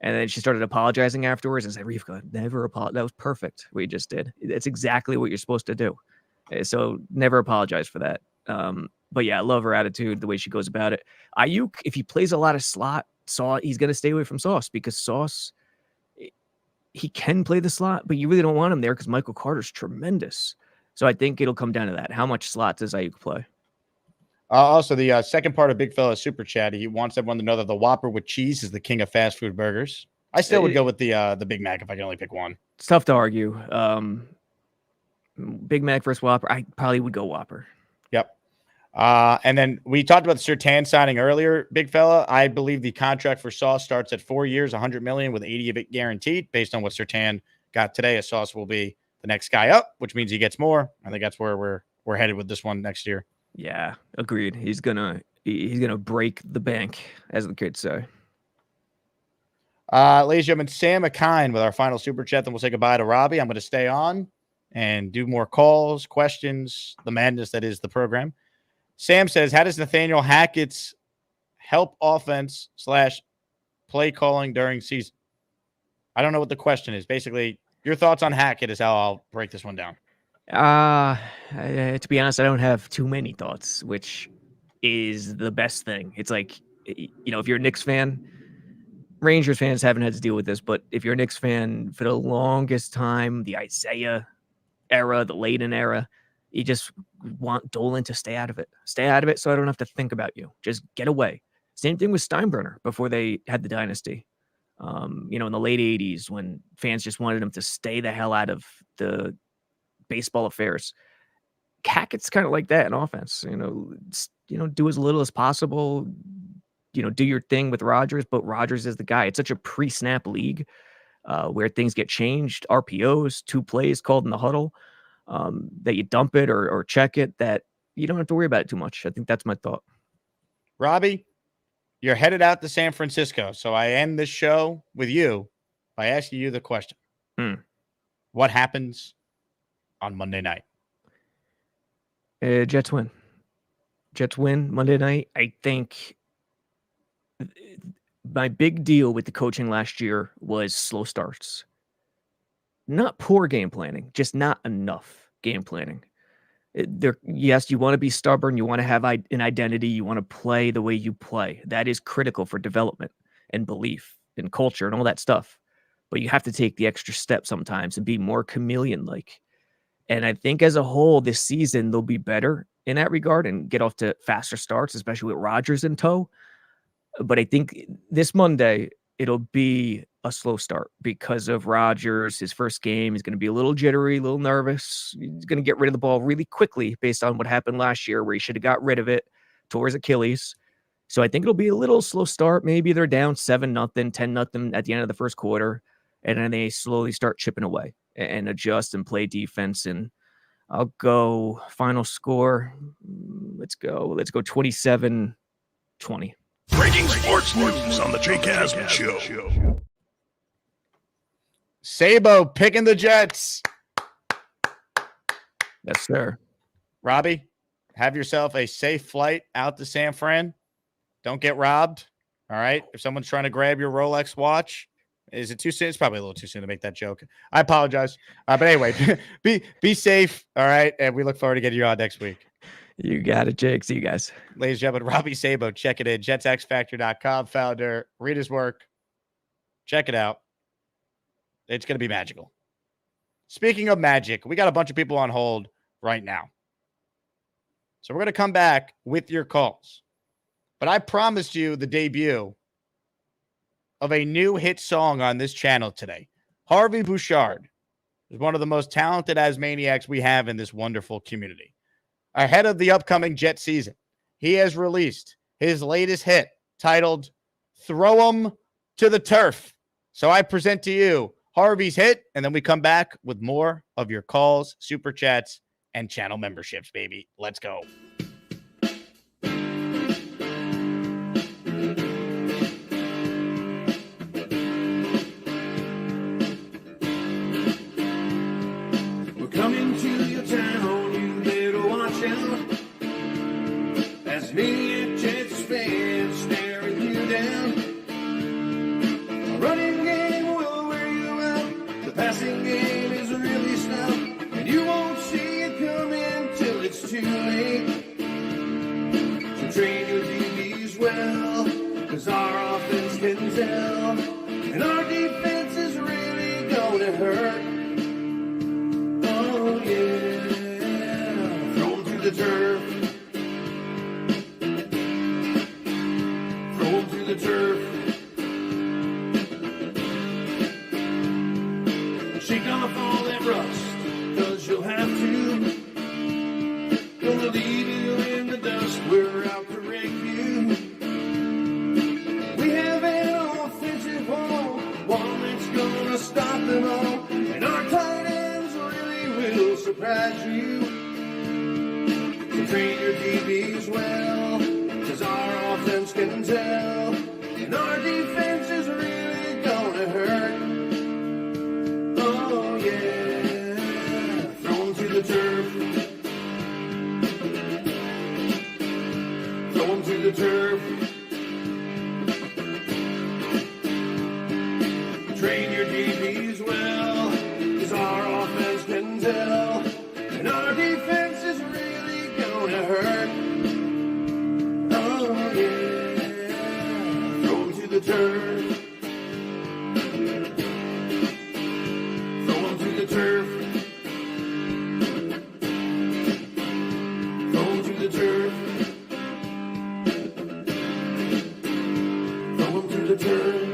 And then she started apologizing afterwards and said, Rivka, never apologize. That was perfect what you just did. That's exactly what you're supposed to do. So never apologize for that. But yeah, I love her attitude, the way she goes about it. Ayuk, if he plays a lot of slot, he's going to stay away from Sauce because Sauce, he can play the slot, but you really don't want him there because Michael Carter's tremendous. So I think it'll come down to that. How much slot does Ayuk play? Also, the second part of Big Fella Super Chat, he wants everyone to know that the Whopper with cheese is the king of fast food burgers. I still would go with the Big Mac if I could only pick one. It's tough to argue. Big Mac versus Whopper. I probably would go Whopper. Yep. And then we talked about the Surtain signing earlier, Big Fella. I believe the contract for Sauce starts at 4 years, $100 million with 80 of it guaranteed. Based on what Surtain got today, a Sauce will be the next guy up, which means he gets more. I think that's where we're headed with this one next year. Yeah, agreed. He's gonna break the bank, as the kids say. Ladies and gentlemen, Sam Akine with our final super chat. Then we'll say goodbye to Robbie. I'm going to stay on and do more calls, questions, the madness that is the program. Sam says, how does Nathaniel Hackett's help offense / play calling during season? I don't know what the question is. Basically, your thoughts on Hackett is how I'll break this one down. To be honest, I don't have too many thoughts, which is the best thing. It's like, if you're a Knicks fan, Rangers fans haven't had to deal with this, but if you're a Knicks fan for the longest time, the Isaiah era, the Layden era, you just want Dolan to stay out of it. Stay out of it so I don't have to think about you. Just get away. Same thing with Steinbrenner before they had the dynasty. In the late 80s when fans just wanted him to stay the hell out of the baseball affairs. Hackett's kind of like that in offense. Do as little as possible. Do your thing with Rodgers, but Rodgers is the guy. It's such a pre-snap league where things get changed, RPOs, 2 plays called in the huddle, that you dump it or check it, that you don't have to worry about it too much. I think that's my thought. Robbie, you're headed out to San Francisco, so I end this show with you by asking you the question. What happens on Monday night? Jets win. Jets win Monday night. I think my big deal with the coaching last year was slow starts. Not poor game planning, just not enough game planning. Yes, you want to be stubborn. You want to have an identity. You want to play the way you play. That is critical for development and belief and culture and all that stuff. But you have to take the extra step sometimes and be more chameleon-like. And I think as a whole, this season, they'll be better in that regard and get off to faster starts, especially with Rodgers in tow. But I think this Monday, it'll be a slow start because of Rodgers. His first game, he's going to be a little jittery, a little nervous. He's going to get rid of the ball really quickly based on what happened last year where he should have got rid of it, tore his Achilles. So I think it'll be a little slow start. Maybe they're down 7-0, 10-0 at the end of the first quarter, and then they slowly start chipping away and adjust and play defense. And I'll go final score. Let's go 27-20. Breaking sports news on the Jake Asman Show. Sabo picking the Jets. Yes, sir. Robbie, have yourself a safe flight out to San Fran. Don't get robbed. All right. If someone's trying to grab your Rolex watch, is it too soon? It's probably a little too soon to make that joke. I apologize. But anyway, be safe. All right. And we look forward to getting you on next week. You got it, Jake. See you guys. Ladies and gentlemen, Robby Sabo, check it in. JetsXFactor.com founder. Read his work. Check it out. It's going to be magical. Speaking of magic, we got a bunch of people on hold right now. So we're going to come back with your calls. But I promised you the debut of a new hit song on this channel today. Harvey Bouchard is one of the most talented Asmaniacs we have in this wonderful community. Ahead of the upcoming Jet season, he has released his latest hit titled Throw 'Em to the Turf. So I present to you Harvey's hit, and then we come back with more of your calls, super chats, and channel memberships, baby. Let's go. We're coming to your town, you better watch out. As many Jets fans staring you down. A running game will wear you out. The passing game is really stout. And you won't see it coming till it's too late. So train your DBs well, cause our offense can tell. And our defense is really gonna hurt. Oh yeah, thrown to the turf. Thrown to the turf. Shake off all that rust, cause you'll have to. Gonna leave you in the dust, we're out to wreck you. We have an offensive wall, one that's gonna stop them all. And our tight ends really will surprise you. So train your DBs well, cause our offense can tell. And our defense is really gonna hurt. Oh yeah, thrown to the turf. Thrown to the turf. Train your DBs well, cause our offense can tell. And our defense is really gonna hurt. Oh yeah, thrown to the turf. Thrown to the turf. Thrown to the turf. Thrown to the turf.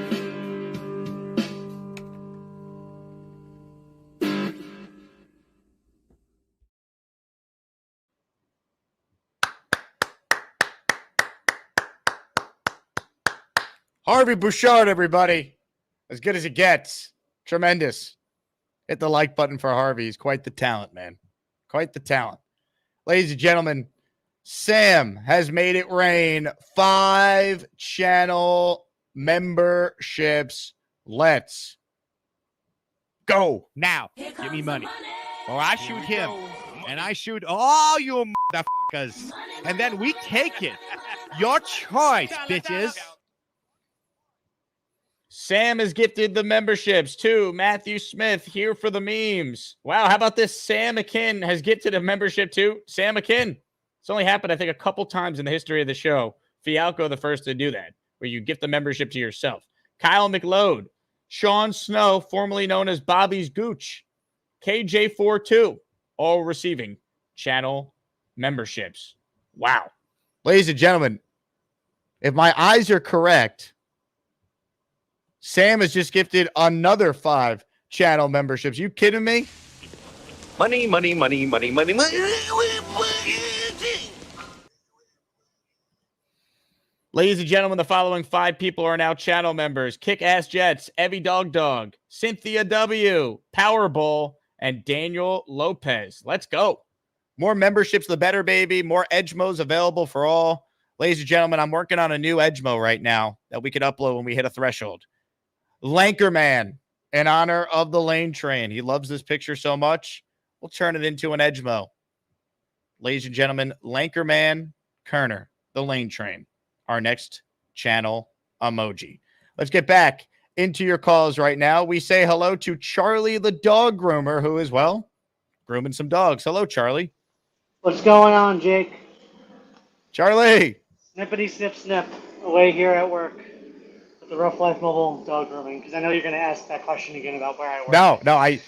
Harvey Bouchard, everybody. As good as it gets. Tremendous. Hit the like button for Harvey. He's quite the talent, man. Quite the talent. Ladies and gentlemen, Sam has made it rain. 5 channel memberships. Let's go. Now, give me money. Or I shoot him and I shoot all you motherfuckers, and then we take it. Your choice, bitches. Sam has gifted the memberships to Matthew Smith here for the memes. Wow, how about this? Sam McKinn has gifted a membership to Sam McKinn. It's only happened, I think, a couple times in the history of the show. Fialco the first to do that, where you gift the membership to yourself. Kyle McLeod, Sean Snow, formerly known as Bobby's Gooch, KJ42, all receiving channel memberships. Wow. Ladies and gentlemen, if my eyes are correct, Sam has just gifted another 5 channel memberships. You kidding me? Money, money, money, money, money, money. Ladies and gentlemen, the following 5 people are now channel members. Kick-Ass Jets, Evie Dog, Cynthia W, Powerball, and Daniel Lopez. Let's go. More memberships, the better, baby. More Edgemos available for all. Ladies and gentlemen, I'm working on a new Edgemo right now that we could upload when we hit a threshold. Lankerman, in honor of the Lane Train. He loves this picture so much. We'll turn it into an Edgemo. Ladies and gentlemen, Lankerman Kerner, the Lane Train, our next channel emoji. Let's get back into your calls right now. We say hello to Charlie, the dog groomer, who is, well, grooming some dogs. Hello, Charlie. What's going on, Jake? Charlie. Snippity snip snip away here at work with the Rough Life Mobile dog grooming, because I know you're going to ask that question again about where I work. No, I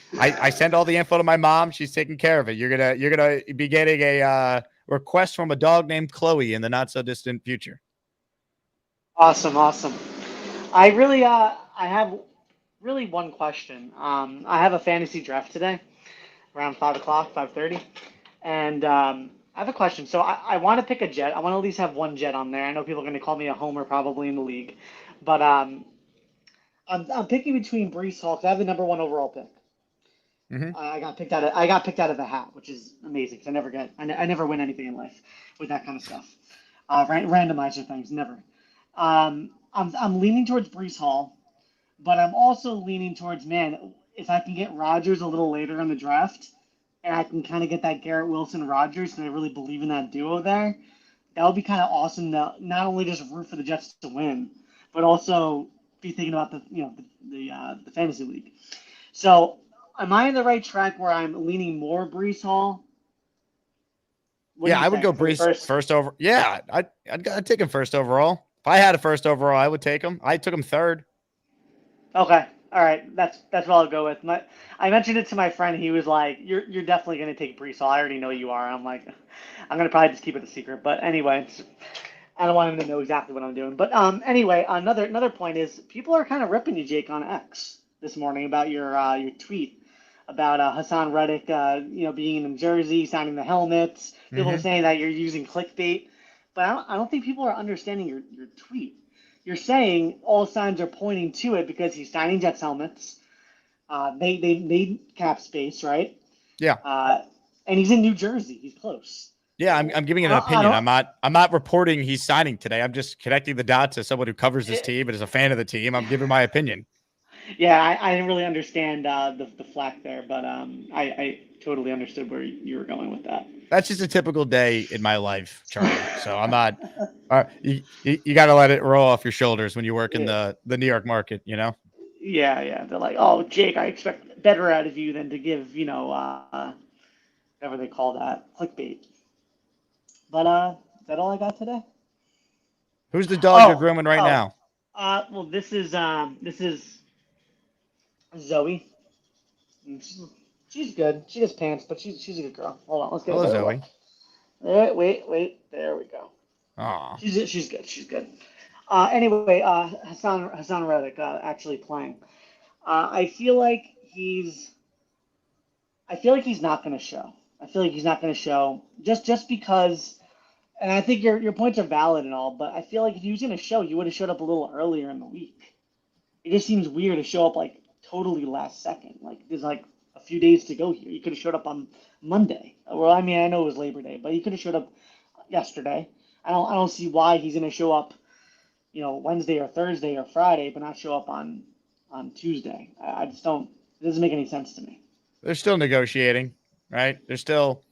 send all the info to my mom. She's taking care of it. You're gonna be getting a request from a dog named Chloe in the not so distant future. Awesome. I really I have really one question. I have a fantasy draft today around 5:30, and I have a question. So I want to pick a Jet. I want to at least have one Jet on there. I know people are going to call me a homer probably in the league, but I'm picking between Breece Hall, because I have the number 1 overall pick. Mm-hmm. I got picked out of a hat, which is amazing, because I never win anything in life with that kind of stuff. Randomizer things, never. I'm leaning towards Breece Hall, but I'm also leaning towards, man, if I can get Rodgers a little later in the draft, and I can kind of get that Garrett Wilson-Rodgers, and I really believe in that duo there, that would be kind of awesome to not only just root for the Jets to win, but also be thinking about the fantasy league. So, am I in the right track where I'm leaning more Breece Hall? I would go Breece first over. Yeah, I'd take him first overall. If I had a first overall, I would take him. I took him 3rd. Okay. All right. That's what I'll go with. I mentioned it to my friend. He was like, "You're definitely going to take Breece Hall. I already know you are." I'm like, I'm going to probably just keep it a secret. But anyway, I don't want him to know exactly what I'm doing. But anyway, another point is people are kind of ripping you, Jake, on X this morning about your tweet about Haason Reddick, being in Jersey, signing the helmets. People are saying that you're using clickbait, but I don't think people are understanding your tweet. You're saying all signs are pointing to it because he's signing Jets helmets. They made cap space, right? Yeah. And he's in New Jersey. He's close. Yeah, I'm giving an opinion. I'm not reporting he's signing today. I'm just connecting the dots as someone who covers this team and is a fan of the team. I'm giving my opinion. Yeah, I didn't really understand the flack there, but I totally understood where you were going with that. That's just a typical day in my life, Charlie. So I'm not. You got to let it roll off your shoulders when you work in the New York market, you know. Yeah. They're like, "Oh, Jake, I expect better out of you than to give, whatever they call that, clickbait." But is that all I got today? Who's the dog you're grooming right now? Well, this is Zoe. She's good. She does pants, but she's a good girl. Hold on, let's get Hello, a better Zoe. look. Wait. There we go. Aw. She's good. She's good. Anyway, Haason Reddick actually playing. I feel like he's not going to show. I feel like he's not going to show just because. And I think your points are valid and all, but I feel like if he was going to show, he would have showed up a little earlier in the week. It just seems weird to show up like totally last second. Like there's like a few days to go here. You could have showed up on Monday. Well, I mean, I know it was Labor Day, but he could have showed up yesterday. I don't see why he's going to show up, Wednesday or Thursday or Friday, but not show up on Tuesday. I just don't. It doesn't make any sense to me. They're still negotiating, right? They're still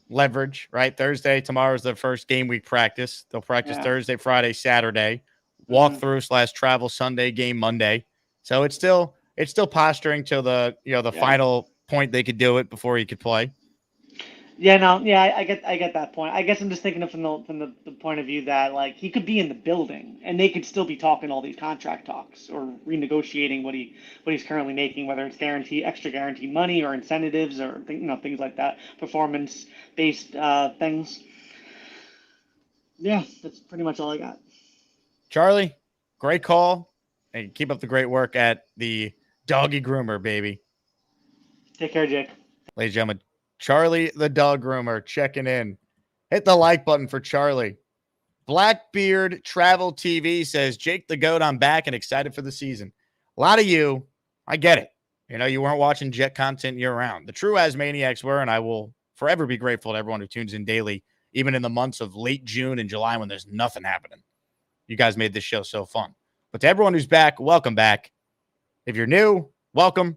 leverage, right? Thursday, tomorrow's their first game week practice. They'll practice Thursday, Friday, Saturday, walkthrough / travel Sunday, game Monday. So it's still posturing till the final point they could do it before he could play. Yeah, no, yeah, I get that point. I guess I'm just thinking of from the point of view that like he could be in the building and they could still be talking all these contract talks or renegotiating what he's currently making, whether it's extra guaranteed money or incentives or things like that, performance based things. Yeah, that's pretty much all I got. Charlie, great call. Hey, keep up the great work at the Doggy Groomer, baby. Take care, Jake. Ladies and gentlemen, Charlie the Dog Groomer checking in. Hit the like button for Charlie. Blackbeard Travel TV says, Jake the Goat, I'm back and excited for the season. A lot of you, I get it. You weren't watching Jet content year-round. The true Asmaniacs were, and I will forever be grateful to everyone who tunes in daily, even in the months of late June and July when there's nothing happening. You guys made this show so fun. But to everyone who's back, welcome back. If you're new, welcome.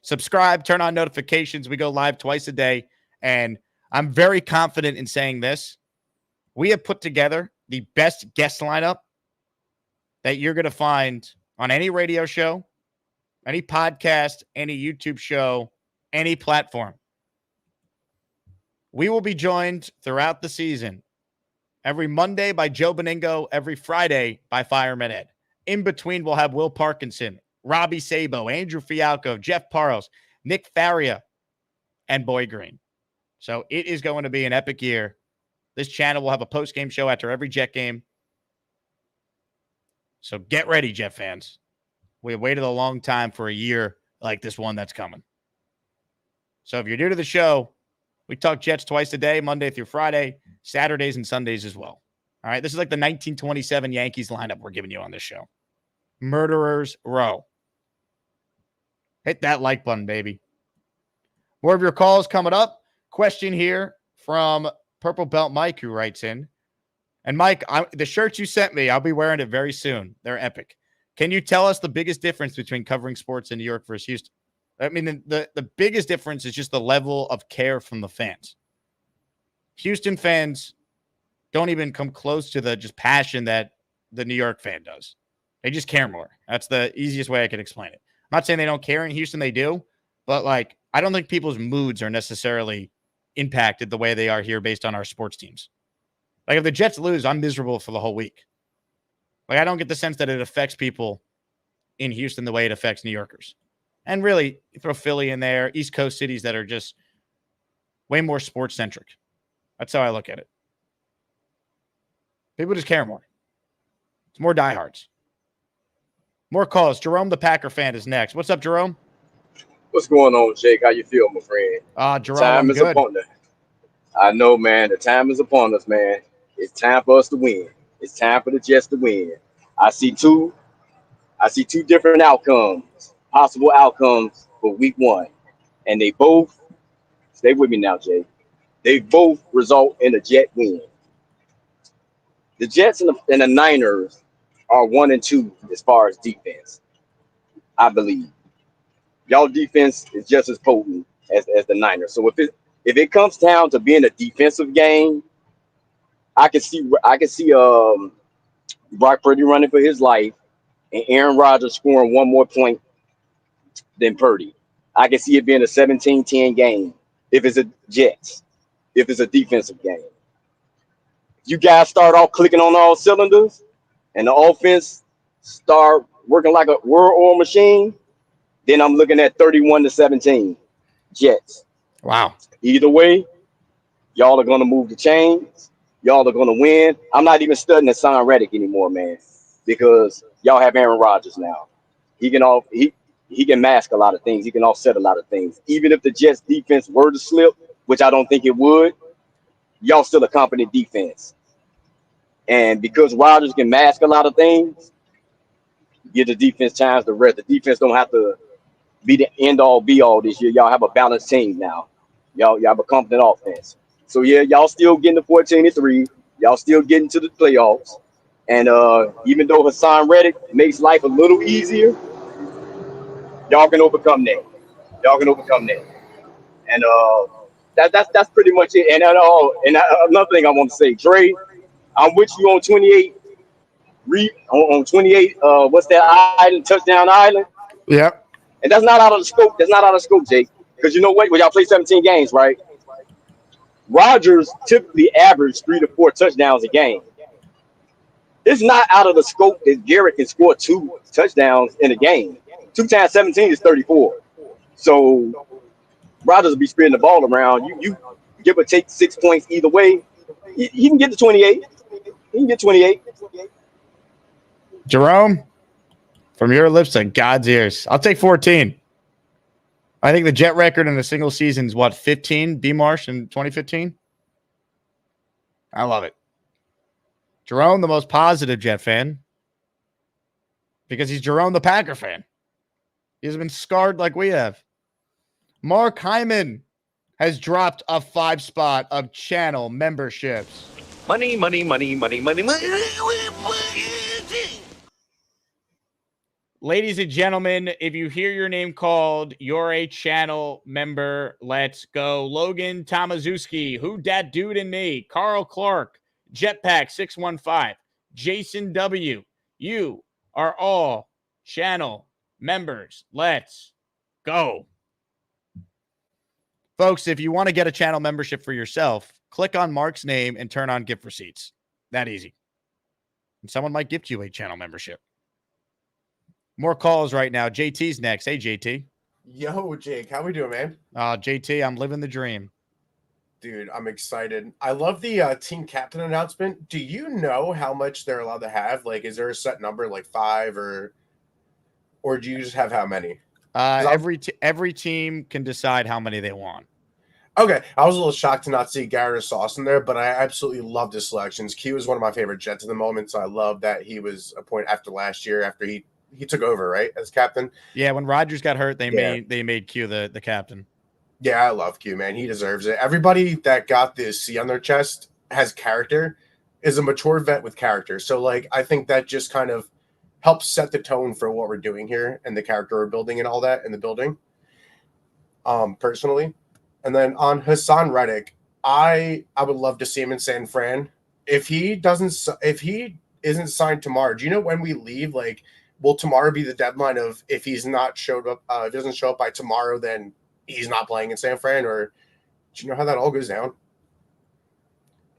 Subscribe, turn on notifications. We go live twice a day. And I'm very confident in saying this. We have put together the best guest lineup that you're going to find on any radio show, any podcast, any YouTube show, any platform. We will be joined throughout the season every Monday by Joe Beningo, every Friday by Fireman Ed. In between, we'll have Will Parkinson, Robby Sabo, Andrew Fialco, Jeff Parles, Nick Faria, and Boy Green. So it is going to be an epic year. This channel will have a post-game show after every Jet game. So get ready, Jet fans. We have waited a long time for a year like this one that's coming. So if you're new to the show, we talk Jets twice a day, Monday through Friday, Saturdays and Sundays as well. All right, this is like the 1927 Yankees lineup we're giving you on this show. Murderers Row. Hit that like button, baby. More of your calls coming up. Question here from Purple Belt Mike, who writes in. And Mike, the shirts you sent me, I'll be wearing it very soon. They're epic. Can you tell us the biggest difference between covering sports in New York versus Houston? I mean, the biggest difference is just the level of care from the fans. Houston fans don't even come close to the just passion that the New York fan does. They just care more. That's the easiest way I can explain it. I'm not saying they don't care in Houston. They do. But, I don't think people's moods are necessarily impacted the way they are here based on our sports teams. If the Jets lose, I'm miserable for the whole week. I don't get the sense that it affects people in Houston the way it affects New Yorkers. And really, you throw Philly in there, East Coast cities that are just way more sports-centric. That's how I look at it. People just care more. It's more diehards. More calls. Jerome, the Packer fan, is next. What's up, Jerome? What's going on, Jake? How you feel, my friend? Jerome, time I'm is good. upon us. I know, man. The time is upon us, man. It's time for us to win. It's time for the Jets to win. I see two different outcomes, possible outcomes for week 1. And they both, stay with me now, Jay. They both result in a Jet win. The Jets and the Niners are 1 and 2 as far as defense, I believe. Y'all defense is just as potent as the Niners. So if it comes down to being a defensive game, I can see Brock Purdy running for his life and Aaron Rodgers scoring 1 more point than Purdy. I can see it being a 17-10 game if it's a Jets, if it's a defensive game. If you guys start off clicking on all cylinders and the offense start working like a well-oiled machine, then I'm looking at 31-17 Jets. Wow. Either way, y'all are going to move the chains. Y'all are going to win. I'm not even studying Haason Reddick anymore, man, because y'all have Aaron Rodgers now. He can mask a lot of things. He can offset a lot of things. Even if the Jets defense were to slip, which I don't think it would, y'all still a competent defense. And because Rodgers can mask a lot of things, give the defense chance to rest. The defense don't have to be the end-all, be-all this year. Y'all have a balanced team now. Y'all have a competent offense. So, yeah, y'all still getting the 14-3. Y'all still getting to the playoffs. And even though Haason Reddick makes life a little easier, y'all can overcome that. Y'all can overcome that. And That's pretty much it. Another thing I want to say, Dre, I'm with you on 28. On 28. What's that island? Touchdown Island. Yep. And that's not out of the scope. That's not out of scope, Jake. Because you know what? When y'all play 17 games, right? Rodgers typically averaged 3 to 4 touchdowns a game. It's not out of the scope that Garrett can score 2 touchdowns in a game. 2 times 17 is 34. So Rodgers will be spreading the ball around. You give or take 6 points either way. He can get to 28. He can get 28. Jerome, from your lips to God's ears, I'll take 14. I think the Jet record in a single season is what, 15? B. Marsh in 2015? I love it. Jerome, the most positive Jet fan, because he's Jerome the Packer fan. He hasn't been scarred like we have. Mark Hyman has dropped a 5 spot of channel memberships. Money, money, money, money, money, money. Ladies and gentlemen, if you hear your name called, you're a channel member. Let's go. Logan Tomaszewski, Who Dat Dude and Me, Carl Clark, Jetpack 615, Jason W. You are all channel members. Let's go. Folks, if you want to get a channel membership for yourself, click on Mark's name and turn on gift receipts. That easy. And someone might gift you a channel membership. More calls right now. JT's next. Hey, JT. Yo, Jake. How we doing, man? JT, I'm living the dream. Dude, I'm excited. I love the team captain announcement. Do you know how much they're allowed to have? Like, is there a set number, like 5, or do you just have how many? Every team can decide how many they want. Okay, I was a little shocked to not see Garrett or Sauce in there, but I absolutely loved his selections. Q is one of my favorite Jets at the moment, so I love that he was appointed after last year, after he took over, right, as captain. Yeah, when Rodgers got hurt, they made Q the captain. Yeah, I love Q, man. He deserves it. Everybody that got this C on their chest has character, is a mature vet with character. So, like, I think that just kind of helps set the tone for what we're doing here and the character we're building and all that in the building, personally. And then on Haason Reddick, I would love to see him in San Fran. If he isn't signed tomorrow, do you know when we leave? Like, will tomorrow be the deadline of if he's not showed up, if he doesn't show up by tomorrow, then he's not playing in San Fran? Or do you know how that all goes down?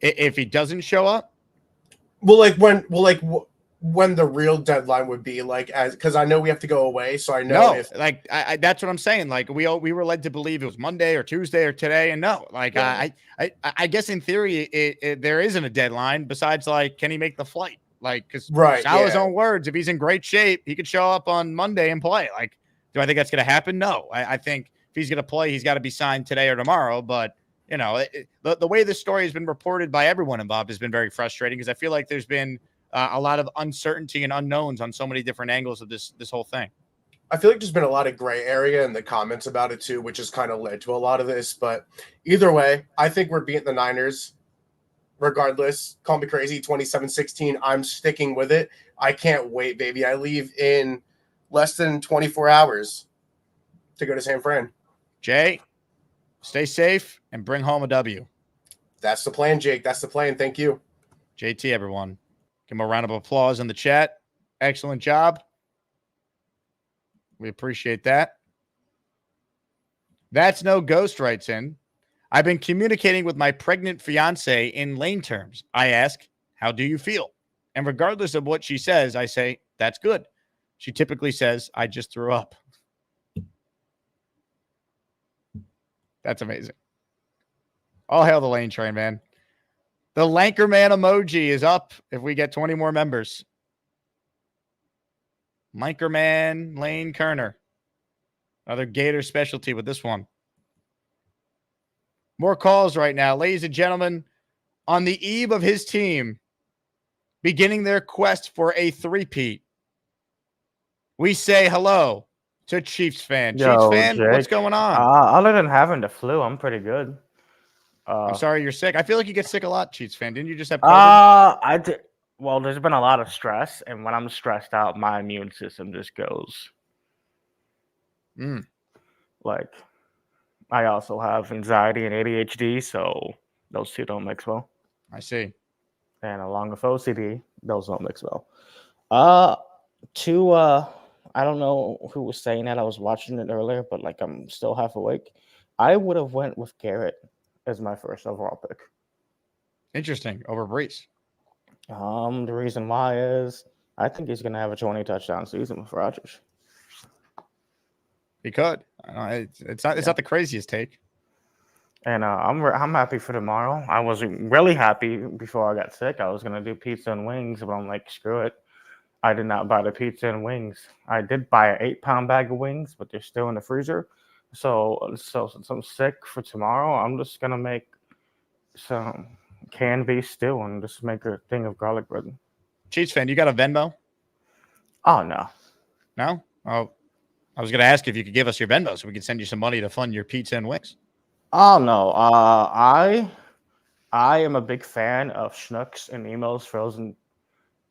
If he doesn't show up? When the real deadline would be, like, as because I know we have to go away, so I know that's what I'm saying. Like, we were led to believe it was Monday or Tuesday or today, and no, like, yeah. I guess in theory there isn't a deadline besides, like, can he make the flight? Like, because Salah's own words, if he's in great shape, he could show up on Monday and play. Like, do I think that's going to happen? No, I think if he's going to play, he's got to be signed today or tomorrow. But you know, the way this story has been reported by everyone involved has been very frustrating because I feel like there's been a lot of uncertainty and unknowns on so many different angles of this whole thing. I feel like there's been a lot of gray area in the comments about it too, which has kind of led to a lot of this. But either way, I think we're beating the Niners regardless. Call me crazy, 27-16. I'm sticking with it. I can't wait, baby. I leave in less than 24 hours to go to San Fran. Jay, stay safe and bring home a W. That's the plan, Jake. That's the plan. Thank you. JT, everyone. Give him a round of applause in the chat. Excellent job. We appreciate that. That's No Ghost writes in. I've been communicating with my pregnant fiance in lane terms. I ask, how do you feel? And regardless of what she says, I say, that's good. She typically says, I just threw up. That's amazing. All hail the lane train, man. The Lankerman emoji is up if we get 20 more members. Lankerman Lane Kerner. Another Gator specialty with this one. More calls right now. Ladies and gentlemen, on the eve of his team beginning their quest for a three-peat, we say hello to Chiefs fan. Yo, Chiefs fan, Jake. what's going on? Other than having the flu, I'm pretty good. I'm sorry you're sick. I feel like you get sick a lot, Chiefs fan. Didn't you just have COVID? Well, there's been a lot of stress, and when I'm stressed out, my immune system just goes. Like, I also have anxiety and ADHD, so those two don't mix well. I see. And along with OCD, those don't mix well. Uh, I don't know who was saying that. I was watching it earlier, but like I'm still half awake. I would have went with Garrett as my first overall pick. Interesting. Over Brees. The reason why is I think he's gonna have a 20 touchdown season with Rodgers. He could. It's not the craziest take. And I'm happy for tomorrow. I was really happy before I got sick. I was gonna do pizza and wings, but I'm like, screw it. I did not buy the pizza and wings. I did buy an 8-pound bag of wings, but they're still in the freezer. So since I'm sick for tomorrow, I'm just gonna make some canned beef stew and just make a thing of garlic bread. Chiefs fan, you got a Venmo? Oh no. No? Oh, I was gonna ask if you could give us your Venmo so we could send you some money to fund your pizza and wings. Oh no. I am a big fan of Schnucks and Nemo's frozen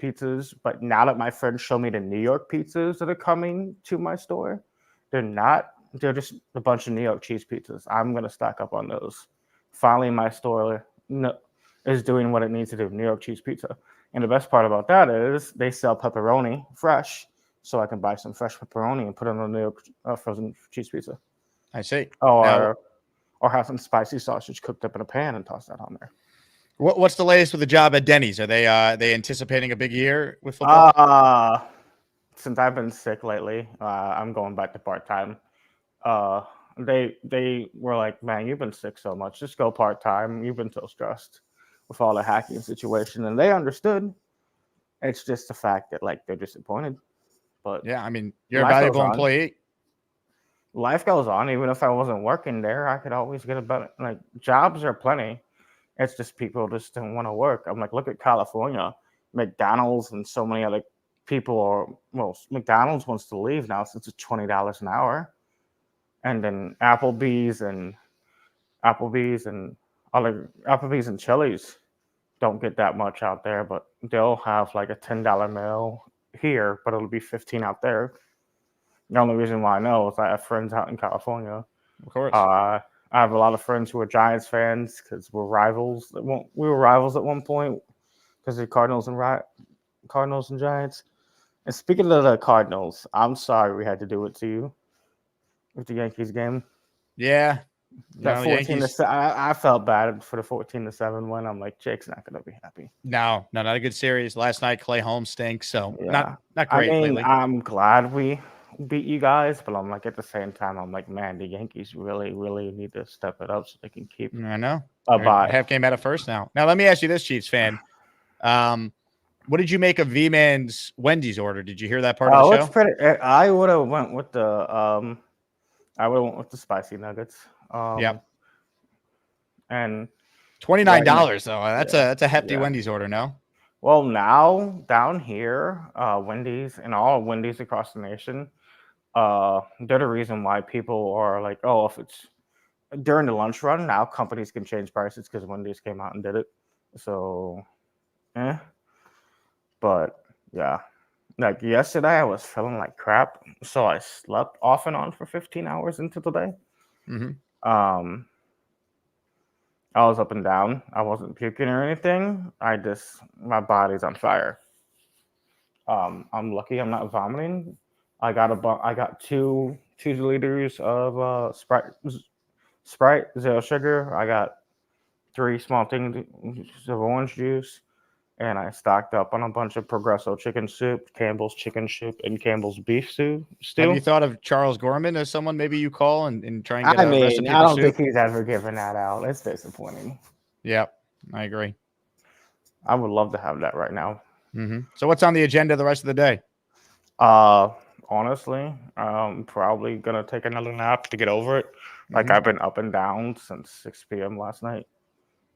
pizzas, but now that my friends show me the New York pizzas that are coming to my store, they're just a bunch of New York cheese pizzas. I'm gonna stock up on those. Finally, my store is doing what it needs to do, New York cheese pizza. And the best part about that is they sell pepperoni fresh, so I can buy some fresh pepperoni and put it on a New York frozen cheese pizza. I see. Or have some spicy sausage cooked up in a pan and toss that on there. What's the latest with the job at Denny's? Are they anticipating a big year with football? Since I've been sick lately, I'm going back to part-time. They were like, man, you've been sick so much, just go part-time. You've been so stressed with all the hacking situation, and they understood. It's just the fact that like they're disappointed. But yeah, I mean, you're a valuable employee. Life goes on. Even if I wasn't working there, I could always get a better. Like jobs are plenty. It's just people just don't want to work. I'm like, look at California, McDonald's, and so many other people McDonald's wants to leave now since it's $20 an hour, and then Applebee's and Chili's don't get that much out there, but they'll have like a $10 meal here, but it'll be $15 out there. The only reason why I know is I have friends out in California. Of course. I have a lot of friends who are Giants fans because we're rivals. We were rivals at one point because of Cardinals and Giants. And speaking of the Cardinals, I'm sorry we had to do it to you with the Yankees game. Yeah. That 14-7. I felt bad for the 14-7 win. I'm like, Jake's not going to be happy. No, not a good series. Last night, Clay Holmes stinks, so not great. I mean, lately. I'm glad we beat you guys, but I'm like at the same time, I'm like, man, the Yankees really, really need to step it up so they can keep. I know. A bye. Half game out of first now. Now let me ask you this, Chiefs fan. What did you make of V-Man's Wendy's order? Did you hear that part of the show? It's pretty. I would have went with the spicy nuggets. Yep. And $29 though. That's a hefty Wendy's order, no? Well, now down here, Wendy's and all Wendy's across the nation, they're the reason why people are like, oh, if it's during the lunch run, now companies can change prices because Wendy's came out and did it. So, But yeah, like yesterday, I was feeling like crap, so I slept off and on for 15 hours into the day. Mm-hmm. I was up and down. I wasn't puking or anything. My body's on fire. I'm lucky I'm not vomiting. I got 2 liters of Sprite 0 sugar. I got 3 small things of orange juice, and I stocked up on a bunch of Progresso chicken soup, Campbell's chicken soup, and Campbell's beef stew. Have you thought of Charles Gorman as someone maybe you call and try and get a recipe for I don't soup? think he's ever given that out. It's disappointing. Yep, I agree. I would love to have that right now. Mm-hmm. So what's on the agenda the rest of the day? Honestly, I'm probably gonna take another nap to get over it. Like Mhm. I've been up and down since 6 p.m. last night.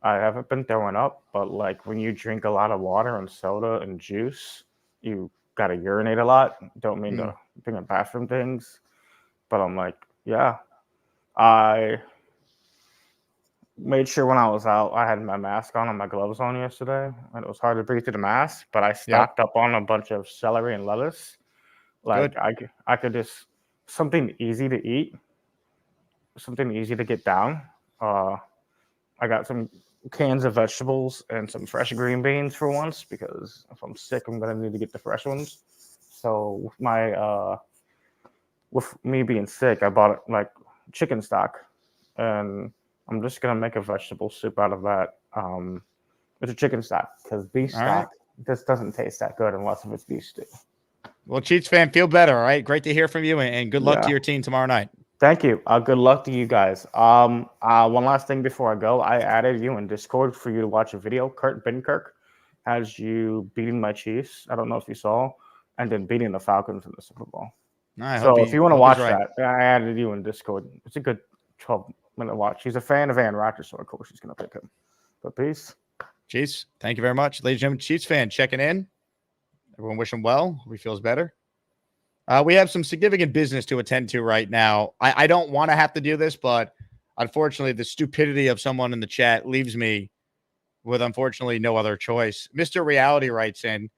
I haven't been throwing up, but like when you drink a lot of water and soda and juice, you gotta urinate a lot. Don't mean to bring up bathroom things, but I'm like, yeah. I made sure when I was out, I had my mask on and my gloves on yesterday, and it was hard to breathe through the mask, but I stocked up on a bunch of celery and lettuce. Like Good. I could just something easy to eat something easy to get down. I got some cans of vegetables and some fresh green beans for once because if I'm sick, I'm gonna need to get the fresh ones. So with me being sick, I bought like chicken stock, and I'm just gonna make a vegetable soup out of that. It's a chicken stock because beef All stock just doesn't taste that good unless if it's beef stew. Well, Cheats fan, feel better. All right. Great to hear from you, and good luck to your team tomorrow night. Thank you. Good luck to you guys. One last thing before I go. I added you in Discord for you to watch a video. Kurt Benkirk has you beating my Chiefs. I don't know if you saw, and then beating the Falcons in the Super Bowl. So if you want to watch that, I added you in Discord. It's a good 12-minute watch. He's a fan of Aaron Rodgers, so of course he's going to pick him. But peace. Chiefs, thank you very much. Ladies and gentlemen, Chiefs fan checking in. Everyone wish him well. Hope he feels better. We have some significant business to attend to right now. I don't want to have to do this, but unfortunately, the stupidity of someone in the chat leaves me with, unfortunately, no other choice. Mr. Reality writes in,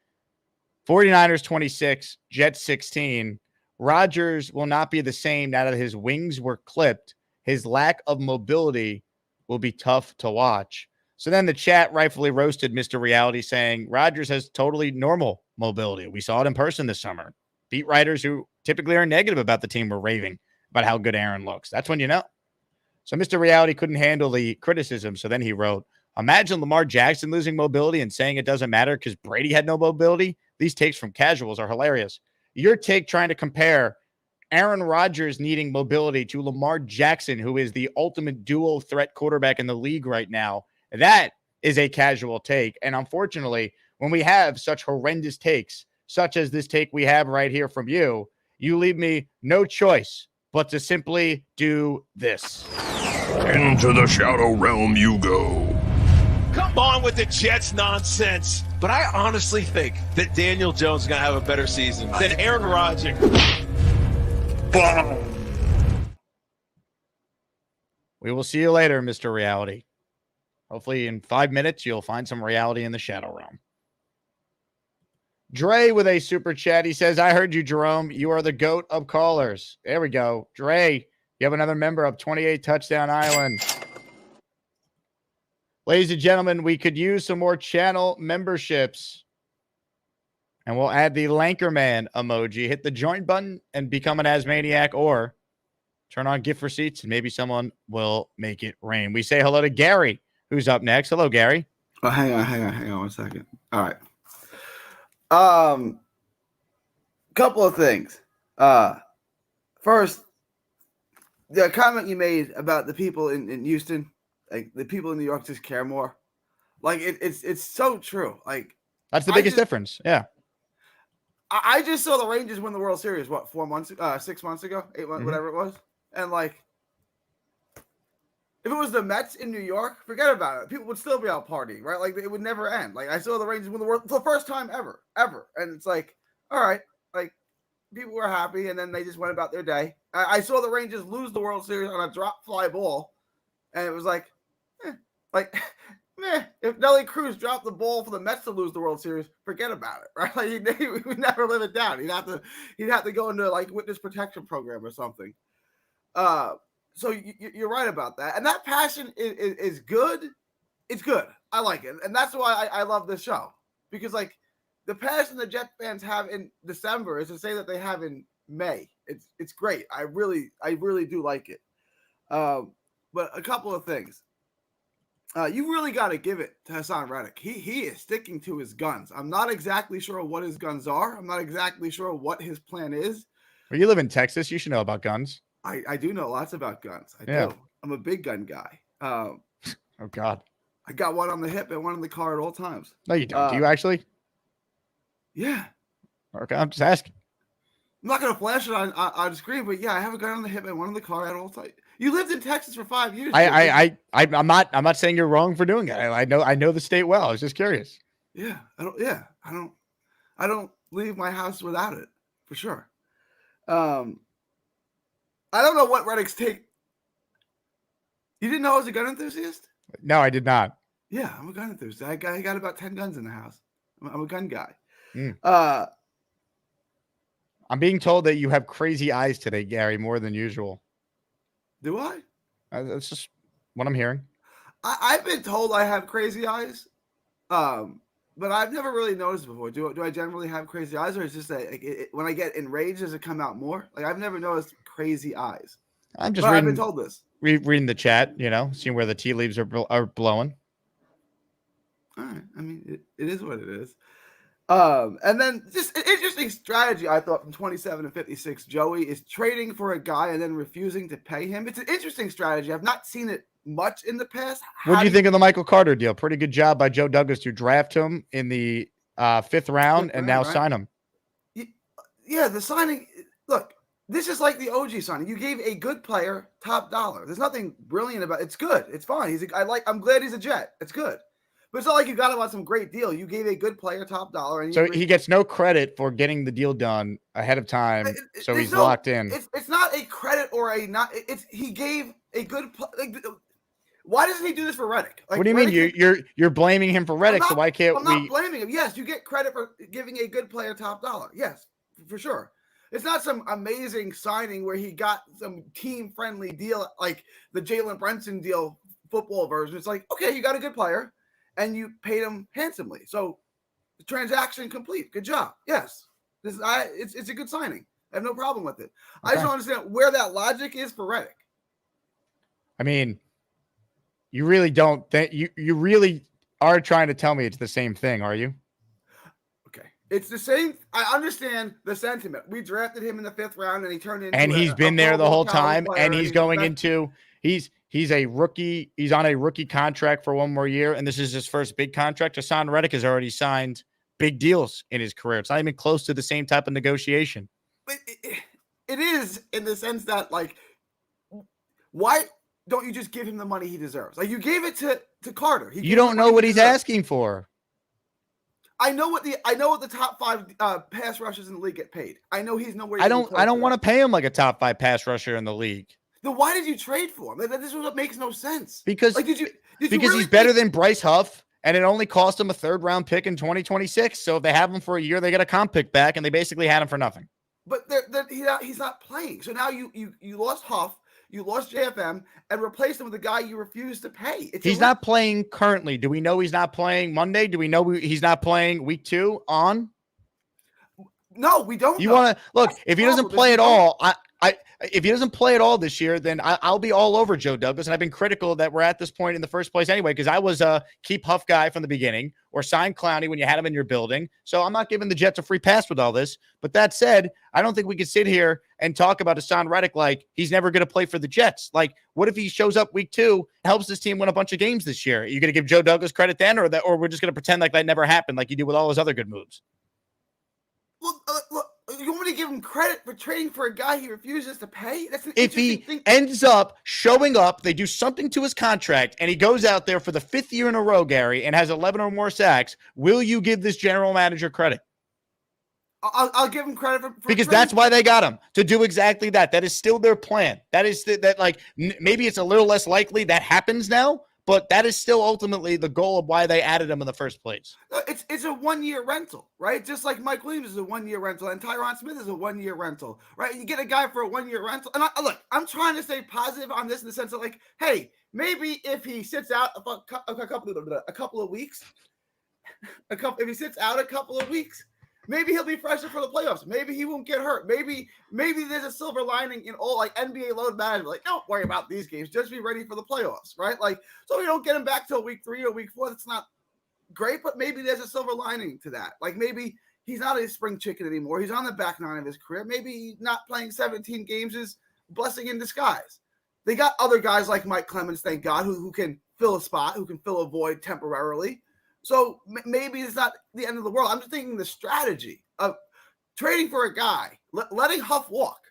49ers 26, Jets 16. Rodgers will not be the same now that his wings were clipped. His lack of mobility will be tough to watch. So then the chat rightfully roasted Mr. Reality, saying Rodgers has totally normal mobility. We saw it in person this summer. Beat writers who typically are negative about the team were raving about how good Aaron looks. That's when you know. So Mr. Reality couldn't handle the criticism. So then he wrote, imagine Lamar Jackson losing mobility and saying it doesn't matter because Brady had no mobility. These takes from casuals are hilarious. Your take trying to compare Aaron Rodgers needing mobility to Lamar Jackson, who is the ultimate dual threat quarterback in the league right now, that is a casual take. And unfortunately, when we have such horrendous takes, such as this take we have right here from you, you leave me no choice but to simply do this. Into the shadow realm you go. Come on with the Jets nonsense. But I honestly think that Daniel Jones is going to have a better season than Aaron Rodgers. We will see you later, Mr. Reality. Hopefully in 5 minutes, you'll find some reality in the shadow realm. Dre with a super chat. He says, I heard you, Jerome. You are the GOAT of callers. There we go. Dre, you have another member of 28 Touchdown Island. Ladies and gentlemen, we could use some more channel memberships. And we'll add the Lankerman emoji. Hit the join button and become an Asmaniac, or turn on gift receipts and maybe someone will make it rain. We say hello to Gary, who's up next. Hello, Gary. Oh, hang on 1 second. All right. Couple of things. First, the comment you made about the people in Houston, like the people in New York just care more. Like it's so true. Like that's the biggest difference. Yeah. I just saw the Rangers win the World Series, 6 months ago, 8 months, whatever it was. And like, if it was the Mets in New York, forget about it. People would still be out partying, right? Like it would never end. Like I saw the Rangers win the World for the first time ever. And it's like, all right, like people were happy, and then they just went about their day. I saw the Rangers lose the World Series on a drop fly ball, and it was like, if Nelly Cruz dropped the ball for the Mets to lose the World Series, forget about it, right? Like he would never live it down. He'd have to go into like witness protection program or something. So you're right about that, and that passion is good. It's good. I like it, and that's why I love this show, because like the passion the Jet fans have in December is the same that they have in May. It's great. I really do like it. But a couple of things. You really got to give it to Haason Reddick. He is sticking to his guns. I'm not exactly sure what his guns are. I'm not exactly sure what his plan is. Well, you live in Texas. You should know about guns. I do know lots about guns. I do. I'm a big gun guy. Oh, God. I got one on the hip and one in the car at all times. No, you don't. Do you actually? Yeah. Okay, I'm just asking. I'm not going to flash it on the screen, but yeah, I have a gun on the hip and one in the car at all times. You lived in Texas for 5 years. I'm not saying you're wrong for doing it. I know the state well. I was just curious. Yeah. I don't leave my house without it, for sure. I don't know what Reddick's take. You didn't know I was a gun enthusiast? No, I did not. Yeah, I'm a gun enthusiast. I got about 10 guns in the house. I'm a gun guy. I'm being told that you have crazy eyes today, Gary, more than usual. Do I? That's just what I'm hearing. I've been told I have crazy eyes, but I've never really noticed it before. Do I generally have crazy eyes, or is it just that when I get enraged, does it come out more? Like I've never noticed crazy eyes. I'm just But reading. I've been told this. Reading the chat, seeing where the tea leaves are blowing. All right. I mean, it is what it is. And then just an interesting strategy I thought from 27 and 56. Joey is trading for a guy and then refusing to pay him. It's an interesting strategy. I've not seen it much in the past. What do you think of the Michael Carter deal? Pretty good job by Joe Douglas to draft him in the 5th round and now sign him. Yeah, the signing. Look, this is like the OG signing. You gave a good player top dollar. There's nothing brilliant about it. It's good. It's fine. I'm glad he's a Jet. It's good. But it's not like you got him on some great deal. You gave a good player top dollar, and so he gets no credit for getting the deal done ahead of time. So he's locked in. It's not a credit or a not. He gave a good. Why doesn't he do this for Reddick? What do you mean? You're blaming him for Reddick? So why can't I'm not blaming him. Yes, you get credit for giving a good player top dollar. Yes, for sure. It's not some amazing signing where he got some team-friendly deal like the Jalen Brunson deal football version. It's like, okay, you got a good player, and you paid him handsomely. So the transaction complete. Good job. Yes. It's a good signing. I have no problem with it. Okay. I just don't understand where that logic is for Reddick. I mean, you really don't think you really are trying to tell me it's the same thing, are you? Okay. It's the same. I understand the sentiment. We drafted him in the 5th round and he turned into he's been there the whole time and he's going into he's a rookie. He's on a rookie contract for 1 more year, and this is his first big contract. Haason Reddick has already signed big deals in his career. It's not even close to the same type of negotiation. But it is in the sense that, like, why don't you just give him the money he deserves? Like, you gave it to Carter. You don't know what he's asking for. I know what the top 5 pass rushers in the league get paid. I know he's nowhere. I don't want to pay him like a top 5 pass rusher in the league. Then why did you trade for him? This is what makes no sense. Because like, did you really he's better than Bryce Huff, and it only cost him a 3rd round pick in 2026. So if they have him for a year, they get a comp pick back, and they basically had him for nothing. But he's not playing. So now you lost Huff, you lost JFM, and replaced him with a guy you refused to pay. He's not playing currently. Do we know he's not playing Monday? Do we know he's not playing week 2 on? No, we don't. You want to look if he doesn't play at all. If he doesn't play at all this year, then I'll be all over Joe Douglas. And I've been critical that we're at this point in the first place anyway, because I was a keep Huff guy from the beginning or sign Clowney when you had him in your building. So I'm not giving the Jets a free pass with all this. But that said, I don't think we can sit here and talk about Haason Reddick like he's never going to play for the Jets. Like, what if he shows up week 2, helps this team win a bunch of games this year? Are you going to give Joe Douglas credit then, or we're just going to pretend like that never happened like you do with all his other good moves? Well, look. You want me to give him credit for trading for a guy he refuses to pay? That's an if he thing. Ends up showing up, they do something to his contract, and he goes out there for the 5th year in a row, Gary, and has 11 or more sacks, will you give this general manager credit? I'll give him credit for because that's why they got him, to do exactly that. That is still their plan. That is that like maybe it's a little less likely that happens now, but that is still ultimately the goal of why they added him in the first place. It's a 1-year rental, right? Just like Mike Williams is a 1-year rental and Tyron Smith is a 1-year rental, right? You get a guy for a 1-year rental. And look, I'm trying to stay positive on this in the sense of like, hey, maybe if he sits out a couple of weeks, if he sits out a couple of weeks, maybe he'll be fresher for the playoffs. Maybe he won't get hurt. Maybe there's a silver lining in all like NBA load management. Like, don't worry about these games. Just be ready for the playoffs, right? Like, so we don't get him back till week 3 or week 4. That's not great, but maybe there's a silver lining to that. Like, maybe he's not a spring chicken anymore. He's on the back 9 of his career. Maybe not playing 17 games is blessing in disguise. They got other guys like Mike Clemens, thank God, who can fill a spot, who can fill a void temporarily. So maybe it's not the end of the world. I'm just thinking the strategy of trading for a guy, letting Huff walk,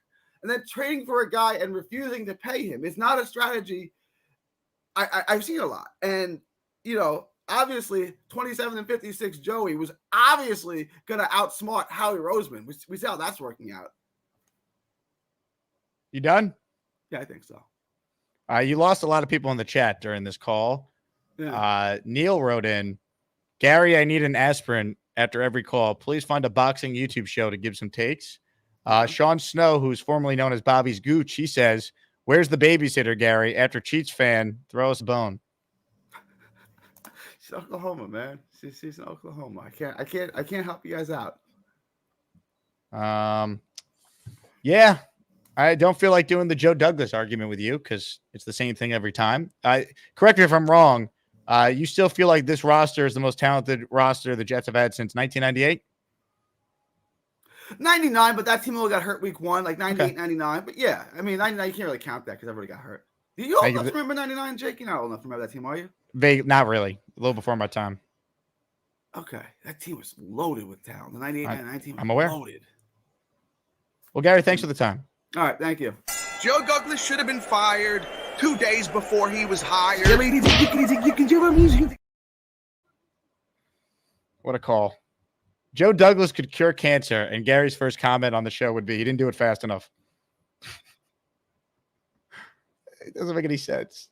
and then trading for a guy and refusing to pay him is not a strategy I've seen a lot. And, obviously 27 and 56 Joey was obviously going to outsmart Howie Roseman. We see how that's working out. You done? Yeah, I think so. You lost a lot of people in the chat during this call. Yeah. Neil wrote in, Gary, I need an aspirin after every call. Please find a boxing YouTube show to give some takes. Sean Snow, who's formerly known as Bobby's Gooch, he says, Where's the babysitter, Gary? After Cheats fan, throw us a bone. She's Oklahoma, man. She's in Oklahoma. I can't help you guys out. Yeah, I don't feel like doing the Joe Douglas argument with you because it's the same thing every time. Correct me if I'm wrong. You still feel like this roster is the most talented roster the Jets have had since 1998? 99, but that team only got hurt week 1, like 98, Okay. 99. But yeah, I mean, 99, you can't really count that because everybody got hurt. You old enough to remember 99, Jake? You're not old enough to remember that team, are you? Not really. A little before my time. Okay. That team was loaded with talent. The 98, 99 team was I'm aware. loaded. Well, Gary, thanks for the time. All right, thank you. Joe Douglas should have been fired 2 days before he was hired. What a call. Joe Douglas could cure cancer, and Gary's first comment on the show would be, he didn't do it fast enough. It doesn't make any sense.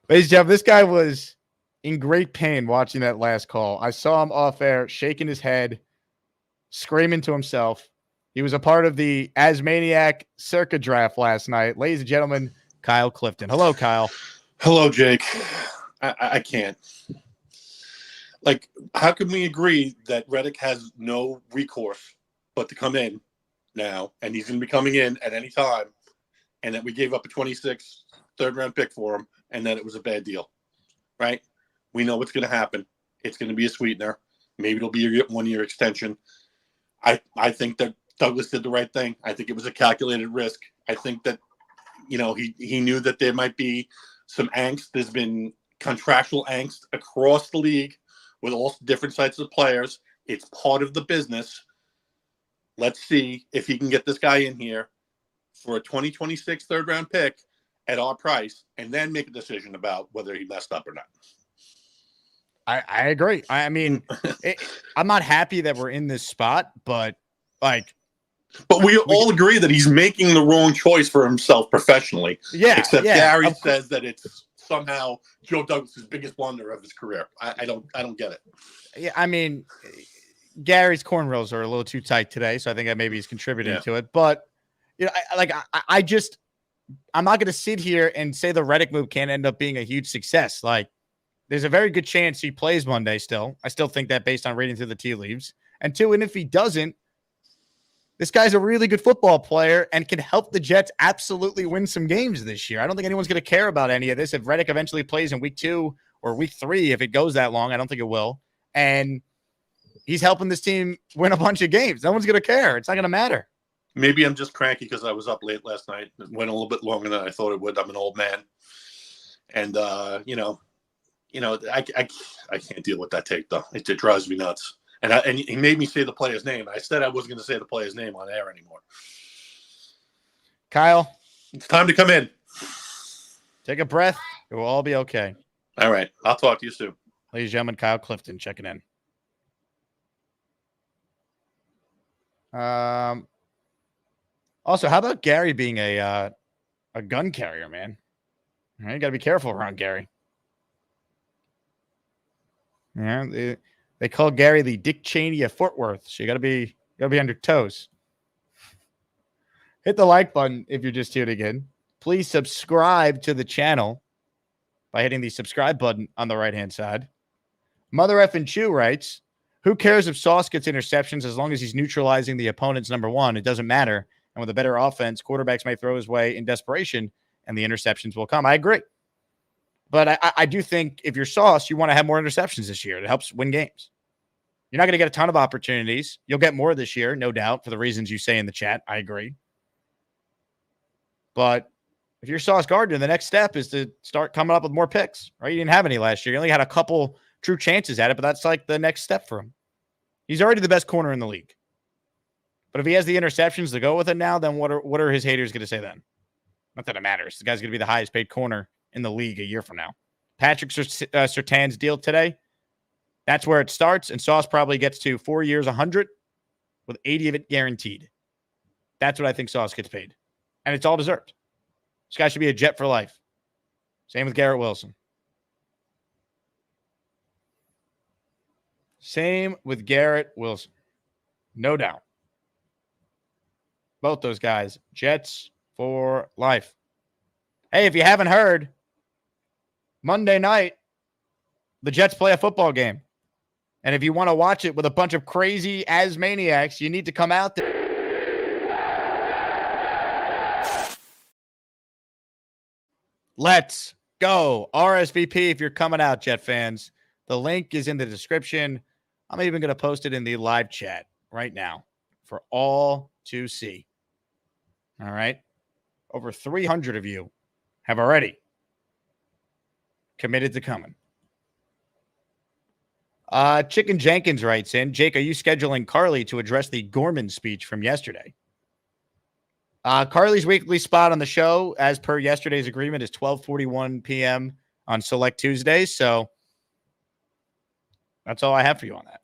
Ladies and gentlemen, this guy was in great pain watching that last call. I saw him off air, shaking his head, screaming to himself. He was a part of the Asmaniac Circa draft last night. Ladies and gentlemen, Kyle Clifton. Hello, Kyle. Hello, Jake. I can't. Like, how can we agree that Reddick has no recourse but to come in now, and he's going to be coming in at any time, and that we gave up a 26 third-round pick for him, and that it was a bad deal, right? We know what's going to happen. It's going to be a sweetener. Maybe it'll be a one-year extension. I think that Douglas did the right thing. I think it was a calculated risk. I think that, he knew that there might be some angst. There's been contractual angst across the league with all different types of players. It's part of the business. Let's see if he can get this guy in here for a 2026 third-round pick at our price, and then make a decision about whether he messed up or not. I agree. I mean, I'm not happy that we're in this spot, but we all agree that he's making the wrong choice for himself professionally. Yeah. Except Gary says that it's somehow Joe Douglas' biggest blunder of his career. I don't get it. Yeah, I mean, Gary's cornrows are a little too tight today, so I think that maybe he's contributing to it. But I'm not going to sit here and say the Reddick move can't end up being a huge success. Like, there's a very good chance he plays Monday still. I still think that based on reading through the tea leaves. And two, and if he doesn't, this guy's a really good football player and can help the Jets absolutely win some games this year. I don't think anyone's going to care about any of this. If Reddick eventually plays in week 2 or week 3, if it goes that long, I don't think it will. And he's helping this team win a bunch of games. No one's going to care. It's not going to matter. Maybe I'm just cranky because I was up late last night. It went a little bit longer than I thought it would. I'm an old man. And, I can't deal with that take, though. It drives me nuts. And he made me say the player's name. I said I wasn't going to say the player's name on air anymore. Kyle, it's time to come in. Take a breath. It will all be okay. All right. I'll talk to you soon. Ladies and gentlemen, Kyle Clifton checking in. Also, how about Gary being a gun carrier, man? All right, you got to be careful around Gary. Yeah, they call Gary the Dick Cheney of Fort Worth, so you got to be on your toes. Hit the like button if you're just tuning in. Please subscribe to the channel by hitting the subscribe button on the right-hand side. Mother effing Chew writes, who cares if Sauce gets interceptions as long as he's neutralizing the opponent's number one? It doesn't matter. And with a better offense, quarterbacks may throw his way in desperation, and the interceptions will come. I agree. But I do think if you're Sauce, you want to have more interceptions this year. It helps win games. You're not going to get a ton of opportunities. You'll get more this year, no doubt, for the reasons you say in the chat. I agree. But if you're Sauce Gardner, the next step is to start coming up with more picks, right? You didn't have any last year. You only had a couple true chances at it, but that's like the next step for him. He's already the best corner in the league. But if he has the interceptions to go with it now, then what are his haters going to say then? Not that it matters. The guy's going to be the highest paid corner in the league a year from now. Patrick Surtain's deal today, that's where it starts, and Sauce probably gets to 4 years, 100, with 80 of it guaranteed. That's what I think Sauce gets paid. And it's all deserved. This guy should be a Jet for life. Same with Garrett Wilson. Same with Garrett Wilson. No doubt. Both those guys, Jets for life. Hey, if you haven't heard, Monday night, the Jets play a football game. And if you want to watch it with a bunch of crazy Asmaniacs, you need to come out there. Let's go. RSVP if you're coming out, Jet fans. The link is in the description. I'm even going to post it in the live chat right now for all to see. All right. Over 300 of you have already committed to coming. Chicken Jenkins writes in, Jake, are you scheduling Carly to address the Gorman speech from yesterday? Carly's weekly spot on the show, as per yesterday's agreement, is 12:41 p.m. on Select Tuesdays. So that's all I have for you on that.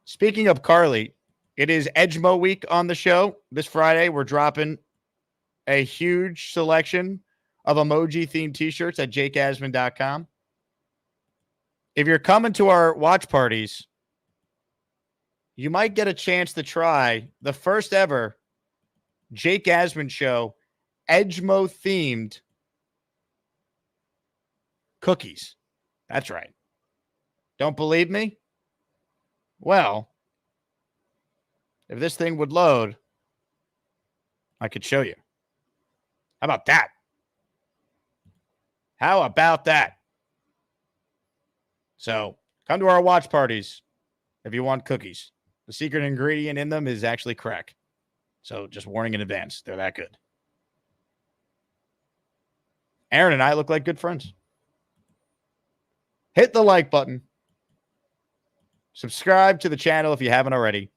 Speaking of Carly, it is Edgemo week on the show. This Friday, we're dropping a huge selection of emoji-themed t-shirts at jakeasman.com. If you're coming to our watch parties, you might get a chance to try the first ever Jake Asman Show Edgemo-themed cookies. That's right. Don't believe me? Well, if this thing would load, I could show you. How about that? How about that? So come to our watch parties if you want cookies. The secret ingredient in them is actually crack. So just warning in advance. They're that good. Aaron and I look like good friends. Hit the like button. Subscribe to the channel if you haven't already.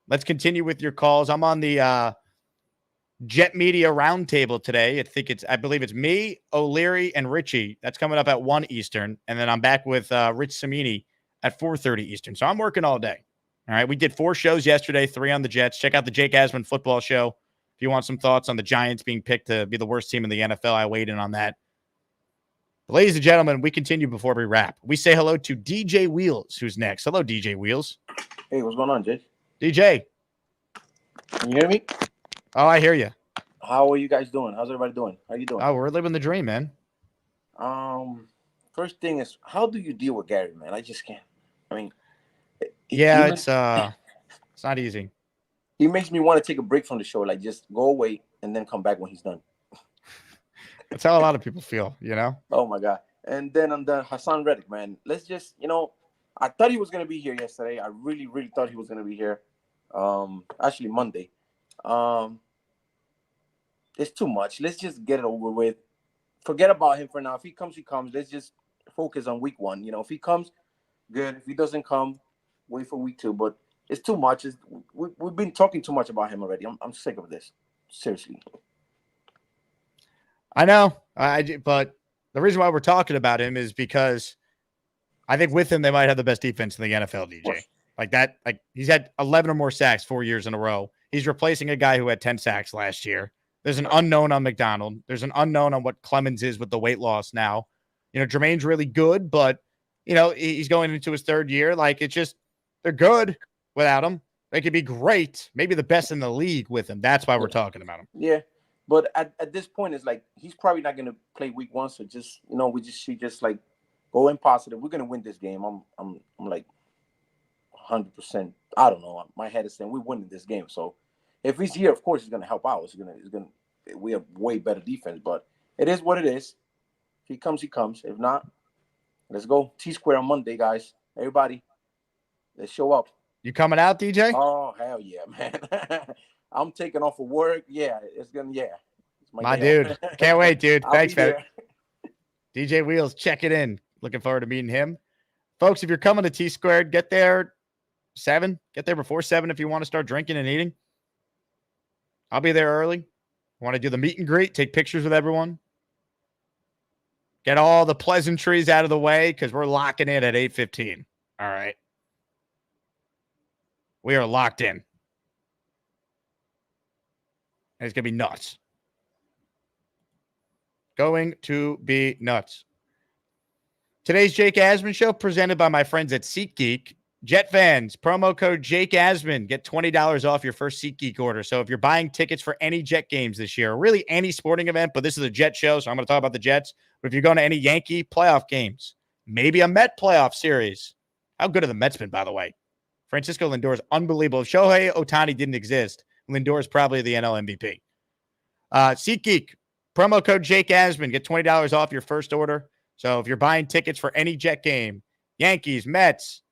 Let's continue with your calls. I'm on the Jet Media Roundtable today. I believe it's me, O'Leary, and Richie. That's coming up at 1 Eastern. And then I'm back with Rich Samini at 4:30 Eastern. So I'm working all day. All right. We did 4 shows yesterday, 3 on the Jets. Check out the Jake Asman football show. If you want some thoughts on the Giants being picked to be the worst team in the NFL, I weighed in on that. But ladies and gentlemen, we continue before we wrap. We say hello to DJ Wheels, who's next. Hello, DJ Wheels. Hey, what's going on, Jake? DJ. Can you hear me? Oh, I hear you. How are you guys doing? How's everybody doing? How you doing? Oh, we're living the dream, man. First thing is, how do you deal with Gary, man? I just can't. I mean, yeah, it's not easy. He makes me want to take a break from the show, like just go away and then come back when he's done. That's how a lot of people feel, you know? Oh my God. And then on the Haason Reddick, man, let's just, I thought he was going to be here yesterday. I really, really thought he was going to be here. Actually Monday. It's too much. Let's just get it over with. Forget about him for now. If he comes, he comes. Let's just focus on week 1. If he comes, good. If he doesn't come, wait for week 2. But it's too much. We've been talking too much about him already. I'm sick of this. Seriously. I know. But the reason why we're talking about him is because I think with him, they might have the best defense in the NFL, DJ. Like that. Like he's had 11 or more sacks 4 years in a row. He's replacing a guy who had 10 sacks last year. There's an unknown on McDonald. There's an unknown on what Clemens is with the weight loss now. Jermaine's really good, but, he's going into his 3rd year. Like, it's just, they're good without him. They could be great, maybe the best in the league with him. That's why we're talking about him. Yeah, but at this point, it's like he's probably not going to play week 1. So just, we just like go in positive. We're going to win this game. I'm like 100%. I don't know. My head is saying we're winning this game. So if he's here, of course, he's going to help out. We have way better defense, but it is what it is. If he comes, he comes. If not, let's go T-Square on Monday, guys. Everybody, let's show up. You coming out, DJ? Oh, hell yeah, man. I'm taking off of work. Yeah, it's my dude. Can't wait, dude. Thanks, man. DJ Wheels, check it in. Looking forward to meeting him. Folks, if you're coming to T-Squared, get there 7. Get there before 7 if you want to start drinking and eating. I'll be there early. Want to do the meet and greet, take pictures with everyone. Get all the pleasantries out of the way because we're locking in at 8:15. All right. We are locked in. And it's going to be nuts. Going to be nuts. Today's Jake Asman Show presented by my friends at SeatGeek. Jet fans, promo code Jake Asman, get $20 off your first SeatGeek order. So if you're buying tickets for any Jet games this year, really any sporting event, but this is a Jet show, so I'm going to talk about the Jets. But if you're going to any Yankee playoff games, maybe a Met playoff series. How good have the Mets been, by the way? Francisco Lindor is unbelievable. If Shohei Ohtani didn't exist, Lindor is probably the NL MVP. SeatGeek, promo code Jake Asman, get $20 off your first order. So if you're buying tickets for any Jet game, Yankees, Mets,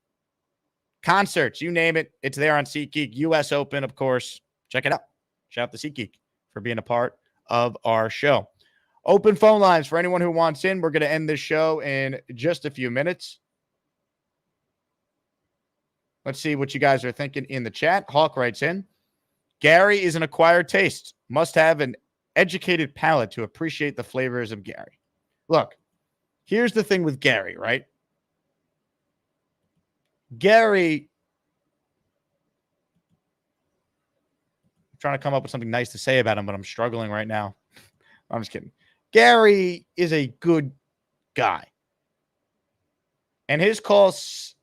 concerts, you name it, it's there on SeatGeek. US Open, of course. Check it out. Shout out to SeatGeek for being a part of our show. Open phone lines for anyone who wants in. We're going to end this show in just a few minutes. Let's see what you guys are thinking in the chat. Hawk writes in, Gary is an acquired taste. Must have an educated palate to appreciate the flavors of Gary. Look, here's the thing with Gary, right? Gary, I'm trying to come up with something nice to say about him, but I'm struggling right now. I'm just kidding. Gary is a good guy. And his calls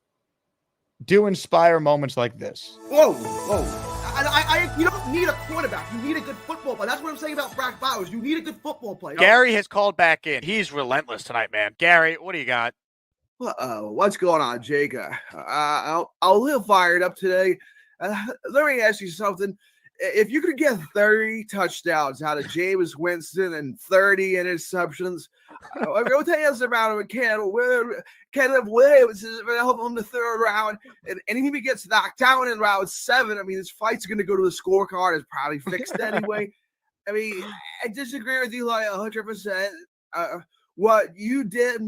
do inspire moments like this. Whoa. You don't need a quarterback. You need a good football player. That's what I'm saying about Brock Bowers. You need a good football player. Gary has called back in. He's relentless tonight, man. Gary, what do you got? What's going on, Jake? I'll live fired up today. Let me ask you something. If you could get 30 touchdowns out of Jameis Winston and 30 interceptions, I'll tell you about him. Caleb Williams is going to help him in the third round. And if he gets knocked down in round 7, I mean, his fight's going to go to the scorecard. It's probably fixed anyway. I mean, I disagree with you like 100%. What you did,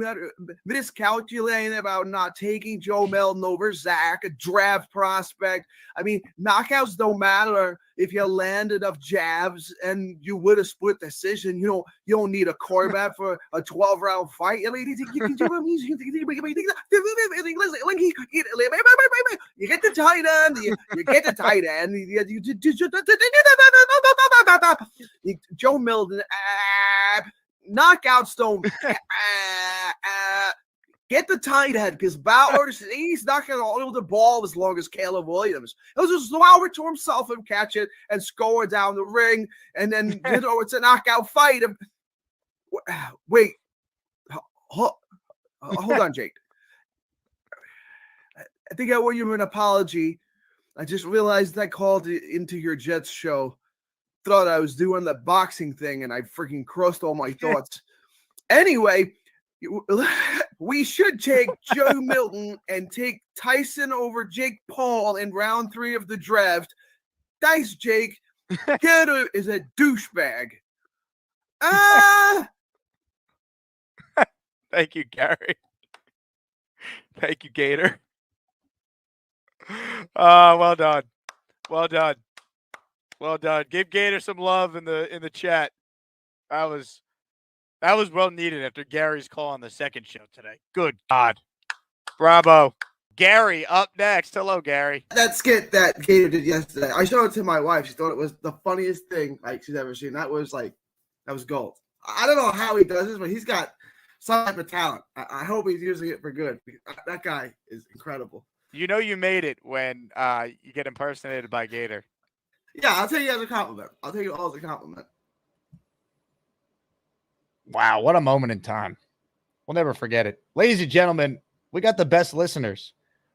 miscalculating about not taking Joe Milton over Zach, a draft prospect. I mean, knockouts don't matter if you land enough jabs and you would have split decision. You don't need a quarterback for a 12-round fight. I mean, you get the tight end. You get the tight end. Joe Milton. Knockouts don't get the tight end because Bowers, he's not going to hold the ball as long as Caleb Williams. He'll just allow it to himself and catch it and score down the ring, and then it's a knockout fight. Wait, hold on, Jake. I think I owe you an apology. I just realized I called into your Jets show. Thought I was doing the boxing thing and I freaking crossed all my thoughts. Anyway, we should take Joe Milton and take Tyson over Jake Paul in round 3 of the draft. Thanks, Jake. Gator is a douchebag. Thank you, Gary. Thank you, Gator. Well done. Well done. Well done. Give Gator some love in the chat. That was well needed after Gary's call on the second show today. Good God. Bravo. Gary up next. Hello, Gary. That skit that Gator did yesterday. I showed it to my wife. She thought it was the funniest thing she's ever seen. That was gold. I don't know how he does this, but he's got some type of talent. I hope he's using it for good. That guy is incredible. You know you made it when you get impersonated by Gator. Yeah, I'll take it as a compliment. I'll take it all as a compliment. Wow, what a moment in time. We'll never forget it. Ladies and gentlemen, we got the best listeners.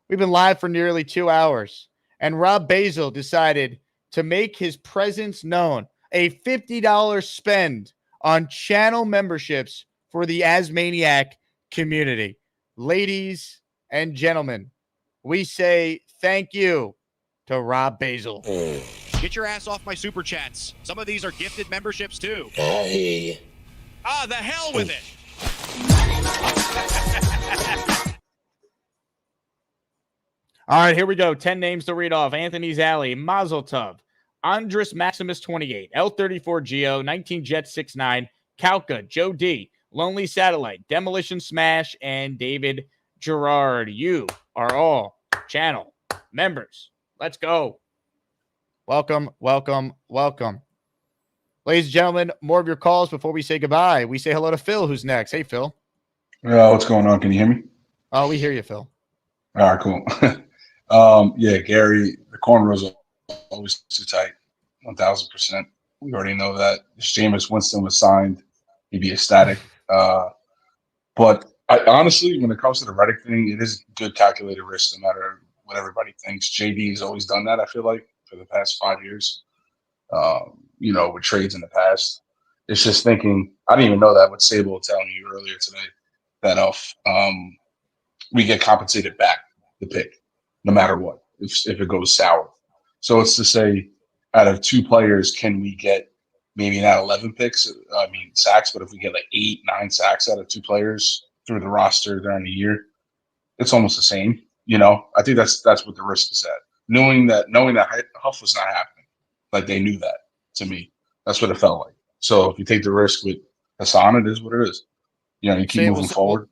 We've been live for nearly 2 hours, and Rob Basil decided to make his presence known. A $50 spend on channel memberships for the Asmaniac community. Ladies and gentlemen, we say thank you to Rob Basil. Get your ass off my super chats. Some of these are gifted memberships too. Hey. The hell with it. All right, here we go. 10 names to read off. Anthony Zali, Mazel Tov, Andres Maximus 28, L34 Geo, 19 Jet 69, Kauka, Joe D, Lonely Satellite, Demolition Smash, and David Gerard. You are all channel members. Let's go. Welcome, welcome, welcome. Ladies and gentlemen, more of your calls before we say goodbye. We say hello to Phil, who's next. Hey, Phil. What's going on? Can you hear me? Oh, we hear you, Phil. All right, cool. Yeah, Gary, the cornrows are always too tight, 1,000%. We already know that. If Jameis Winston was signed, he'd be ecstatic. But honestly, when it comes to the Reddick thing, it is good calculated risk no matter what everybody thinks. JD has always done that, I feel like, for the past 5 years, with trades in the past. It's just thinking, I didn't even know that what Sable was telling you earlier today, that we get compensated back the pick, no matter what, if it goes sour. So it's to say, out of 2 players, can we get maybe not 11 sacks, but if we get like 8, 9 sacks out of 2 players through the roster during the year, it's almost the same. I think that's what the risk is at. Knowing that Huff was not happening, like they knew that. To me, that's what it felt like. So if you take the risk with Haason, it is what it is. You keep moving forward.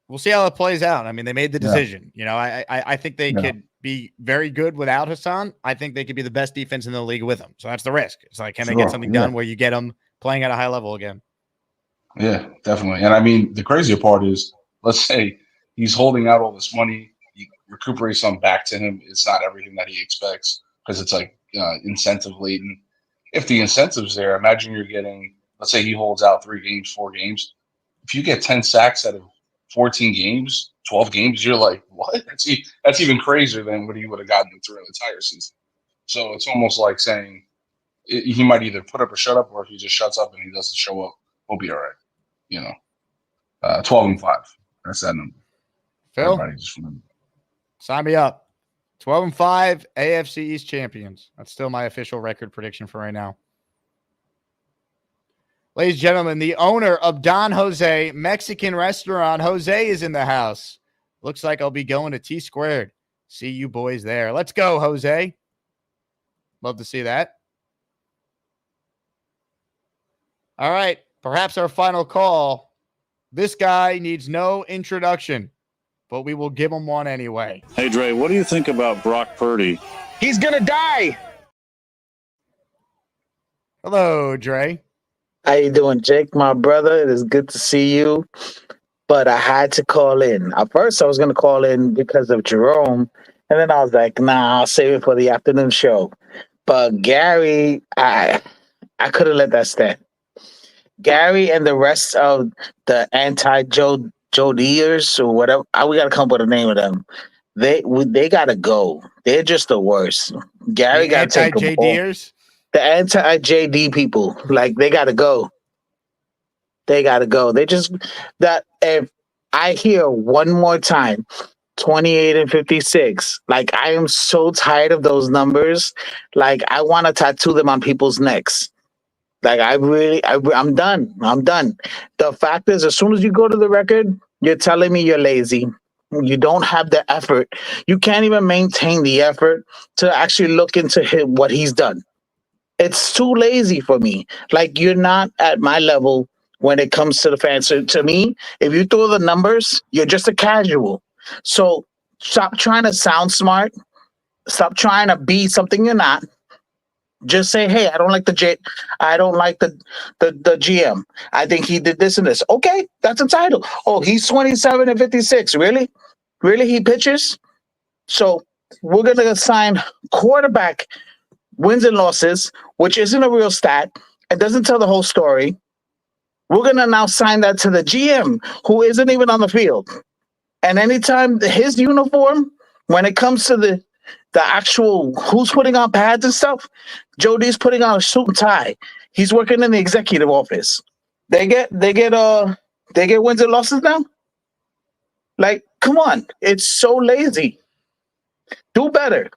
We'll see how it plays out. I mean, they made the decision. I think they could be very good without Haason. I think they could be the best defense in the league with him. So that's the risk. It's like, can they get something done where you get them playing at a high level again? Yeah, definitely. And I mean, the crazier part is, let's say he's holding out all this money. You recuperate some back to him. It's not everything that he expects because it's like incentive laden. If the incentive's there, imagine you're getting, let's say he holds out 3 games, 4 games. If you get 10 sacks out of 14 games, 12 games, you're like, what? That's even crazier than what he would have gotten through an entire season. So it's almost like saying he might either put up or shut up, or if he just shuts up and he doesn't show up, we'll be all right. 12-5. That's that number. Phil, everybody just remember. Sign me up. 12-5 AFC East champions. That's still my official record prediction for right now. Ladies and gentlemen, the owner of Don Jose Mexican Restaurant, Jose, is in the house. Looks like I'll be going to T Squared. See you boys there. Let's go, Jose. Love to see that. All right, perhaps our final call. This guy needs no introduction, but we will give him one anyway. Hey, Dre, what do you think about Brock Purdy? He's going to die. Hello, Dre. How you doing, Jake, my brother? It is good to see you. But I had to call in. At first, I was going to call in because of Jerome. And then I was like, nah, I'll save it for the afternoon show. But Gary, I couldn't let that stand. Gary and the rest of the anti-Joe Deers or whatever, we got to come up with a name of them. They got to go. They're just the worst. Gary got to take them all. The anti-JD people, like, they got to go. They got to go. They just, that if I hear one more time, 28 and 56, like, I am so tired of those numbers. Like, I want to tattoo them on people's necks. Like, I'm done. I'm done. The fact is, as soon as you go to the record, you're telling me you're lazy. You don't have the effort. You can't even maintain the effort to actually look into what he's done. It's too lazy for me. Like, you're not at my level when it comes to the fans. So to me, if you throw the numbers, you're just a casual. So stop trying to sound smart. Stop trying to be something you're not. Just say, hey, I don't like the GM. I think he did this and this. Okay, that's entitled. Oh, he's 27 and 56. Really? Really, he pitches? So we're going to assign quarterback wins and losses, which isn't a real stat. It doesn't tell the whole story. We're going to now sign that to the GM, who isn't even on the field. And anytime his uniform, when it comes to the actual who's putting on pads and stuff, Jody's putting on a suit and tie. He's working in the executive office. They get wins and losses now? Like, come on. It's so lazy. Do better.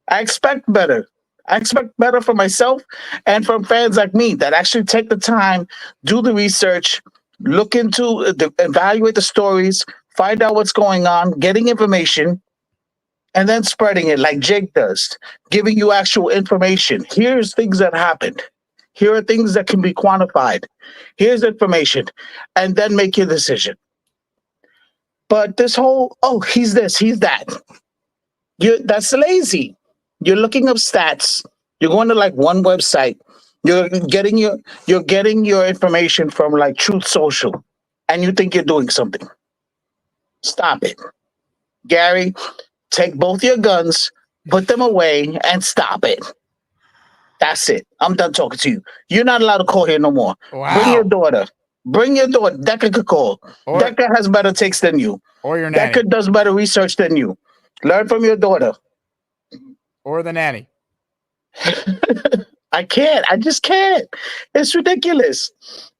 I expect better. I expect better from myself and from fans like me that actually take the time, do the research, look into, evaluate the stories, find out what's going on, getting information, and then spreading it like Jake does, giving you actual information. Here's things that happened. Here are things that can be quantified. Here's information, and then make your decision. But this whole, oh, he's this, he's that. That's lazy. You're looking up stats. You're going to like one website. You're getting your information from like Truth Social, and you think you're doing something. Stop it, Gary. take both your guns, put them away, and stop it. That's it. I'm done talking to you. You're not allowed to call here no more. Wow. Bring your daughter. Bring your daughter. Decca could call. Decca has better takes than you. Or your nanny. Decca does better research than you. Learn from your daughter. Or the nanny. I can't. I just can't. It's ridiculous.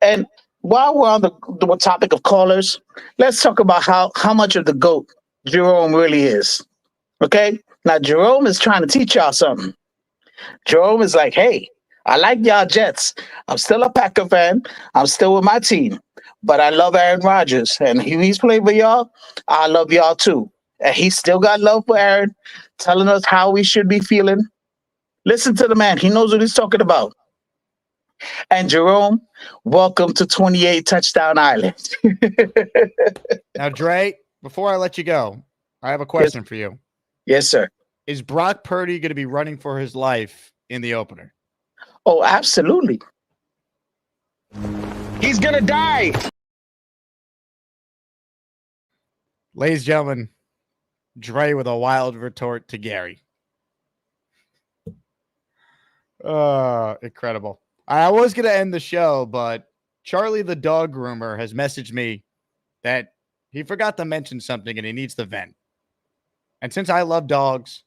And while we're on the topic of callers, let's talk about how much of the GOAT Jerome really is. Okay? Now, Jerome is trying to teach y'all something. Jerome is like, hey, I like y'all Jets. I'm still a Packer fan. I'm still with my team. But I love Aaron Rodgers. And he's playing for y'all. I love y'all too. And he still got love for Aaron, telling us how we should be feeling. Listen to the man. He knows what he's talking about. And Jerome, welcome to 28 Touchdown Island. Now, Dre, before I let you go, I have a question for you. Yes, sir. Is Brock Purdy going to be running for his life in the opener? Oh, absolutely. He's going to die. Ladies and gentlemen, Dre with a wild retort to Gary. Incredible. I was going to end the show, but Charlie the dog groomer has messaged me that he forgot to mention something and he needs to vent. And since I love dogs,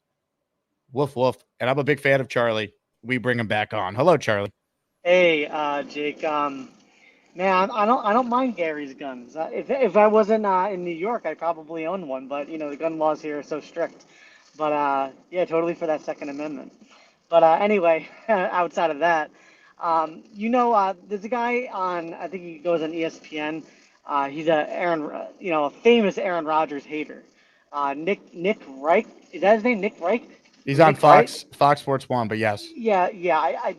woof woof, and I'm a big fan of Charlie, we bring him back on. Hello, Charlie. Hey, Jake. Man, I don't mind Gary's guns. If I wasn't in New York, I'd probably own one. But the gun laws here are so strict. But yeah, totally for that Second Amendment. But anyway, outside of that, there's a guy on. I think he goes on ESPN. He's a famous Aaron Rodgers hater. Nick Reich. Is that his name? Nick Reich? He's on Nick Reich? Fox Sports 1, but yes. Yeah. I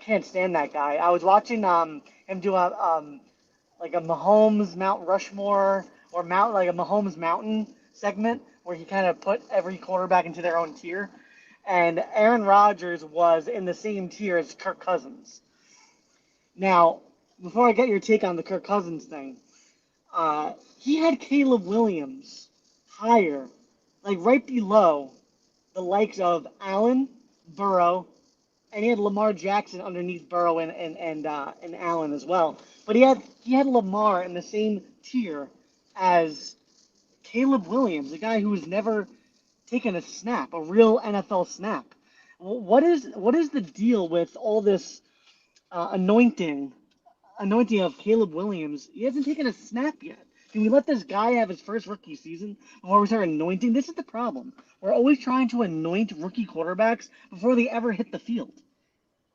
can't stand that guy. I was watching him do like a Mahomes Mount Rushmore or a Mahomes Mountain segment where he kind of put every quarterback into their own tier. And Aaron Rodgers was in the same tier as Kirk Cousins. Now, before I get your take on the Kirk Cousins thing, he had Caleb Williams higher, like right below the likes of Allen, Burrow, and he had Lamar Jackson underneath Burrow and Allen as well. But he had Lamar in the same tier as Caleb Williams, a guy who was never taken a snap, a real NFL snap. What is the deal with all this anointing of Caleb Williams? He hasn't taken a snap yet. Can we let this guy have his first rookie season before we start anointing? This is the problem. We're always trying to anoint rookie quarterbacks before they ever hit the field.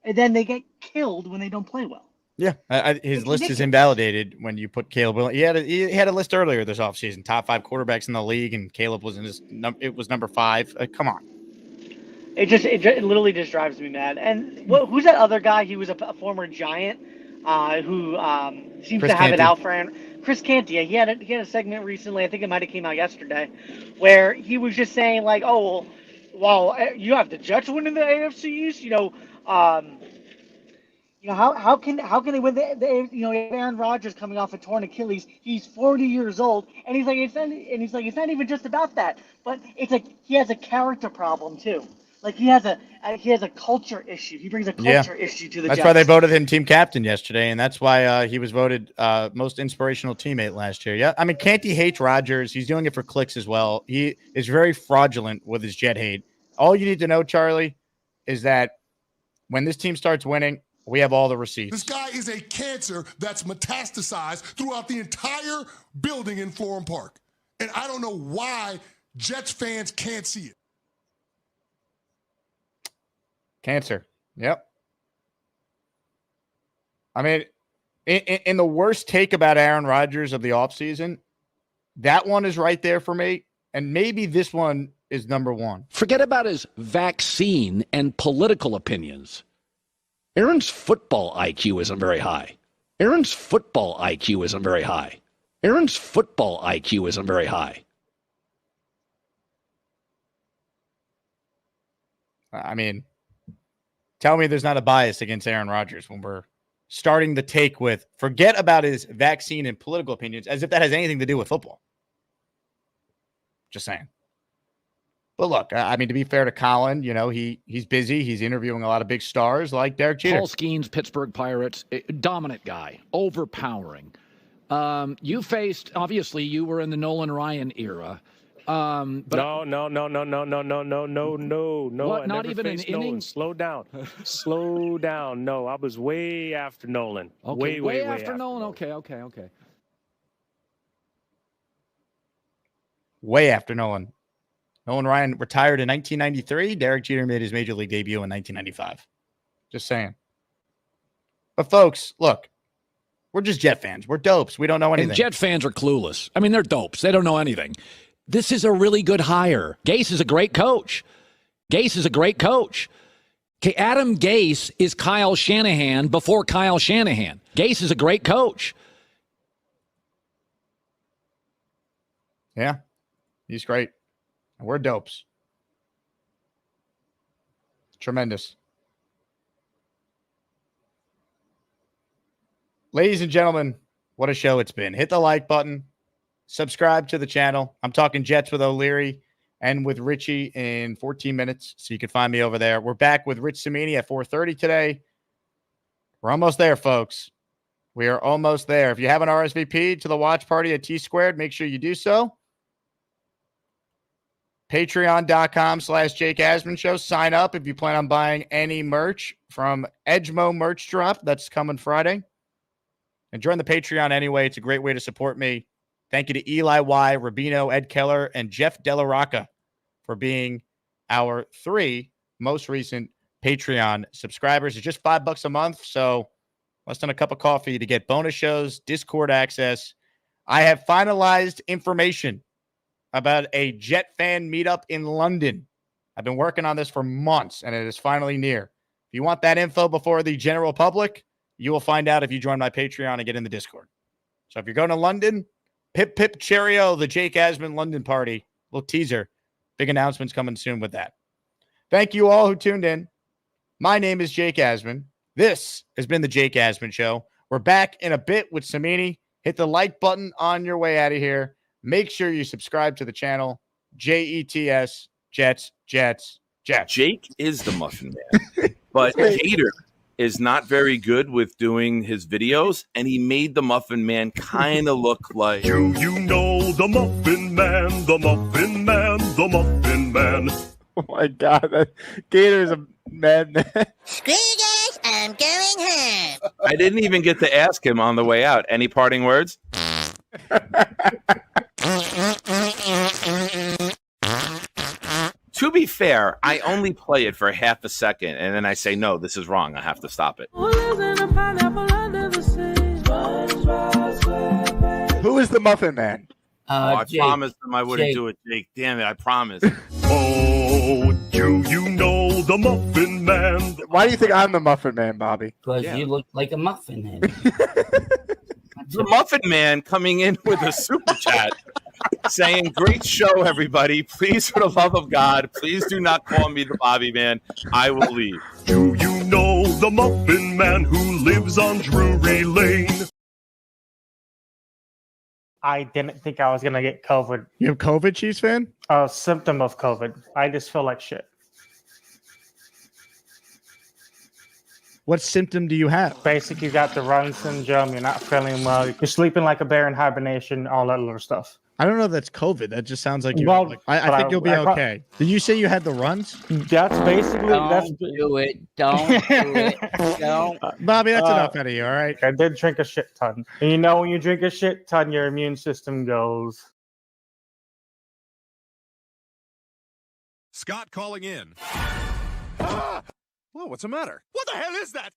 And then they get killed when they don't play well. Yeah, his list is invalidated when you put Caleb Williams. He had a list earlier this offseason, top 5 quarterbacks in the league, and Caleb was it was number 5. Come on. It literally just drives me mad. And who's that other guy? He was a former Giant who seems Chris to have Canty. it out for him. Chris Canty. He had a segment recently. I think it might have came out yesterday, where he was just saying like, "Oh, well, you have the Jets winning the AFC East. How can they win the Aaron Rodgers coming off a torn Achilles? He's 40 years old, and he's like it's not even just about that, but it's like he has a character problem too. Like he has a culture issue. He brings a culture issue to the That's Jets. why they voted him team captain yesterday, and that's why he was voted most inspirational teammate last year. Yeah, I mean, Canty hates Rodgers. He's doing it for clicks as well. He is very fraudulent with his Jet hate. All you need to know, Charlie, is that when this team starts winning, we have all the receipts. This guy is a cancer that's metastasized throughout the entire building in Florham Park. And I don't know why Jets fans can't see it. Cancer. Yep. I mean, in the worst take about Aaron Rodgers of the offseason, that one is right there for me. And maybe this one is number 1. Forget about his vaccine and political opinions. Aaron's football IQ isn't very high. Aaron's football IQ isn't very high. Aaron's football IQ isn't very high. I mean, tell me there's not a bias against Aaron Rodgers when we're starting the take with forget about his vaccine and political opinions as if that has anything to do with football. Just saying. But look, I mean, to be fair to Colin, you know, he's busy. He's interviewing a lot of big stars like Derek Jeter. Paul Skeens, Pittsburgh Pirates, dominant guy, overpowering. You faced, obviously, you were in the Nolan Ryan era. But no. What, I not never even an faced Nolan. inning? Slow down. Slow down. No, I was way after Nolan. Okay, Way after Nolan. Okay. Way after Nolan. Nolan Ryan retired in 1993. Derek Jeter made his major league debut in 1995. Just saying. But folks, look, we're just Jet fans. We're dopes. We don't know anything. And Jet fans are clueless. I mean, they're dopes. They don't know anything. This is a really good hire. Gase is a great coach. Okay, Adam Gase is Kyle Shanahan before Kyle Shanahan. Gase is a great coach. Yeah, he's great. And we're dopes. Tremendous. Ladies and gentlemen, what a show it's been. Hit the like button. Subscribe to the channel. I'm talking Jets with O'Leary and with Richie in 14 minutes, so you can find me over there. We're back with Rich Cimini at 4:30 today. We're almost there, folks. We are almost there. If you haven't RSVP'd to the watch party at T-Squared, make sure you do so. Patreon.com/Jake Asman Show. Sign up if you plan on buying any merch from Edgemo Merch Drop. That's coming Friday. And join the Patreon anyway. It's a great way to support me. Thank you to Eli Y, Rubino, Ed Keller, and Jeff Delarocca for being our 3 most recent Patreon subscribers. It's just $5 a month, so less than a cup of coffee to get bonus shows, Discord access. I have finalized information about a Jet fan meetup in London. I've been working on this for months, and it is finally near. If you want that info before the general public, you will find out if you join my Patreon and get in the Discord. So if you're going to London, pip cheerio, the Jake Asman London party. Little teaser. Big announcements coming soon with that. Thank you all who tuned in. My name is Jake Asman. This has been the Jake Asman Show. We're back in a bit with Cimini. Hit the like button on your way out of here. Make sure you subscribe to the channel. JETS, Jets. Jake is the Muffin Man, but Gator is not very good with doing his videos, and he made the Muffin Man kind of look like You know the Muffin Man, the Muffin Man, the Muffin Man. Oh my God, Gator is a madman. Screw you guys, I'm going home. I didn't even get to ask him on the way out. Any parting words? To be fair, I only play it for half a second, and then I say, no, this is wrong. I have to stop it. Who is the Muffin Man? I Jake. promised him I wouldn't Jake. do it, Jake. Damn it, I promised. Oh, do you know the Muffin Man? Why do you think I'm the Muffin Man, Bobby? Because you look like a muffin head. The Muffin Man coming in with a super chat saying, great show, everybody. Please, for the love of God, please do not call me the Bobby Man. I will leave. Do you know the Muffin Man who lives on Drury Lane? I didn't think I was going to get COVID. You have COVID, Chiefs fan? A symptom of COVID. I just feel like shit. What symptom do you have? Basically, you got the run syndrome. You're not feeling well. You're sleeping like a bear in hibernation, all that little stuff. I don't know if that's COVID. That just sounds like you. Well, Like, I think you'll be okay. Did you say you had the runs? That's basically. Don't do it. Don't do it. Don't. Bobby, that's enough out of you, all right? I did drink a shit ton. And you know, when you drink a shit ton, your immune system goes. Scott calling in. Whoa, what's the matter? What the hell is that?